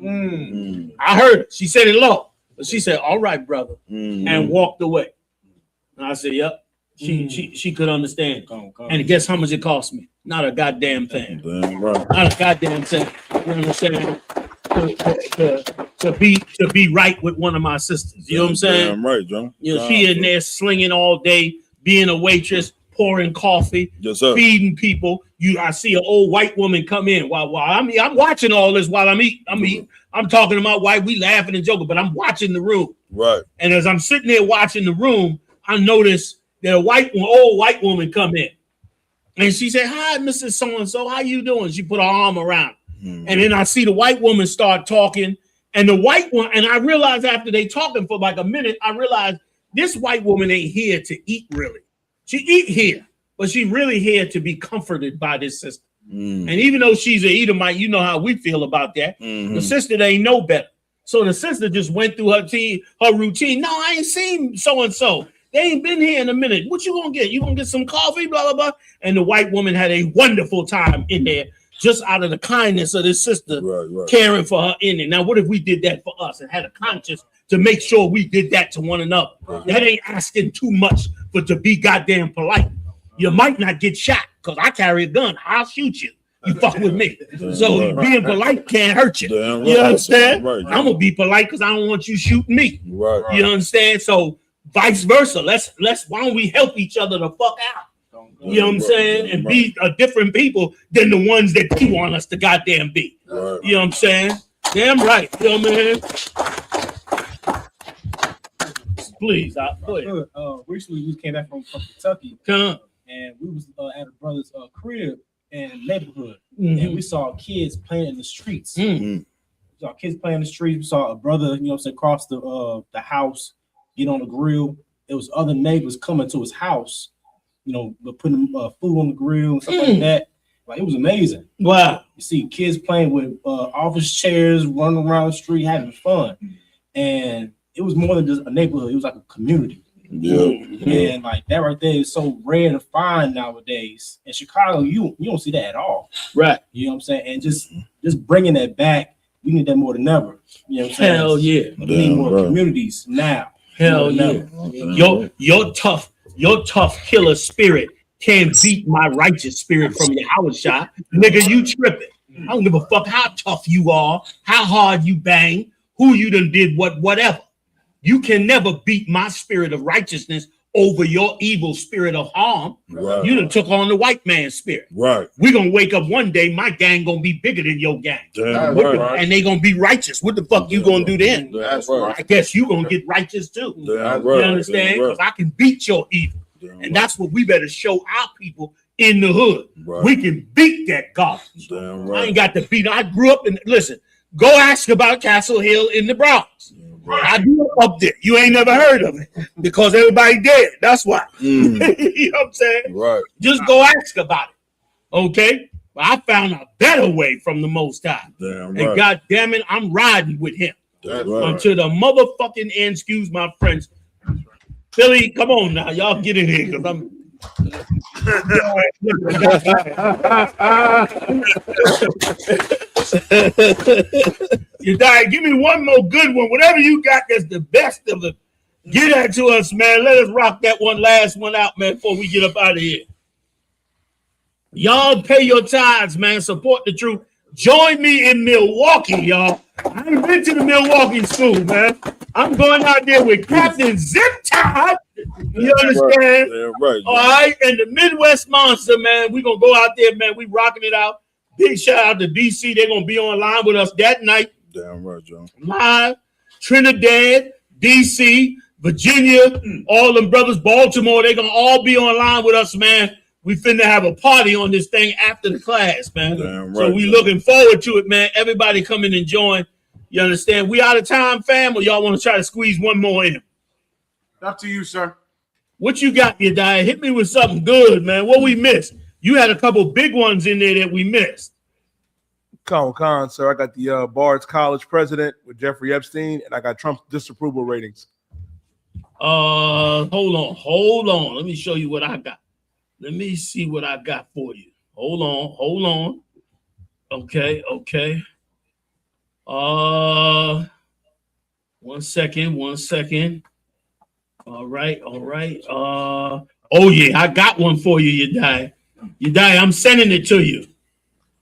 I heard it. She said it low, but she said, all right, brother, and walked away. And I said, yep. She could understand. And guess how much it cost me? Not a goddamn thing. Not a goddamn thing. You understand? To be right with one of my sisters. You know what I'm saying? Damn right, John. You know, she in there slinging all day, being a waitress, pouring coffee, feeding people. I see an old white woman come in while I'm watching all this while I'm eating. I'm talking to my wife. We laughing and joking, but I'm watching the room. Right. And as I'm sitting there watching the room, I noticed that old white woman come in, and she said, "Hi, Mrs. So-and-so, how you doing?" She put her arm around, and then I see the white woman start talking, and the white one, and I realized after they talking for like a minute, I realized this white woman ain't here to eat really. She eat here, but she really here to be comforted by this sister. And even though she's an Edomite, you know how we feel about that. The sister, they ain't know better. So the sister just went through her routine. No, I ain't seen so-and-so. They ain't been here in a minute. What you gonna get? You gonna get some coffee, blah, blah, blah. And the white woman had a wonderful time in there just out of the kindness of this sister caring for her in it. Now, what if we did that for us and had a conscience to make sure we did that to one another? That ain't asking too much to be goddamn polite. You might not get shot because I carry a gun. I'll shoot you. You fuck with me. So being polite can't hurt you. You understand? I'm going to be polite because I don't want you shooting me. You understand? So vice versa. Why don't we help each other the fuck out? You know what I'm saying? And be different people than the ones that they want us to goddamn be. You know what I'm saying? Damn right. You know what I mean? please. Go ahead. Recently, we came back from Kentucky, Come. and we was at a brother's crib in the neighborhood, Mhm. and we saw kids playing in the streets. We saw kids playing in the streets. We saw a brother, you know what I'm saying, cross the house, get on the grill. There was other neighbors coming to his house, you know, putting food on the grill and stuff like that. Like, it was amazing. Wow. You see kids playing with office chairs, running around the street, having fun. And it was more than just a neighborhood. It was like a community. And like that right there is so rare to find nowadays. In Chicago, you don't see that at all. Right. You know what I'm saying? And just bringing that back, we need that more than ever. You know what I'm saying? Hell yeah. We need more communities now. Hell yeah. Your tough killer spirit can't beat my righteous spirit from your house shot. Nigga, you tripping. I don't give a fuck how tough you are, how hard you bang, who you done did whatever. You can never beat my spirit of righteousness over your evil spirit of harm. Right. You done took on the white man's spirit. Right. We're gonna wake up one day, my gang gonna be bigger than your gang. Damn right. And they gonna be righteous. What the fuck you gonna do then? That's right. I guess you gonna get righteous too. Damn You right. understand? Damn Because I can beat your evil. And that's what we better show our people in the hood. Right. We can beat that garbage. Damn I right. ain't got to beat. I grew up in, listen, go ask about Castle Hill in the Bronx. I grew up there. You ain't never heard of it because everybody dead. That's why. You know what I'm saying? Right. Just go ask about it. Okay? But I found a better way from the Most High. Damn And right. God damn it, I'm riding with him. That's right. Until the motherfucking end. Excuse my friends. Philly, come on now. Y'all get in here because I'm. You die. Give me one more good one. Whatever you got that's the best of it. Get that to us, man. Let us rock that last one out, man, before we get up out of here. Y'all pay your tithes, man. Support the truth. Join me in Milwaukee, y'all. I ain't been to the Milwaukee school, man. I'm going out there with Captain Zip Tie. You understand? Damn right. All right. And the Midwest Monster, man. We're going to go out there, man. We rocking it out. Big shout out to DC. They're going to be online with us that night. Damn right, John. Live. Trinidad, DC, Virginia, all them brothers, Baltimore. They're going to all be online with us, man. We finna have a party on this thing after the class, man. Damn So right, we John. looking forward to it, man. Everybody come in and join. You understand? We out of time, fam, or y'all want to try to squeeze one more in? Up to you, sir. What you got, you die? Hit me with something good, man. What we missed? You had a couple big ones in there that we missed. Con, sir. I got the Bard's College president with Jeffrey Epstein, and I got Trump's disapproval ratings. Hold on. Let me show you what I got. Let me see what I got for you. Hold on. Okay. One second. All right. Oh yeah, I got one for you, you die. I'm sending it to you.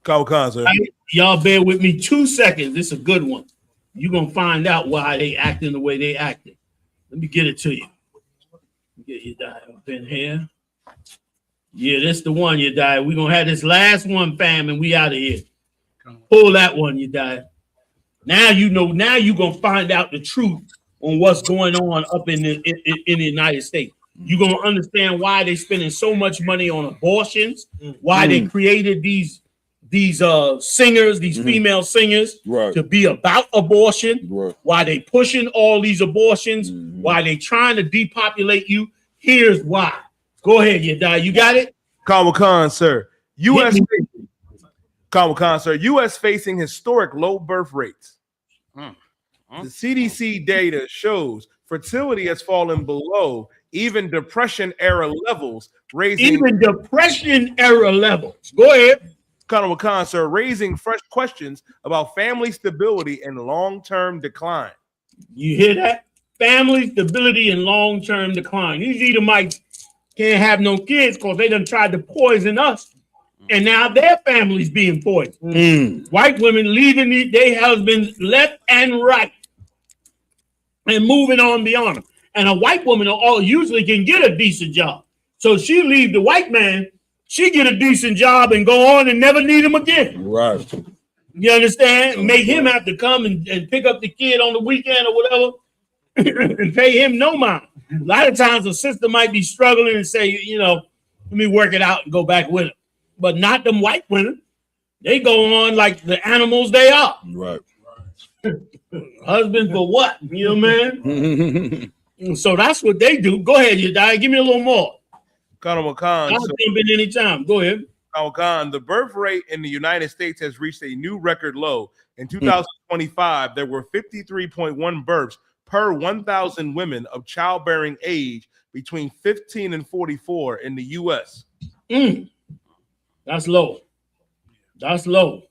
Con, sir. Y'all bear with me 2 seconds. This is a good one. You're gonna find out why they acting the way they acting. Let me get it to you. Get you die up in here. Yeah, this the one, you die. We're gonna have this last one, fam, and we out of here. Pull that one, you die. Now you know, now you're gonna find out the truth on what's going on up in the United States. You're gonna understand why they spending so much money on abortions, why they created these singers, these female singers, to be about abortion, why they pushing all these abortions, why they trying to depopulate you. Here's why. Go ahead, you die. You got it? Con, sir. U.S. facing historic low birth rates. The CDC data shows fertility has fallen below even Depression era levels, raising Go ahead. Con, sir, raising fresh questions about family stability and long-term decline. You hear that? Family stability and long-term decline. These Edomites can't have no kids because they done tried to poison us. And now their family's being poisoned. White women leaving their husbands left and right and moving on beyond them. And a white woman usually can get a decent job. So she leave the white man, she get a decent job and go on and never need him again. Right. You understand? Make him have to come and pick up the kid on the weekend or whatever. and pay him no mind. A lot of times a sister might be struggling and say, let me work it out and go back with him. But not them white women. They go on like the animals they are. Right. Husband for what? You know what I mean? So that's what they do. Go ahead, you die. Give me a little more. Colonel Khan. I'll jump in anytime. Go ahead. Colonel Khan, the birth rate in the United States has reached a new record low. In 2025, there were 53.1 births per 1,000 women of childbearing age between 15 and 44 in the U.S. That's low. That's low.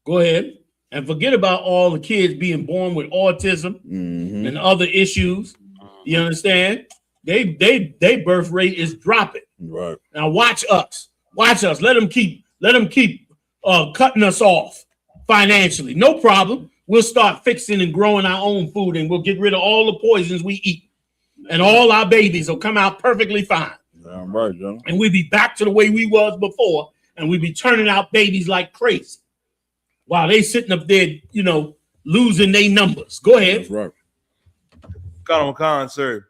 Go ahead. And forget about all the kids being born with autism and other issues. You understand? They birth rate is dropping. Right. Now watch us. Watch us. Let them keep cutting us off financially. No problem. We'll start fixing and growing our own food, and we'll get rid of all the poisons we eat. And all our babies will come out perfectly fine. Damn right, John. And we'll be back to the way we was before, and we'll be turning out babies like crazy. While they sitting up there, losing their numbers. Go ahead. That's right. Colonel Khan, sir.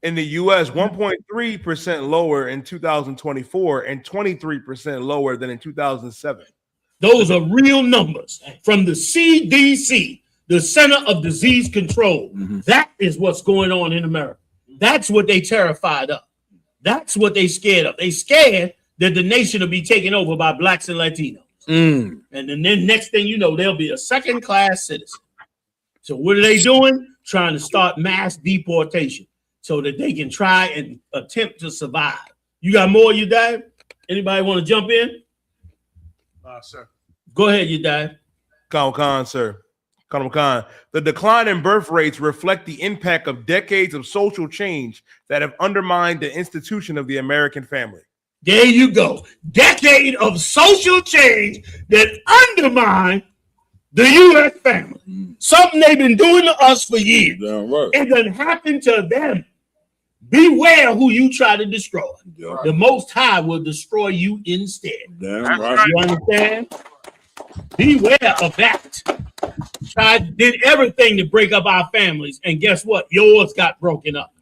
In the U.S., 1.3% lower in 2024 and 23% lower than in 2007. Those are real numbers from the CDC, the Center of Disease Control. That is what's going on in America. That's what they terrified of. That's what they scared of. They scared that the nation will be taken over by blacks and Latinos. And then next thing you know, they'll be a second-class citizen. So what are they doing? Trying to start mass deportation so that they can try and attempt to survive. You got more, you die? Anybody want to jump in? Sir. Go ahead, you die. Colonel Khan, sir. Colonel Khan, the decline in birth rates reflect the impact of decades of social change that have undermined the institution of the American family. There you go. Decade of social change that undermine the U.S. family. Something they've been doing to us for years. Damn right. It doesn't happen to them. Beware who you try to destroy. Yeah. The Most High will destroy you instead. Damn right. You understand? Beware of that. Did everything to break up our families, and guess what? Yours got broken up.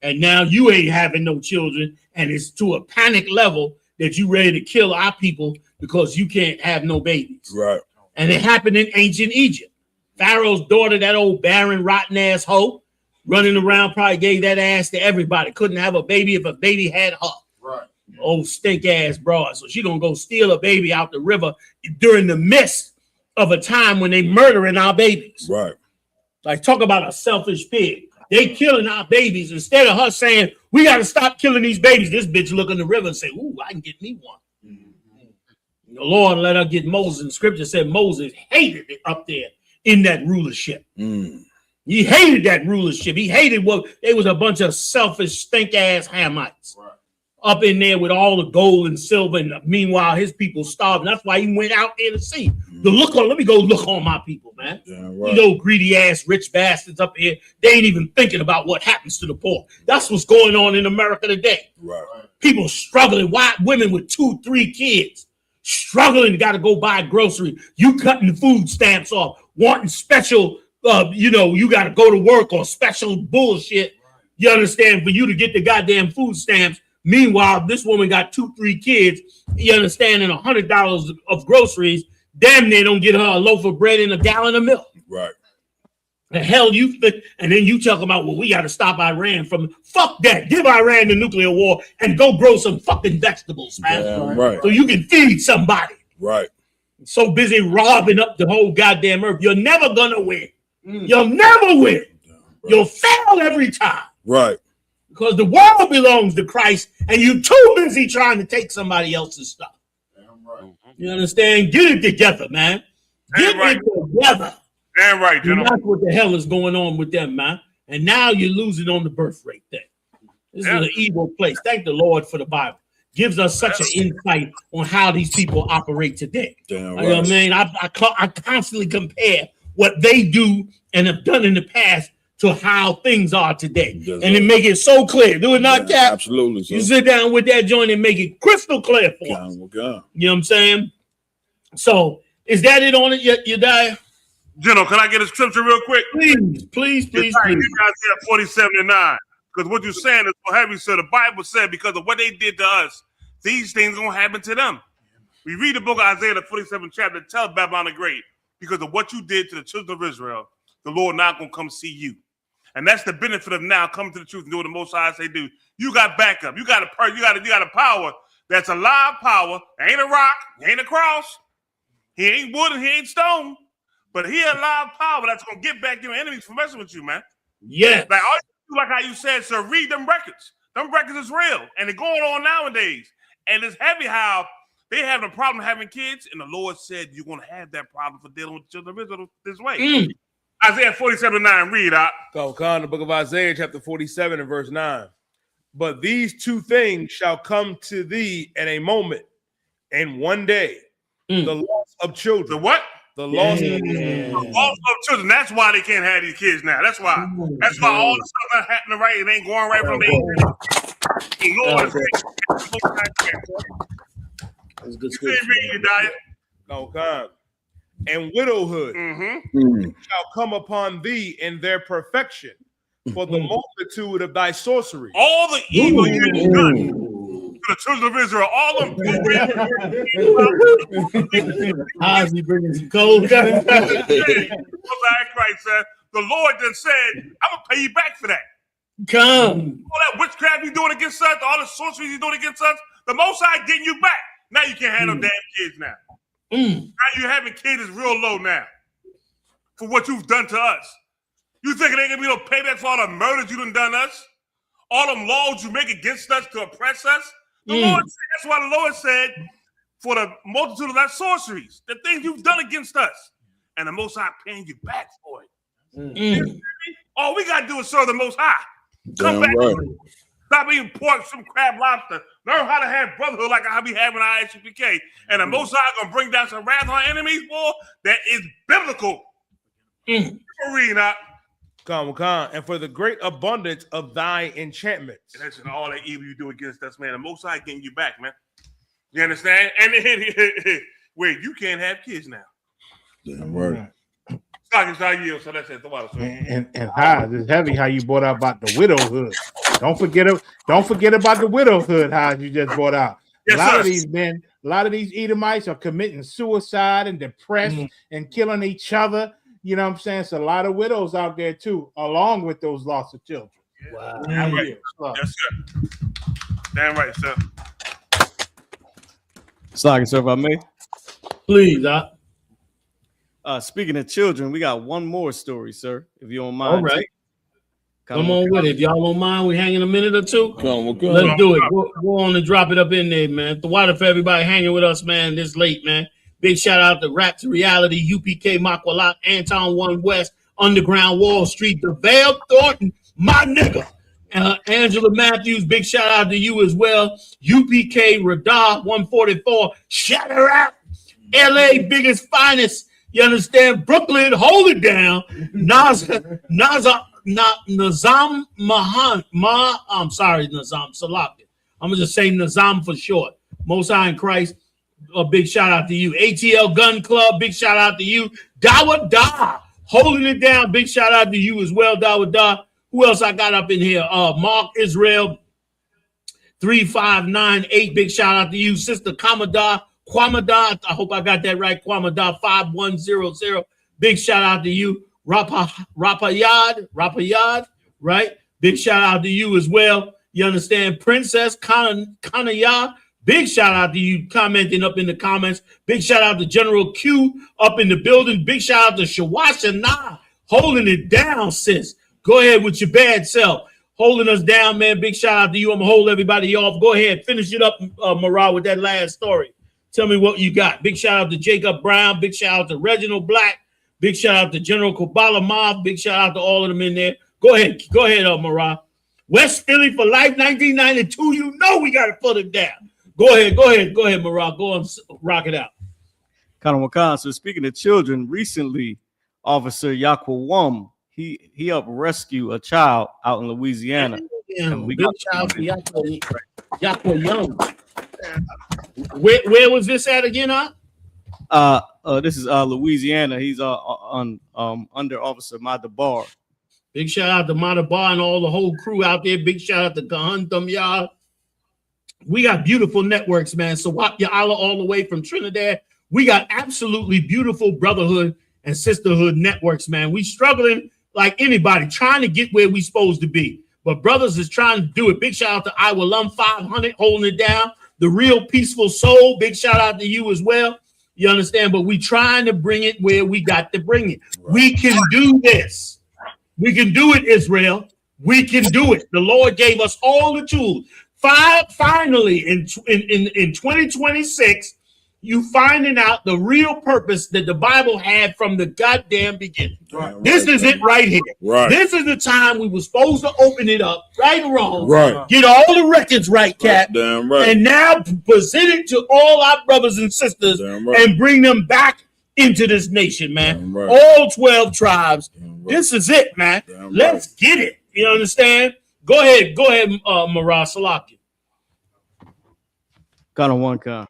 And now you ain't having no children, and it's to a panic level that you ready to kill our people because you can't have no babies. Right. And it happened in ancient Egypt. Pharaoh's daughter, that old barren, rotten ass hoe, running around, probably gave that ass to everybody. Couldn't have a baby if a baby had her. Right. Old stink ass broad. So she gonna go steal a baby out the river during the midst of a time when they murdering our babies. Right. Like, talk about a selfish pig. They killing our babies. Instead of her saying, we got to stop killing these babies, this bitch look in the river and say, ooh, I can get me one. The Lord let her get Moses. And scripture said Moses hated it up there in that rulership. He hated that rulership. He hated what they was a bunch of selfish, stink-ass Hamites up in there with all the gold and silver. And meanwhile, his people starving. That's why he went out there to see. Let me go look on my people, man. Right. You know, greedy ass rich bastards up here. They ain't even thinking about what happens to the poor. That's what's going on in America today. Right. People struggling, white women with 2-3 kids, struggling, got to go buy grocery. You cutting the food stamps off, wanting special, you got to go to work or special bullshit. You understand? For you to get the goddamn food stamps. Meanwhile, this woman got 2-3 kids, you understand, and $100 of groceries. Damn, they don't get her a loaf of bread and a gallon of milk. Right. The hell you think? And then you talk about, well, we got to stop Iran from, fuck that. Give Iran the nuclear war and go grow some fucking vegetables, man. Damn right. So you can feed somebody. Right. So busy robbing up the whole goddamn earth. You're never going to win. You'll never win. You'll fail every time. Right. Because the world belongs to Christ and you're too busy trying to take somebody else's stuff. You understand? Get it together, man. Get it together. Damn right, And gentlemen. that's what the hell is going on with them, man. And now you're losing on the birth rate thing. This is an evil place. Thank the Lord for the Bible. Gives us such an insight on how these people operate today. Damn You know what I mean? I constantly compare what they do and have done in the past to how things are today. And it make it so clear. Do it not, Cap? Absolutely. You sit down with that joint and make it crystal clear for us. Okay. You know what I'm saying? So is that it on it? You die? General, can I get a scripture real quick? Please, please, please, Isaiah please. 47:9. Because what you're saying is so heavy. So the Bible said because of what they did to us, these things gonna happen to them. We read the book of Isaiah, the 47th chapter, tell Babylon the Great, because of what you did to the children of Israel, the Lord not gonna come see you. And that's the benefit of now coming to the truth and doing the Most High say do. You got backup. You got a power that's a live power. Ain't a rock, ain't a cross. He ain't wood and he ain't stone. But he a live power that's gonna get back your enemies for messing with you, man. Yes. Like all you do, like how you said, sir, read them records. Them records is real. And they're going on nowadays. And it's heavy how they have a problem having kids, and the Lord said you're gonna have that problem for dealing with the children of Israel this way. Isaiah 47:9, read out. Go on, the book of Isaiah, chapter 47 and verse 9. But these two things shall come to thee in a moment, and one day, the loss of children. The what? The loss of children. That's why they can't have these kids now. That's why. That's why all the stuff that's happening right, it ain't going right from the Lord. That's good. No, God. And widowhood shall come upon thee in their perfection for the multitude of thy sorcery. All the evil you have done to the children of Israel, all of them. How's he bringing some cold? Christ said, the Lord then said, I'm going to pay you back for that. Come. All that witchcraft you're doing against us, all the sorceries you're doing against us, the Most High getting you back. Now you can't have no damn kids now. Now you having kids is real low now for what you've done to us. You think it ain't gonna be no payback for all the murders you done us? All them laws you make against us to oppress us? The Lord said, that's why the Lord said, for the multitude of thy sorceries, the things you've done against us, and the Most High paying you back for it. All we gotta do is serve the Most High. Come back. Right. Stop eating pork, some crab, lobster. Learn how to have brotherhood like I be having I.S.U.P.K. And the Most High gonna bring down some wrath on enemies, boy. That is biblical. Read out. Come. And for the great abundance of thy enchantments. And that's all that evil you do against us, man. The Most High getting you back, man. You understand? And where you can't have kids now. Damn right. So that's it. And Haas, it's heavy how you brought out about the widowhood. Don't forget about the widowhood, Haas, you just brought out. Yes, a lot sir. of these men, a lot of these Edomites are committing suicide and depressed and killing each other. You know what I'm saying? It's a lot of widows out there too, along with those loss of children. Wow. Damn right. Yes, sir. Damn right, sir. Sorry, sir, if I may. Please, speaking of children, we got one more story, sir, if you don't mind. All right. Come on with it. If y'all don't mind, we hanging a minute or two. Come. Let's do it. Go on and drop it up in there, man. The water for everybody hanging with us, man, this late, man. Big shout out to Rap to Reality, U.P.K, Makwalat, Anton 1 West, Underground Wall Street, the Vale Thornton, my nigga. Angela Matthews, big shout out to you as well. U.P.K, Radar 144, shout her out. L.A. biggest finest. You understand? Brooklyn, hold it down. Nazam Mahan. I'm sorry, Nazam Salafi. I'm gonna just say Nazam for short. Most High in Christ. A big shout out to you. ATL Gun Club. Big shout out to you. Dawa Da holding it down. Big shout out to you as well, Dawa Da. Who else I got up in here? Mark Israel 3598. Big shout out to you, Sister Kwamada. I hope I got that right. Kwamada 5100. Big shout out to you. Rapayad, right? Big shout out to you as well. You understand? Princess Kanaya. Big shout out to you commenting up in the comments. Big shout out to General Q up in the building. Big shout out to Shawashana holding it down, sis. Go ahead with your bad self. Holding us down, man. Big shout out to you. I'm going to hold everybody off. Go ahead. Finish it up, Marah, with that last story. Tell me what you got. Big shout out to Jacob Brown. Big shout out to Reginald Black. Big shout out to General Kabbalah Mob. Big shout out to all of them in there. Go ahead, Marah. West Philly for life, 1992. You know we got to put it down. Go ahead, Marah. Go on, rock it out. Kanawakan. So speaking of children, recently, Officer Yakwawam, he helped rescue a child out in Louisiana. And we got child for Yakwawam. Where was this at again, this is Louisiana. He's under Officer Madabar. Big shout out to Madabar and all the whole crew out there. Big shout out to Gahantum, y'all. We got beautiful networks, man. So YAHANNA all the way from Trinidad. We got absolutely beautiful brotherhood and sisterhood networks, man. We struggling like anybody, trying to get where we supposed to be. But brothers is trying to do it. Big shout out to I.S.U.P.K 500 holding it down. The Real Peaceful Soul. Big shout out to you as well. You understand? But we trying to bring it where we got to bring it. We can do this. We can do it, Israel. We can do it. The Lord gave us all the tools. Finally, in 2026, you finding out the real purpose that the Bible had from the goddamn beginning. Right, this is it right here. Right. This is the time we were supposed to open it up, right or wrong. Right. Get all the records right, Cap. Damn right. And now present it to all our brothers and sisters and bring them back into this nation, man. Right. All 12 tribes. This is it, man. Let's get it. You understand? Go ahead, Marah Salaki. Got on one car.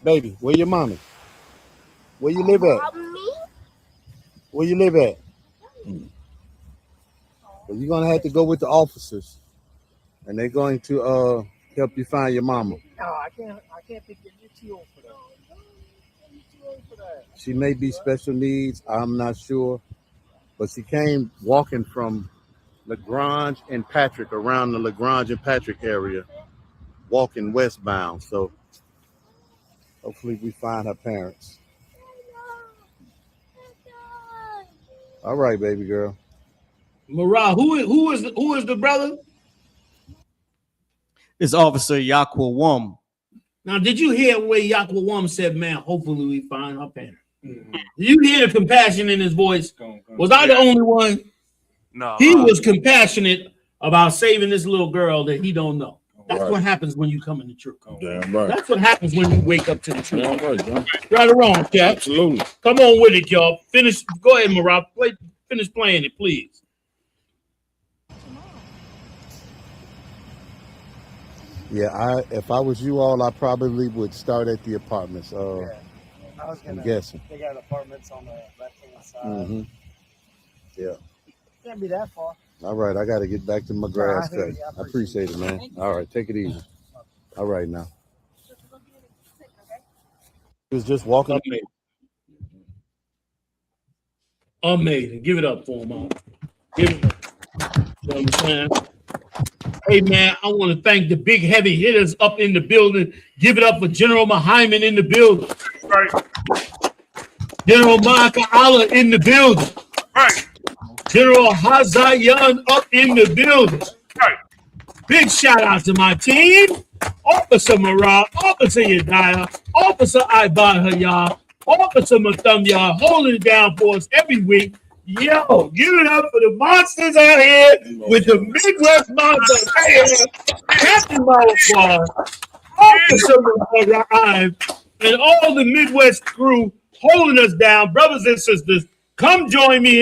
Baby, where your mommy? Where you live at? Where you live at? Well, you're gonna have to go with the officers, and they're going to help you find your mama. No, I can't think you're too old for that. She may be special needs, I'm not sure, but she came walking from LaGrange and Patrick, around the LaGrange and Patrick area, walking westbound. So hopefully we find her parents. All right, baby girl. Marah, who is the brother? It's Officer YAHANNA. Now, did you hear where YAHANNA said, man, hopefully we find her parents? Mm-hmm. Did you hear the compassion in his voice? Was I the only one? No. He was compassionate about saving this little girl that he don't know. That's what happens when you come in the truth. Damn right. That's what happens when you wake up to the truth. Damn right, John. Right or wrong, Cap? Absolutely. Come on with it, y'all. Finish. Go ahead, Marah. Finish playing it, please. Yeah, if I was you all, I probably would start at the apartments. I'm guessing. They got apartments on the left-hand side. Mm-hmm. Yeah. Can't be that far. All right, I got to get back to my grass cut. I appreciate it, man. All right, take it easy. All right, now. He was just walking. Amazing. Give it up for him, all. Give it up. You know what I'm saying? Hey, man, I want to thank the big heavy hitters up in the building. Give it up for General Muhammad in the building. Right. General Micah Allah in the building. Right. General Hazayan up in the building. Right. Big shout out to my team. Officer Marah, Officer Yediah, Officer Ibahaya, Officer Mathumya, holding it down for us every week. Yo, give it up for the monsters out here with the Midwest monsters. Captain Mawar, Officer Marah, and all the Midwest crew holding us down. Brothers and sisters, come join me